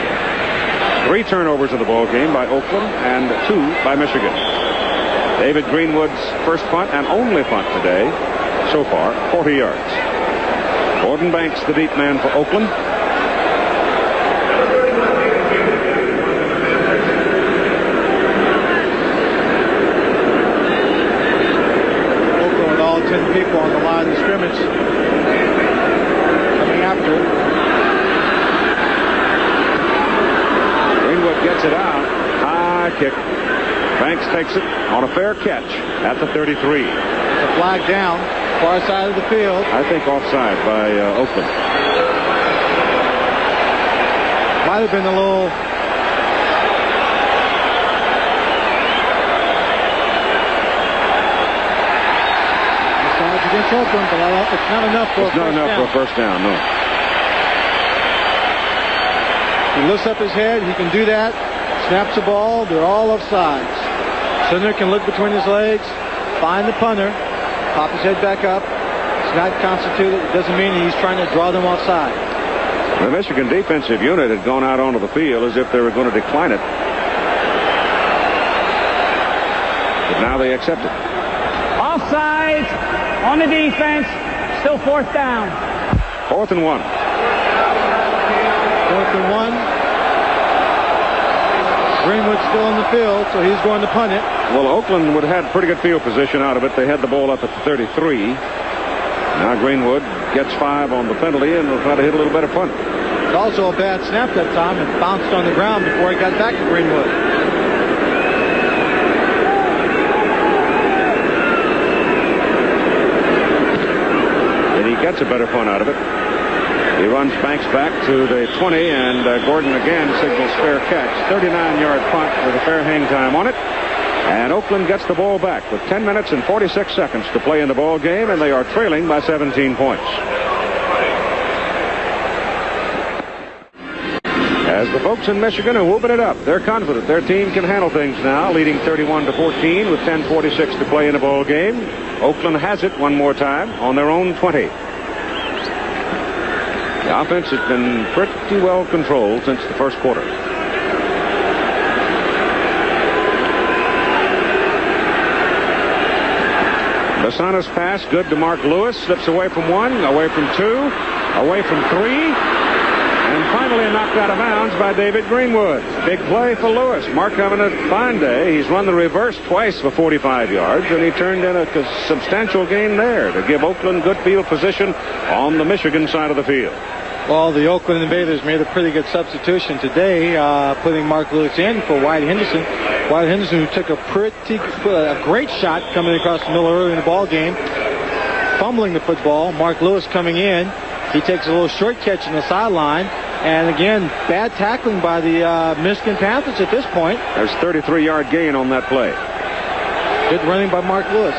3 turnovers in the ball game by Oakland and 2 by Michigan. David Greenwood's first punt and only punt today so far, 40 yards. Gordon Banks, the deep man for Oakland. Oakland with all 10 people on the line of scrimmage. Coming after it. Greenwood gets it out. High kick. Banks takes it on a fair catch at the 33. It's a flag down, far side of the field. I think offside by Oakland. Might have been a little... Offside against Oakland, but it's not enough for a first down. It's not enough for a first down, no. He lifts up his head, he can do that. Snaps the ball, they're all offsides. Center can look between his legs, find the punter, pop his head back up. It's not constituted. It doesn't mean he's trying to draw them offside. The Michigan defensive unit had gone out onto the field as if they were going to decline it. But now they accept it. Offside on the defense. Still 4th down. 4th and 1. 4th and 1. Greenwood's still in the field, so he's going to punt it. Well, Oakland would have had pretty good field position out of it. They had the ball up at the 33. Now Greenwood gets 5 on the penalty and will try to hit a little better punt. It's also a bad snap that time. It bounced on the ground before it got back to Greenwood. And he gets a better punt out of it. He runs Banks back to the 20, and Gordon again signals fair catch. 39-yard punt with a fair hang time on it. And Oakland gets the ball back with 10 minutes and 46 seconds to play in the ball game, and they are trailing by 17 points. as the folks in Michigan are whooping it up. They're confident their team can handle things now, leading 31-14 with 10:46 to play in the ball game. Oakland has it one more time on their own 20. The offense has been pretty well controlled since the first quarter. Basana's pass good to Mark Lewis. Slips away from one, away from two, away from three, and finally knocked out of bounds by David Greenwood. Big play for Lewis. Mark having a fine day. He's run the reverse twice for 45 yards, and he turned in a substantial gain there to give Oakland good field position on the Michigan side of the field. Well, the Oakland Invaders made a pretty good substitution today, putting Mark Lewis in for Wyatt Henderson. Wyatt Henderson, who took a great shot coming across the middle early in the ball game, fumbling the football. Mark Lewis coming in. He takes a little short catch on the sideline. And again, bad tackling by the Michigan Panthers at this point. There's a 33-yard gain on that play. Good running by Mark Lewis.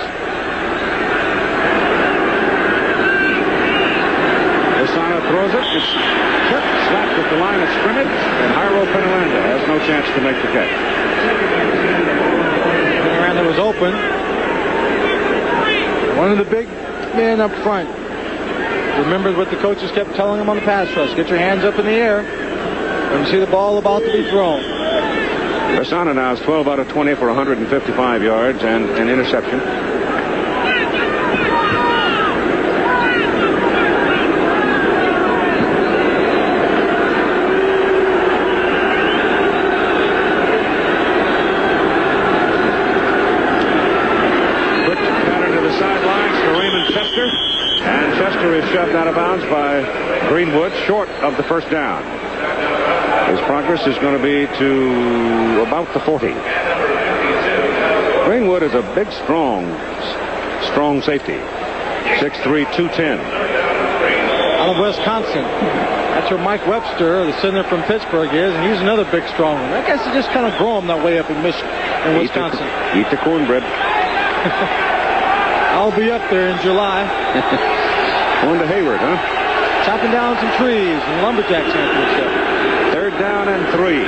Throws it. It's slapped at the line of scrimmage, and Jairo Penaranda has no chance to make the catch. Penaranda was open. One of the big men up front remembered what the coaches kept telling him on the pass rush. Get your hands up in the air when you see the ball about to be thrown. Basana now is 12 out of 20 for 155 yards and an interception. Shoved out of bounds by Greenwood, short of the first down. His progress is going to be to about the 40. Greenwood is a big, strong safety. 6'3", 210. Out of Wisconsin. That's where Mike Webster, the center from Pittsburgh, is, and he's another big, strong one. I guess he just kind of grow him that way up in Wisconsin. Eat the cornbread. I'll be up there in July. Going to Hayward, huh? Chopping down some trees in the Lumberjack Championship. 3rd down and 3.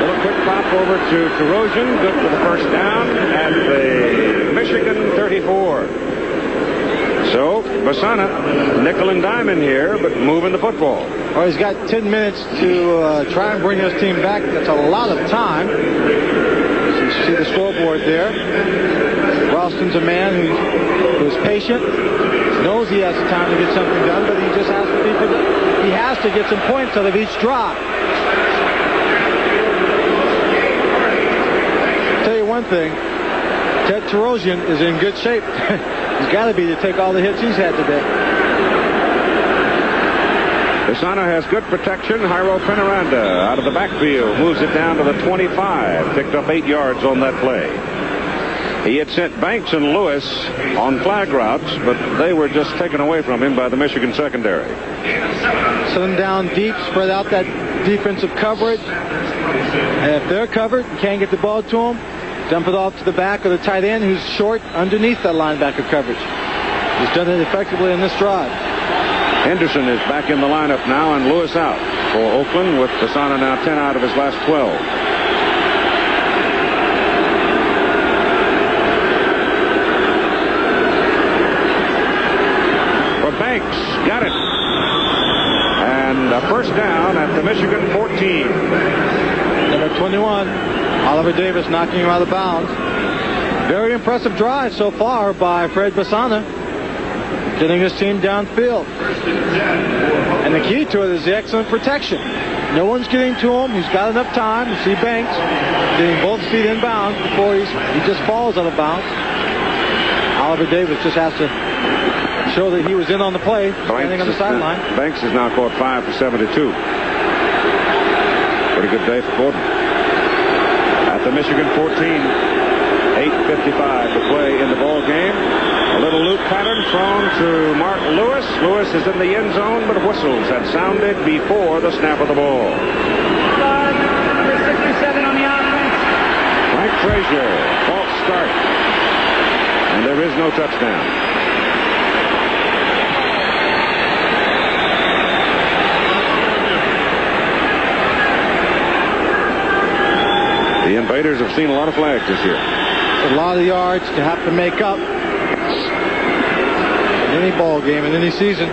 Little quick pop over to Terosian. Good for the first down at the Michigan 34. So, Basana, nickel and dime in here, but moving the football. Well, he's got 10 minutes to try and bring his team back. That's a lot of time. You see the scoreboard there. Ralston's a man who's patient, knows he has time to get something done, but he just has to he has to get some points out of each drop. I'll tell you one thing, Ted Terosian is in good shape. He's got to be to take all the hits he's had today. Basana has good protection. Jairo Penaranda out of the backfield moves it down to the 25. Picked up 8 yards on that play. He had sent Banks and Lewis on flag routes, but they were just taken away from him by the Michigan secondary. Send them down deep, spread out that defensive coverage. And if they're covered, you can't get the ball to them, dump it off to the back of the tight end who's short underneath that linebacker coverage. He's done it effectively in this drive. Henderson is back in the lineup now, and Lewis out for Oakland, with Basana now 10 out of his last 12. For Banks, got it. And a first down at the Michigan 14. Number 21, Oliver Davis knocking him out of bounds. Very impressive drive so far by Fred Basana, getting his team downfield. And the key to it is the excellent protection. No one's getting to him. He's got enough time. You see Banks getting both feet in bounds before he just falls out of bounds. Oliver Davis just has to show that he was in on the play, standing on the sideline. Banks has now caught 5 for 72. Pretty good day for Gordon. At the Michigan 14, 8:55 to play in the ball game. A little loop pattern thrown to Mark Lewis. Lewis is in the end zone, but whistles had sounded before the snap of the ball. Number 67 on the offense. Frank Frazier, false start. And there is no touchdown. The Invaders have seen a lot of flags this year. A lot of yards to have to make up in any ball game in any season.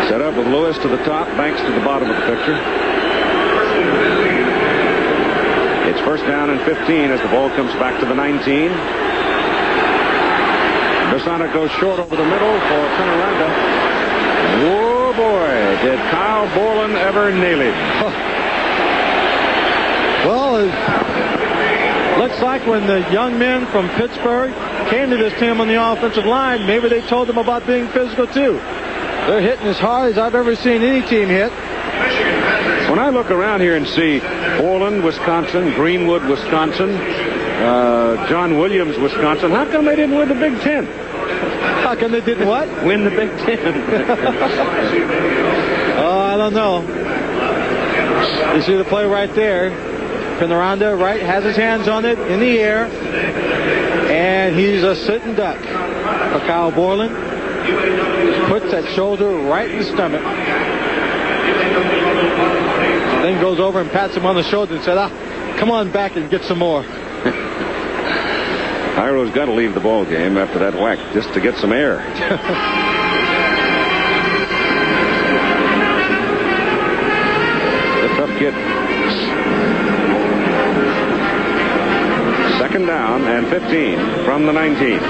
Set up with Lewis to the top, Banks to the bottom of the picture. It's first down and 15 as the ball comes back to the 19. Basana goes short over the middle for Penaranda. Whoa, boy, did Kyle Borland ever nail him. Well, it looks like when the young men from Pittsburgh came to this team on the offensive line, maybe they told them about being physical too. They're hitting as hard as I've ever seen any team hit. When I look around here and see Borland, Wisconsin, Greenwood, Wisconsin, John Williams, Wisconsin, how come they didn't win the Big Ten? How come they didn't what? Win the Big Ten. Oh, I don't know. You see the play right there. Penaranda, right, has his hands on it in the air. And he's a sitting duck for Kyle Borland. Puts that shoulder right in the stomach. Then goes over and pats him on the shoulder and said, come on back and get some more. Hiro's got to leave the ball game after that whack just to get some air. The tough kid. Second down and 15 from the 19.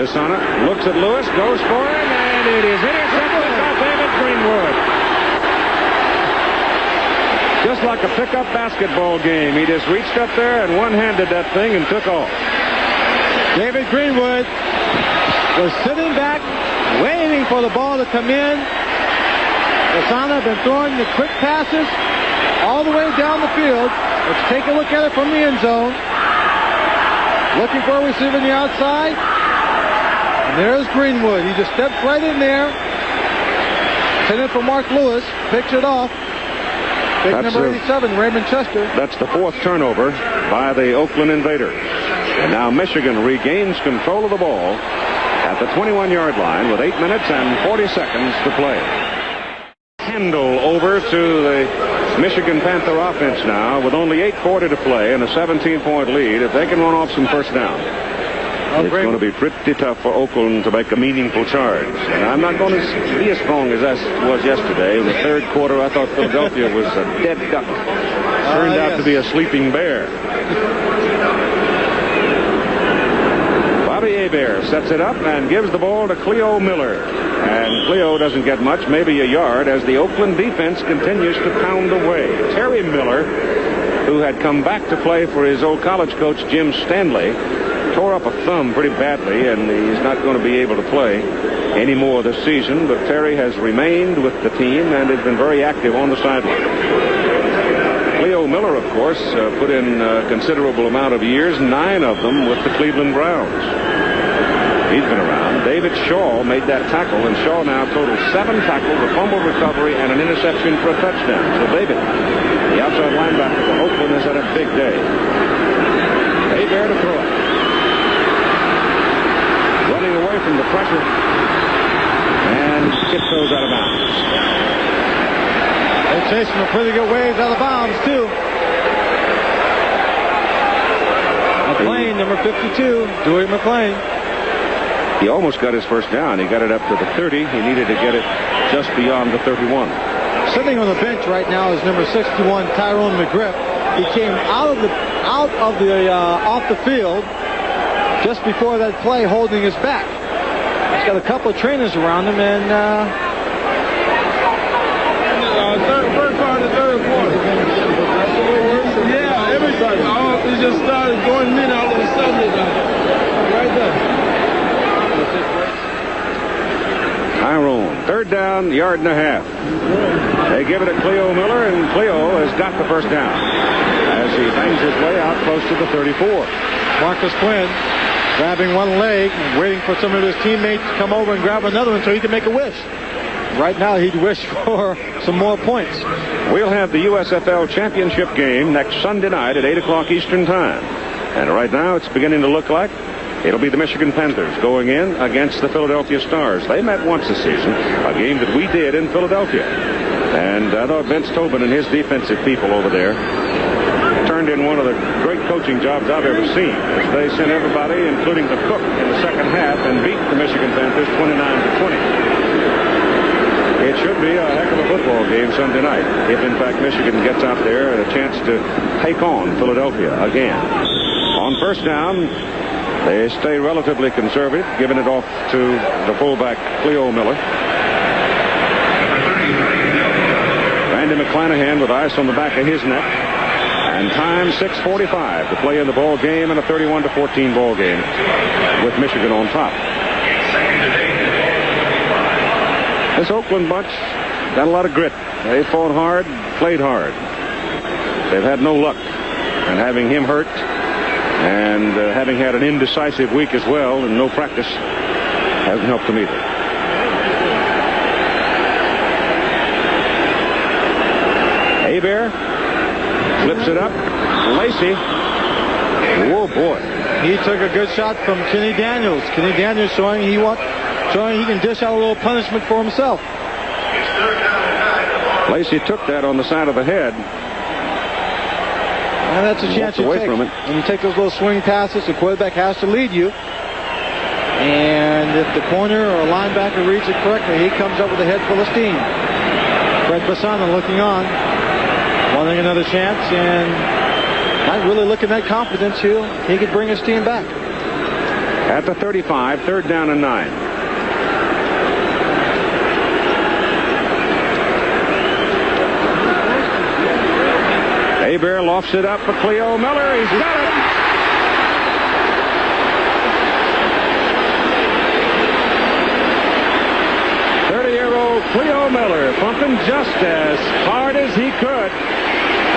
Basana looks at Lewis, goes for it, and it is intercepted by David Greenwood. Just like a pickup basketball game, he just reached up there and one-handed that thing and took off. David Greenwood was sitting back, waiting for the ball to come in. Basana been throwing the quick passes all the way down the field. Let's take a look at it from the end zone. Looking for a receiver on the outside. And there's Greenwood. He just steps right in there. Sent it for Mark Lewis. Picks it off. Pick number 87, Raymond Chester. That's the fourth turnover by the Oakland Invaders. And now Michigan regains control of the ball at the 21-yard line with 8 minutes and 40 seconds to play. Handle over to the Michigan Panther offense now with only 8:40 to play and a 17-point lead. If they can run off some first down, it's going to be pretty tough for Oakland to make a meaningful charge. And I'm not going to be as strong as I was yesterday. In the third quarter, I thought Philadelphia was a dead duck. Turned out to be a sleeping bear. Bobby Hebert sets it up and gives the ball to Cleo Miller. And Cleo doesn't get much, maybe a yard, as the Oakland defense continues to pound away. Terry Miller, who had come back to play for his old college coach, Jim Stanley, tore up a thumb pretty badly, and he's not going to be able to play anymore this season. But Terry has remained with the team and has been very active on the sideline. Cleo Miller, of course, put in a considerable amount of years, 9 of them with the Cleveland Browns. He's been around. David Shaw made that tackle, and Shaw now totals 7 tackles, a fumble recovery, and an interception for a touchdown. So David, the outside linebacker for Oakland, has had a big day. Hebert to throw it. Running away from the pressure, and Skip goes out of bounds. They're chasing a pretty good ways out of bounds, too. McClain, number 52, Dewey McClain. He almost got his first down. He got it up to the 30. He needed to get it just beyond the 31. Sitting on the bench right now is number 61, Tyrone McGriff. He came off the field just before that play, holding his back. He's got a couple of trainers around him, and first part of the third quarter. Yeah, everybody. He just started going in all of a sudden. Right there. Tyrone, third down, yard and a half. They give it to Cleo Miller, and Cleo has got the first down as he bangs his way out close to the 34. Marcus Quinn grabbing one leg and waiting for some of his teammates to come over and grab another one so he can make a wish. Right now, he'd wish for some more points. We'll have the USFL championship game next Sunday night at 8 o'clock Eastern Time. And right now it's beginning to look like it'll be the Michigan Panthers going in against the Philadelphia Stars. They met once this season, a game that we did in Philadelphia. And I thought Vince Tobin and his defensive people over there turned in one of the great coaching jobs I've ever seen, as they sent everybody, including the cook, in the second half and beat the Michigan Panthers 29-20. It should be a heck of a football game Sunday night, if in fact Michigan gets out there and a chance to take on Philadelphia again. On first down, they stay relatively conservative, giving it off to the fullback Cleo Miller. Randy McClanahan with ice on the back of his neck. And time 6:45 to play in the ball game, and a 31-14 ball game with Michigan on top. This Oakland bunch got a lot of grit. They fought hard, played hard. They've had no luck. And having him hurt and having had an indecisive week as well and no practice hasn't helped them either. Hebert flips it up. Lacey. Oh boy. He took a good shot from Kenny Daniels. Kenny Daniels showing he can dish out a little punishment for himself. Lacey took that on the side of the head. And that's a chance you take. From it. When you take those little swing passes, the quarterback has to lead you. And if the corner or a linebacker reads it correctly, he comes up with a head full of steam. Fred Basana looking on, wanting another chance, and not really looking that confident he could bring his team back. At the 35, third down and 9. Hebert lofts it up for Cleo Miller. He's got it. Cleo Miller pumping just as hard as he could.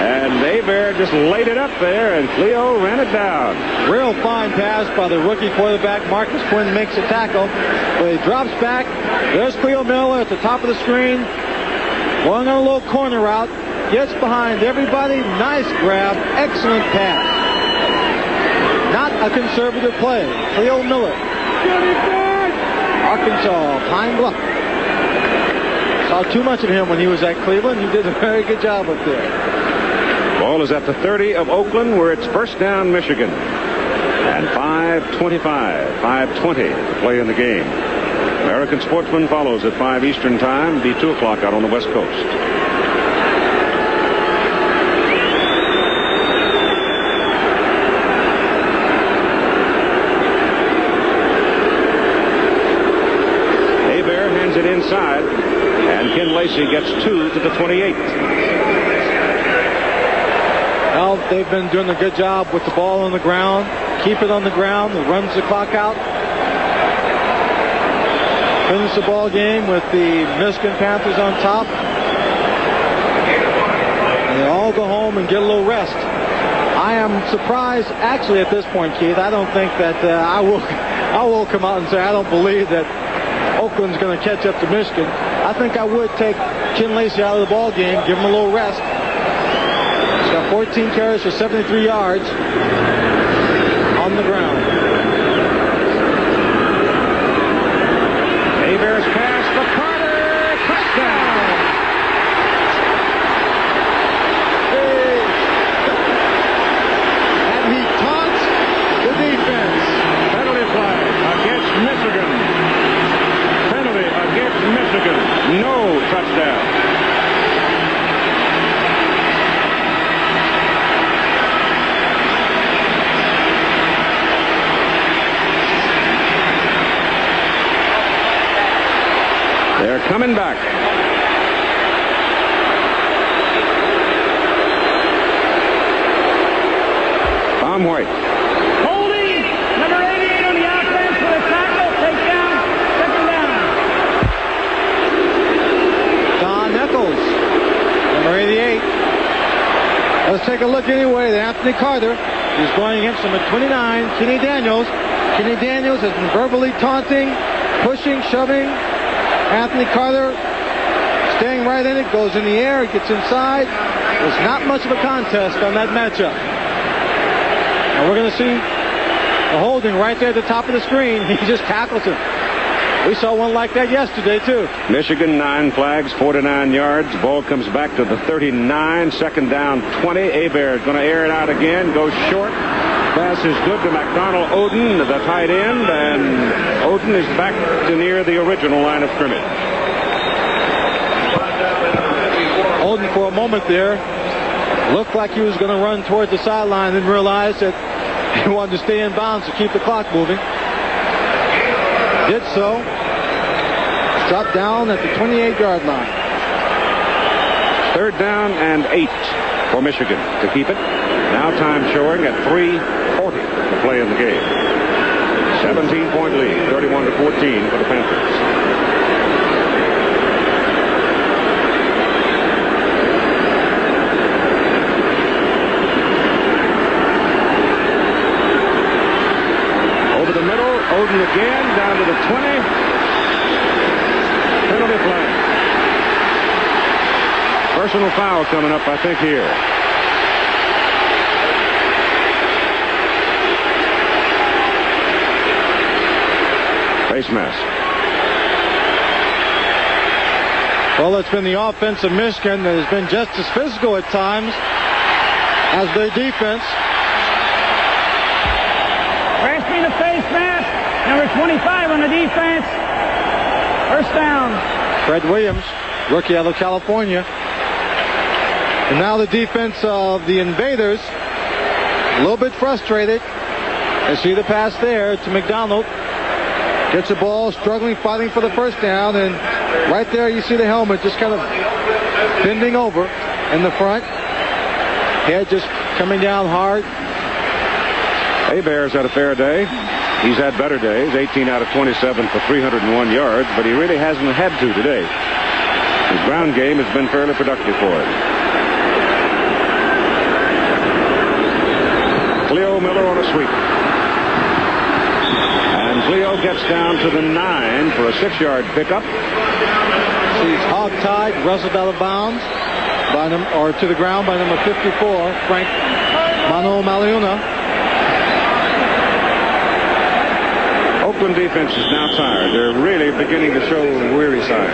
And Hebert just laid it up there, and Cleo ran it down. Real fine pass by the rookie quarterback. Marcus Quinn makes a tackle, but he drops back. There's Cleo Miller at the top of the screen, going on a little corner route. Gets behind everybody. Nice grab. Excellent pass. Not a conservative play. Cleo Miller. Arkansas, Pine Bluff. Saw too much of him when he was at Cleveland. He did a very good job up there. Ball is at the 30 of Oakland, where it's first down Michigan. And 5:20 to play in the game. American Sportsman follows at 5 Eastern Time. Be 2 o'clock out on the West Coast. Hebert hands it inside. And Ken Lacey gets 2 to the 28. Well, they've been doing a good job with the ball on the ground. Keep it on the ground. It runs the clock out. Finish the ball game with the Michigan Panthers on top. And they all go home and get a little rest. I am surprised, actually, at this point, Keith. I don't think that I will come out and say I don't believe that Oakland's going to catch up to Michigan. I think I would take Ken Lacey out of the ball game, give him a little rest. He's got 14 carries for 73 yards on the ground. Hebert's pass for Carter. Touchdown. And he taunts the defense. Penalty flag against Michigan. Penalty against Michigan. No touchdown. They're coming back. Tom White. Holding, number 88 on the offense for the tackle. Takedown, second down. Don Eccles, number 88. Let's take a look anyway at Anthony Carter. He's going against him at 29, Kenny Daniels. Kenny Daniels has been verbally taunting, pushing, shoving. Anthony Carter staying right in it, goes in the air, gets inside. There's not much of a contest on that matchup. And we're going to see a holding right there at the top of the screen. He just tackles him. We saw one like that yesterday, too. Michigan, 9 flags, 49 yards. Ball comes back to the 39. Second down, 20. Hebert is going to air it out again. Goes short. Pass is good to McDonald Oden, the tight end. And Oden is back to near the original line of scrimmage. Oden, for a moment there, looked like he was going to run towards the sideline, then realized that he wanted to stay in bounds to keep the clock moving. Did so. Dropped down at the 28-yard line. Third down and 8 for Michigan to keep it. Now time showing at 3:40 to play in the game. 17-point lead, 31-14 for the Panthers. Oden again, down to the 20. Penalty flag. Personal foul coming up, I think, here. Face mask. Well, it's been the offense of Michigan that has been just as physical at times as their defense. Pass me the face mask. Number 25 on the defense. First down. Fred Williams, rookie out of California. And now the defense of the Invaders, a little bit frustrated. They see the pass there to McDonald. Gets the ball, struggling, fighting for the first down. And right there you see the helmet just kind of bending over in the front. Head just coming down hard. Hebert's had a fair day. He's had better days, 18 out of 27 for 301 yards, but he really hasn't had to today. His ground game has been fairly productive for him. Cleo Miller on a sweep. And Cleo gets down to the 9 for a 6-yard pickup. He's hog-tied, wrestled out of bounds by to the ground by number 54, Frank Maliuna. Oakland defense is now tired. They're really beginning to show weary signs.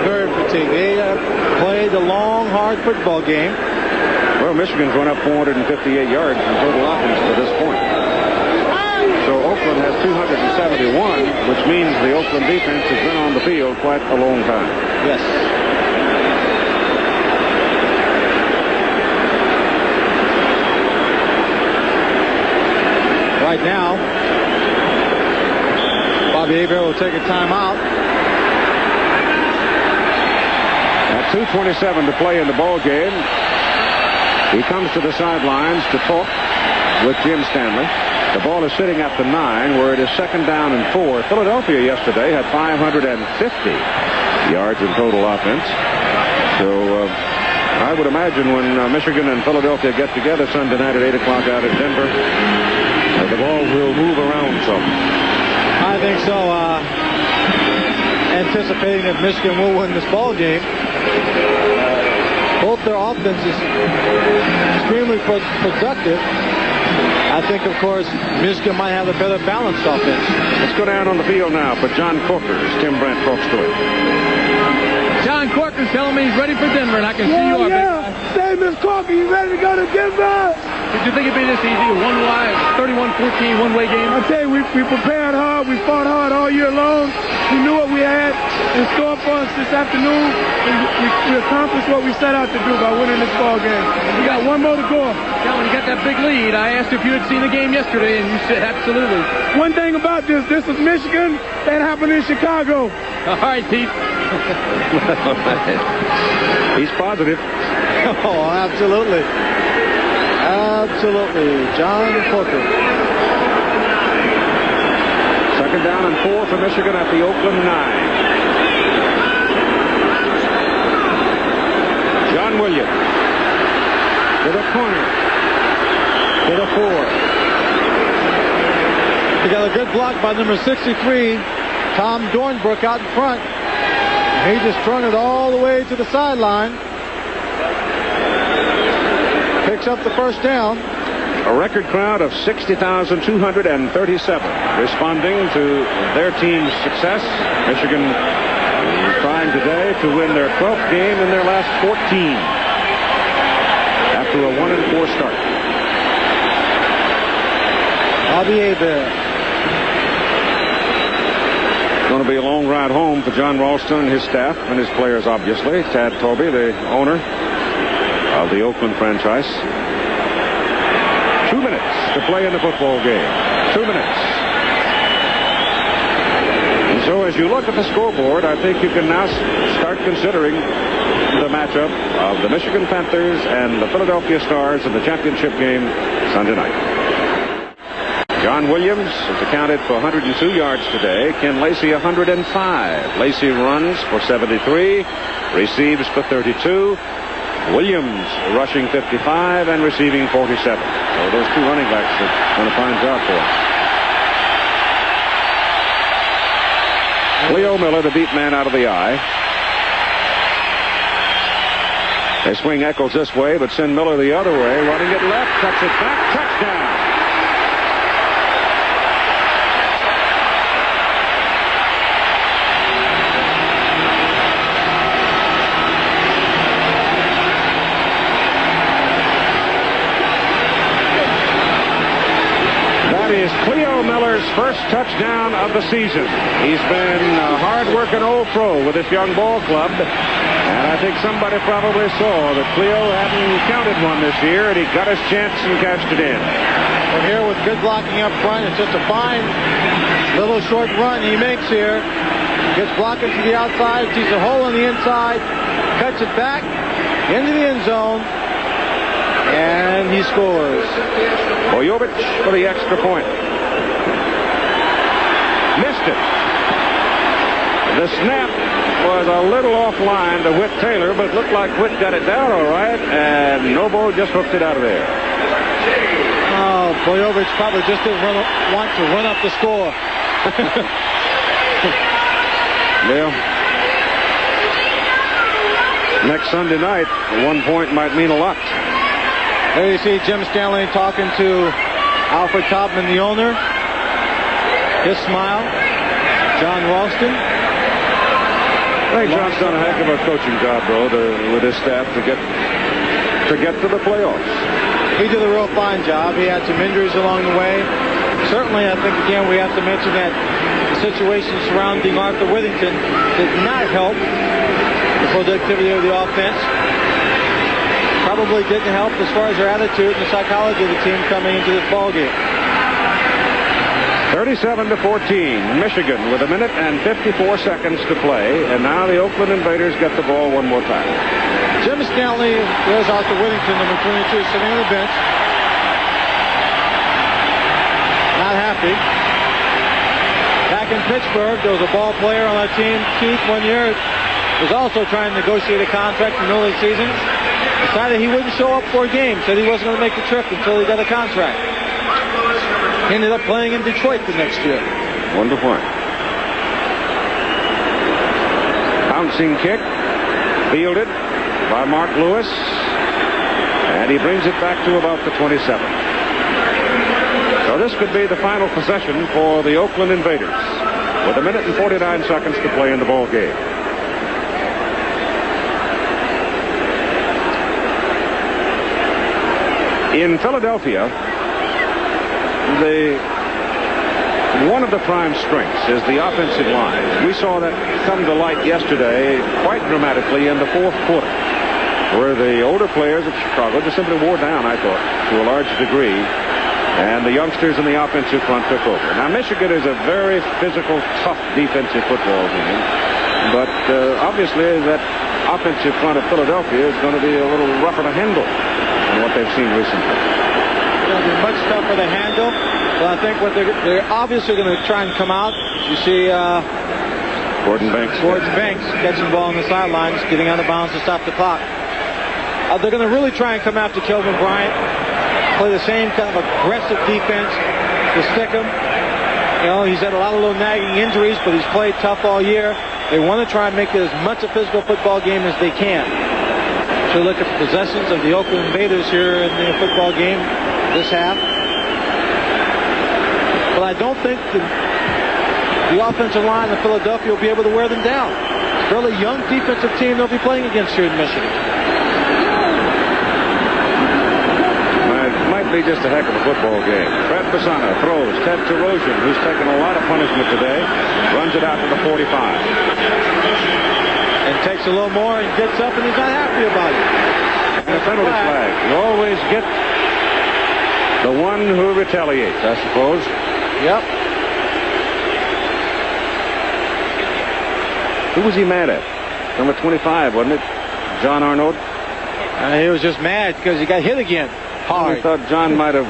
Very fatigued. They played a long, hard football game. Well, Michigan's run up 458 yards in total offense to this point. So Oakland has 271, which means the Oakland defense has been on the field quite a long time. Yes. Right now, Bobby Hebert will take a timeout. At 2:27 to play in the ball game, he comes to the sidelines to talk with Jim Stanley. The ball is sitting at the 9, where it is second down and 4. Philadelphia yesterday had 550 yards in total offense. So I would imagine when Michigan and Philadelphia get together Sunday night at 8 o'clock out in Denver, the ball will move around some. I think so. Anticipating that Michigan will win this ball game. Both their offenses extremely productive. I think, of course, Michigan might have a better balanced offense. Let's go down on the field now for John Corkers. Tim Brandt talks to it. John Corkers telling me he's ready for Denver, and I can see you are. Yeah. Say, Miss Corker, you ready to go to Denver? Did you think it'd be this easy? 31-14, one-way game? I tell you, we prepared hard. We fought hard all year long. We knew what we had in store for us this afternoon, and we accomplished what we set out to do by winning this ball game. We got one more to go. Yeah, when you got that big lead, I asked if you had seen the game yesterday, and you said absolutely. One thing about this is Michigan. That happened in Chicago. All right, Pete. He's positive. Oh, absolutely. Absolutely. John Corker. Second down and 4 for Michigan at the Oakland 9. John Williams to the corner. To the 4. He got a good block by number 63, Tom Dornbrook, out in front. He just strung it all the way to the sideline. Picks up the first down. A record crowd of 60,237 responding to their team's success. Michigan is trying today to win their 12th game in their last 14 after a 1-4 start. Bobby Hebert. Going to be a long ride home for John Ralston and his staff and his players, obviously. Tad Toby, the owner of the Oakland franchise. 2 minutes to play in the football game. 2 minutes. And so as you look at the scoreboard, I think you can now start considering the matchup of the Michigan Panthers and the Philadelphia Stars in the championship game Sunday night. John Williams is accounted for 102 yards today. Ken Lacey 105. Lacey runs for 73, receives for 32. Williams rushing 55 and receiving 47. So those two running backs are going to find job for him. Cleo Miller, the deep man out of the eye. They swing Eccles this way, but send Miller the other way. Running it left, cuts it back, touchdown. Cleo Miller's first touchdown of the season. He's been a hard-working old pro with this young ball club, and I think somebody probably saw that Cleo hadn't counted one this year, and he got his chance and cashed it in. Well, here with good blocking up front, it's just a fine little short run he makes here. Gets blocking to the outside, sees a hole on the inside, cuts it back into the end zone, and he scores. Boyovich for the extra point. Missed it. The snap was a little offline to Whit Taylor, but it looked like Whit got it down all right, and Nobo just hooked it out of there. Oh, Boyovich probably just didn't want to run up the score. Yeah. Next Sunday night, 1 point might mean a lot. There you see Jim Stanley talking to Alfred Taubman, the owner. His smile. John Ralston. I think John's done a heck of a coaching job, bro, with his staff to get to the playoffs. He did a real fine job. He had some injuries along the way. Certainly, I think, again, we have to mention that the situation surrounding Arthur Whittington did not help the productivity of the offense. Probably didn't help as far as their attitude and the psychology of the team coming into this ballgame. 37-14, Michigan with 1 minute and 54 seconds to play, and now the Oakland Invaders get the ball one more time. Jim Stanley, there's Arthur Whittington, number 22, sitting on the bench. Not happy. Back in Pittsburgh, there was a ball player on our team, Keith, one year, was also trying to negotiate a contract in the middle of the season. Decided he wouldn't show up for a game, said he wasn't going to make the trip until he got a contract. He ended up playing in Detroit the next year. 1 point. Bouncing kick, fielded by Mark Lewis, and he brings it back to about the 27. So this could be the final possession for the Oakland Invaders with 1 minute and 49 seconds to play in the ball game. In Philadelphia, one of the prime strengths is the offensive line. We saw that come to light yesterday quite dramatically in the fourth quarter, where the older players of Chicago just simply wore down, I thought, to a large degree, and the youngsters in the offensive front took over. Now, Michigan is a very physical, tough defensive football team, but obviously that offensive front of Philadelphia is going to be a little rougher to handle than what they've seen recently. It's going to be much tougher to handle. But I think what they're obviously going to try and come out. You see Gordon Banks catching the ball on the sidelines, getting out of bounds to stop the clock. They're going to really try and come after Kelvin Bryant, play the same kind of aggressive defense to stick him. You know, he's had a lot of little nagging injuries, but he's played tough all year. They want to try and make it as much a physical football game as they can. So look at the possessions of the Oakland Invaders here in the football game. this half. But I don't think the offensive line of Philadelphia will be able to wear them down. It's a fairly young defensive team they'll be playing against here in Michigan. Might be just a heck of a football game. Fred Pisana throws. Ted Terosian, who's taken a lot of punishment today, runs it out to the 45. And takes a little more and gets up, and he's not happy about it. And a penalty flag. You always get the one who retaliates, I suppose. Yep. Who was he mad at? Number 25, wasn't it? John Arnold? He was just mad because he got hit again. Hard. I thought John might have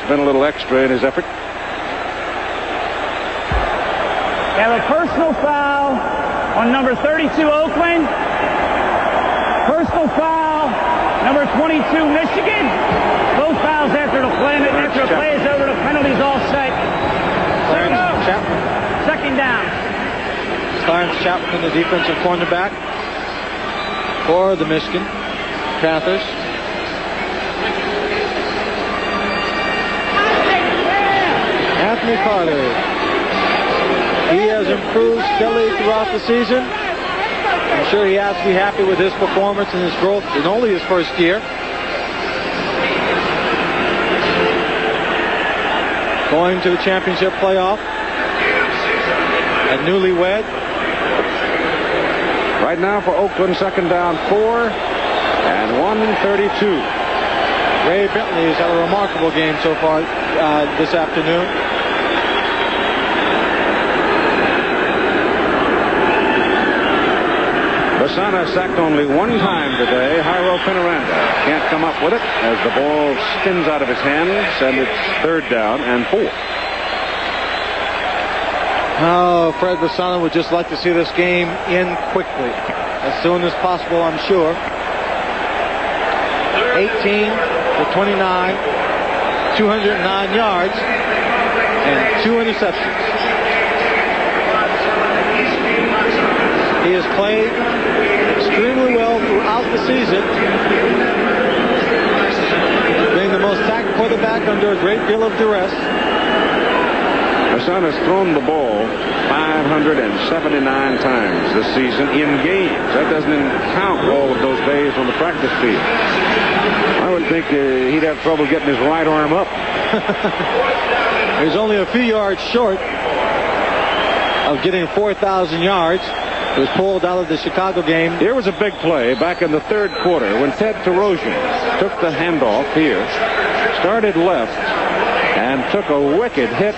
been a little extra in his effort. They have a personal foul on number 32, Oakland. Personal foul, number 22, Michigan. Both fouls after the play. After the play is over, the penalty's all set. Second down. Clarence Chapman, the defensive cornerback for the Michigan Panthers. Anthony Carter. He has improved steadily throughout the season. I'm sure he has to be happy with his performance and his growth in only his first year. Going to the championship playoff. A newlywed. Right now for Oakland, second down 4 and 1:32. Ray Bentley has had a remarkable game so far this afternoon. Pisana sacked only one time today. Jairo Pinaranda can't come up with it as the ball spins out of his hands, and it's third down and 4. Oh, Fred Pisana would just like to see this game end quickly. As soon as possible, I'm sure. 18 for 29, 209 yards, and 2 interceptions. He has played extremely well throughout the season, being the most sacked quarterback under a great deal of duress. Pisana's thrown the ball 579 times this season in games. That doesn't count all of those days on the practice field. I would think he'd have trouble getting his right arm up. He's only a few yards short of getting 4,000 yards. It was pulled out of the Chicago game. Here was a big play back in the third quarter when Ted Terosian took the handoff here, started left, and took a wicked hit,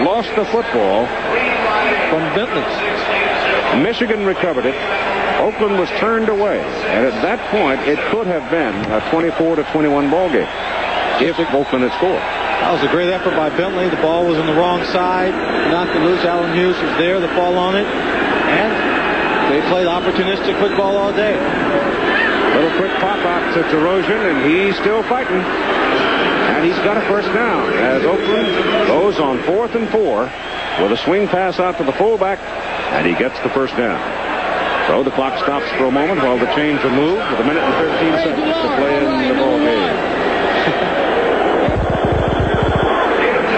lost the football from Bentley. Michigan recovered it. Oakland was turned away, and at that point, it could have been a 24-21 ball game if Oakland had scored. That was a great effort by Bentley. The ball was on the wrong side, knocked it loose. Allen Hughes was there to fall on it, and they played opportunistic football all day. Little quick pop out to Terosian, and he's still fighting. And he's got a first down as Oakland goes on 4th and 4 with a swing pass out to the fullback, and he gets the first down. So the clock stops for a moment while the chains are moved with 1 minute and 13 seconds to play in the ball game.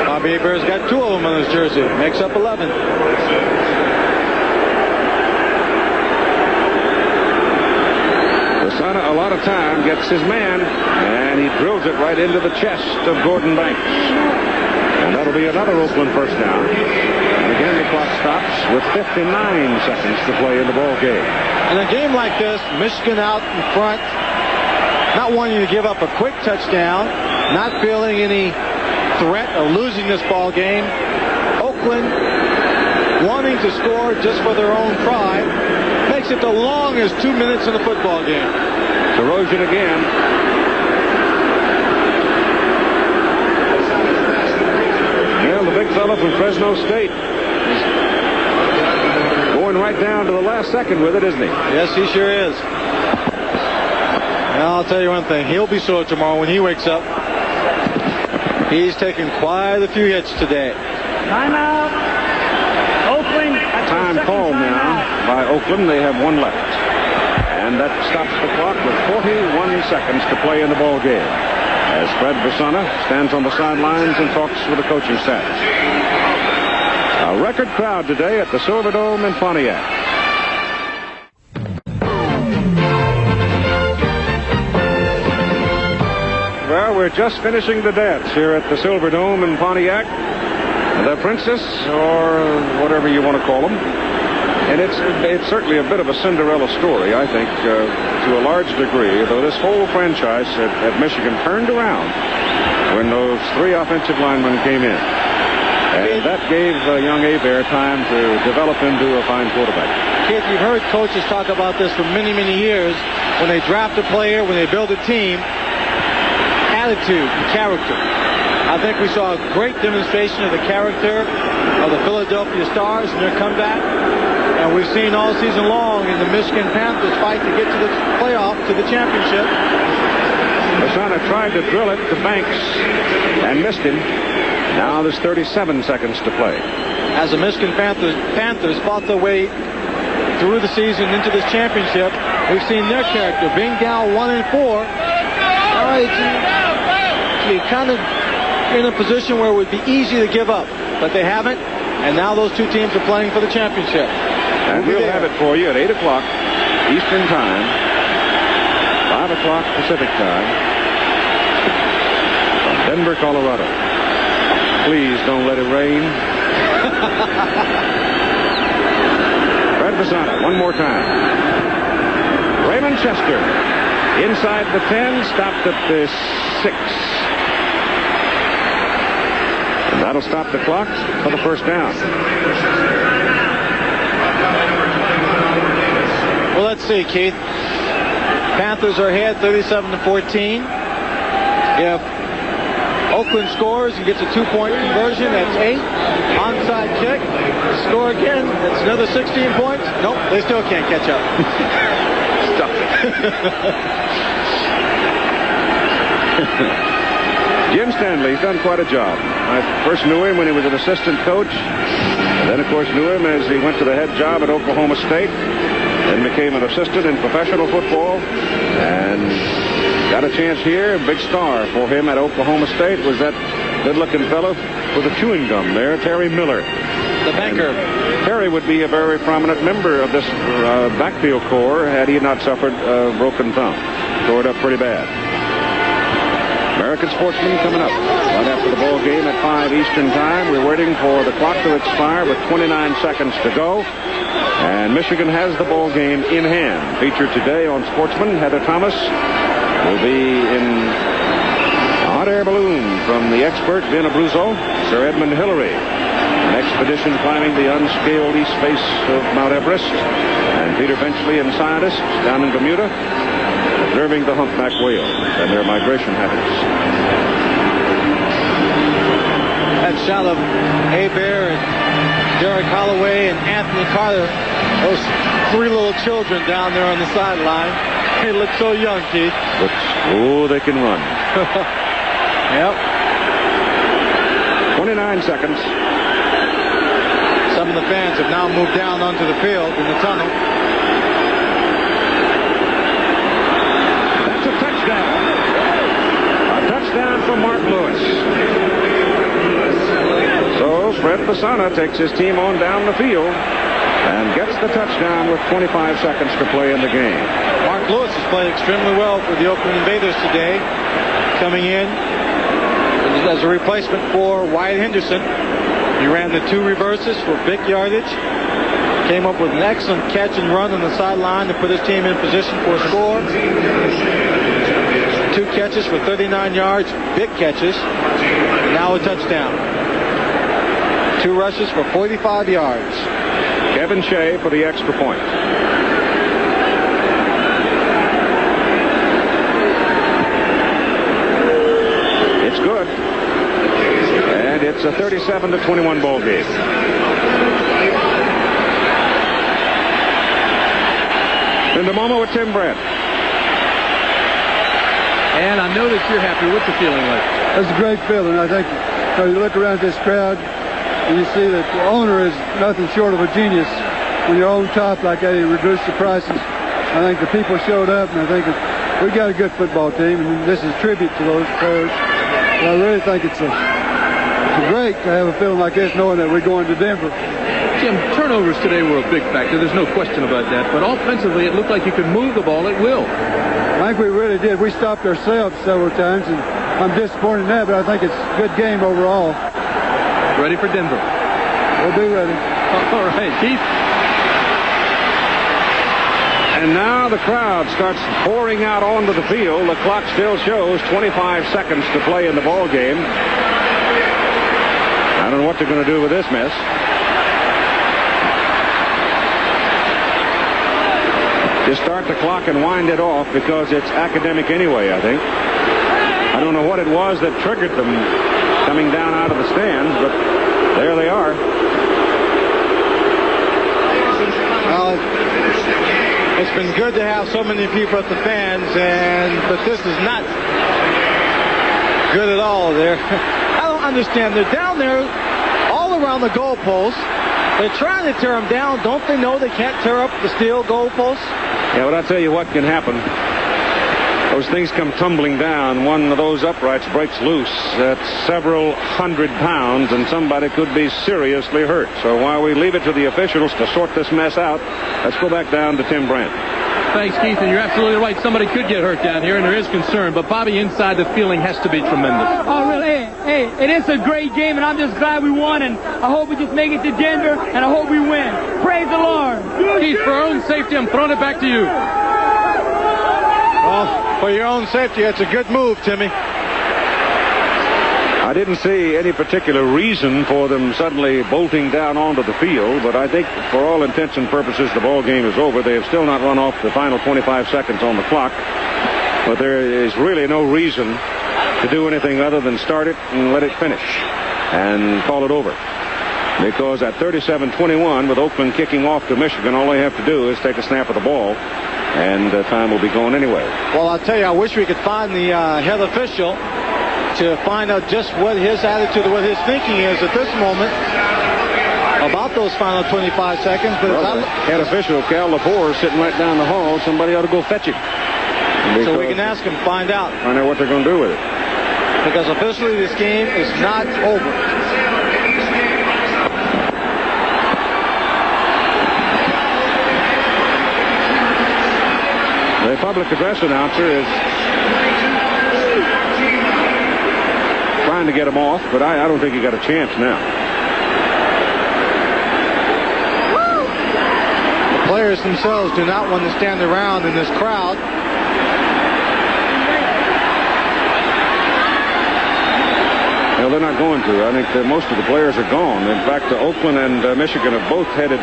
Bobby Hebert's got 2 of them on his jersey. Makes up 11. Pisana a lot of time gets his man, and he drills it right into the chest of Gordon Banks. And that'll be another Oakland first down. And again, the clock stops with 59 seconds to play in the ball game. In a game like this, Michigan out in front, not wanting to give up a quick touchdown, not feeling any threat of losing this ball game. Oakland wanting to score just for their own pride makes it the longest 2 minutes in the football game. Terosian again. Well, the big fella from Fresno State is going right down to the last second with it, isn't he? Yes, he sure is. And I'll tell you one thing. He'll be sore tomorrow when he wakes up. He's taken quite a few hits today. Timeout. Oakland. Time called now by Oakland. They have 1 left. And that stops the clock with 41 seconds to play in the ball game. as Fred Basana stands on the sidelines and talks with the coaching staff. A record crowd today at the Silverdome in Pontiac. Well, we're just finishing the dance here at the Silverdome in Pontiac. The Princess, or whatever you want to call them. And it's certainly a bit of a Cinderella story, I think, to a large degree, though this whole franchise at Michigan turned around when those 3 offensive linemen came in. And that gave young Hebert time to develop into a fine quarterback. Keith, you've heard coaches talk about this for many, many years. When they draft a player, when they build a team, attitude and character. I think we saw a great demonstration of the character of the Philadelphia Stars and their comeback. And we've seen all season long in the Michigan Panthers fight to get to the playoff, to the championship. Basana tried to drill it to Banks and missed him. Now there's 37 seconds to play. As the Michigan Panthers fought their way through the season into this championship, we've seen their character being down 1-4. You kind of in a position where it would be easy to give up, but they haven't. And now those two teams are playing for the championship. And we'll have it for you at 8 o'clock Eastern Time, 5 o'clock Pacific Time, from Denver, Colorado. Please don't let it rain. Fred Basana, one more time. Raymond Chester, inside the 10, stopped at the 6. And that'll stop the clock for the first down. Well, let's see, Keith. Panthers are ahead 37-14. If Oakland scores and gets a 2-point conversion, that's 8. Onside kick. Score again. That's another 16 points. Nope, they still can't catch up. Stop it. Jim Stanley's done quite a job. I first knew him when he was an assistant coach. And then, of course, knew him as he went to the head job at Oklahoma State. Then became an assistant in professional football. And got a chance here. A big star for him at Oklahoma State was that good-looking fellow with the chewing gum there, Terry Miller. The banker. And Terry would be a very prominent member of this backfield corps had he not suffered a broken thumb. Tore it up pretty bad. American Sportsman coming up right after the ball game at 5 Eastern Time. We're waiting for the clock to expire with 29 seconds to go. And Michigan has the ball game in hand. Featured today on Sportsman, Heather Thomas will be in a hot air balloon from the expert Vin Abruzzo, Sir Edmund Hillary. An expedition climbing the unscaled east face of Mount Everest. And Peter Benchley and scientists down in Bermuda observing the humpback whales and their migration habits. That shot of Hebert and Derek Holloway and Anthony Carter, those 3 little children down there on the sideline. They look so young, Keith. But, oh, they can run. Yep. 29 seconds. Some of the fans have now moved down onto the field in the tunnel. That's a touchdown. A touchdown for Mark Lewis. So Fred Basana takes his team on down the field and gets the touchdown with 25 seconds to play in the game. Mark Lewis has played extremely well for the Oakland Invaders today, coming in as a replacement for Wyatt Henderson. He ran the 2 reverses for big yardage, came up with an excellent catch and run on the sideline to put his team in position for a score. 2 catches for 39 yards, big catches, and now a touchdown. 2 rushes for 45 yards. Kevin Shea for the extra point. It's good. And it's a 37-21 ball game. In the moment with Tim Brent. And I know that you're happy. What's the feeling like? That's a great feeling. I think you look around this crowd and you see that the owner is nothing short of a genius. When you're on top like that, you reduce the prices. I think the people showed up, and I think we got a good football team, and this is a tribute to those players. And I really think it's great to have a feeling like this, knowing that we're going to Denver. Jim, turnovers today were a big factor. There's no question about that. But offensively, it looked like you could move the ball at will. I think we really did. We stopped ourselves several times, and I'm disappointed in that, but I think it's a good game overall. Ready for Denver? We'll be ready. All right, Keith. And now the crowd starts pouring out onto the field. The clock still shows 25 seconds to play in the ball game. I don't know what they're going to do with this mess. Just start the clock and wind it off because it's academic anyway, I think. I don't know what it was that triggered them coming down out of the stands, but there they are. Well, it's been good to have so many people at the fans, but this is not good at all there. I don't understand. They're down there all around the goalposts. They're trying to tear them down. Don't they know they can't tear up the steel goalposts? Yeah, but I'll tell you what can happen. Those things come tumbling down. One of those uprights breaks loose. That's several hundred pounds, and somebody could be seriously hurt. So while we leave it to the officials to sort this mess out, let's go back down to Tim Brandt. Thanks, Keith, and you're absolutely right. Somebody could get hurt down here, and there is concern. But, Bobby, inside the feeling has to be tremendous. Oh, really? Hey, it is a great game, and I'm just glad we won, and I hope we just make it to Denver, and I hope we win. Praise the Lord. Keith, for our own safety, I'm throwing it back to you. Well, for your own safety, that's a good move, Timmy. I didn't see any particular reason for them suddenly bolting down onto the field, but I think for all intents and purposes the ball game is over. They have still not run off the final 25 seconds on the clock, but there is really no reason to do anything other than start it and let it finish and call it over. Because at 37-21, with Oakland kicking off to Michigan, all they have to do is take a snap of the ball, and time will be going anyway. Well, I'll tell you, I wish we could find the head official to find out just what his attitude or what his thinking is at this moment about those final 25 seconds. But well, the head official, Cal Lepore, sitting right down the hall. Somebody ought to go fetch him. So we can ask him, find out. Find out what they're going to do with it. Because officially this game is not over. The public address announcer is trying to get him off, but I don't think he got a chance now. The players themselves do not want to stand around in this crowd. No, they're not going to. I think that most of the players are gone. In fact, Oakland and Michigan have both headed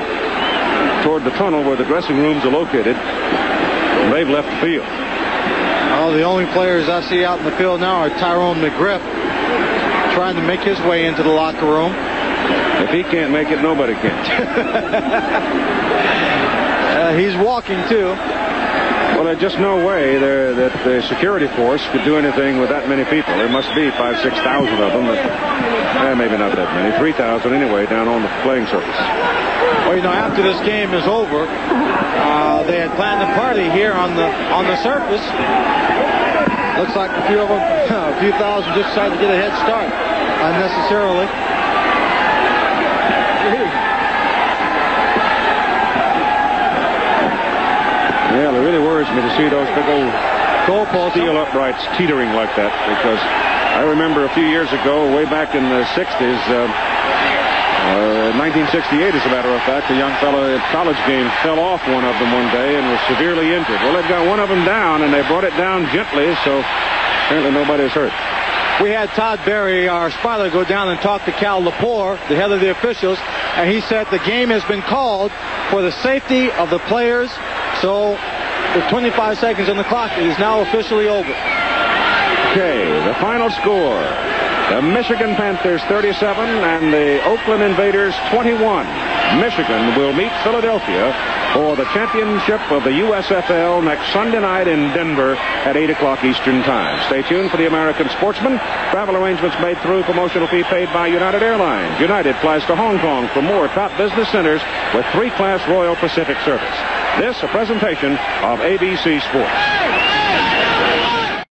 toward the tunnel where the dressing rooms are located. And they've left the field. Oh, the only players I see out in the field now are Tyrone McGriff, trying to make his way into the locker room. If he can't make it, nobody can. He's walking, too. Well, there's just no way that the security force could do anything with that many people. There must be 5,000 to 6,000 of them. Maybe not that many. 3,000 anyway down on the playing surface. Well, you know, after this game is over, they had planned a party here on the surface. Looks like a few of them, a few thousand, just decided to get a head start unnecessarily. Yeah, it really worries me to see those big old goalpost steel uprights teetering like that, because I remember a few years ago, way back in the 60s, 1968, as a matter of fact, a young fellow at college game fell off one of them one day and was severely injured. Well, they've got one of them down, and they brought it down gently, so apparently nobody's hurt. We had Todd Berry, our spotter, go down and talk to Cal Lepore, the head of the officials, and he said the game has been called for the safety of the players. So with 25 seconds on the clock, it is now officially over. Okay, the final score. The Michigan Panthers 37 and the Oakland Invaders 21. Michigan will meet Philadelphia for the championship of the USFL next Sunday night in Denver at 8 o'clock Eastern Time. Stay tuned for the American Sportsman. Travel arrangements made through promotional fee paid by United Airlines. United flies to Hong Kong for more top business centers with 3-class Royal Pacific service. This a presentation of ABC Sports.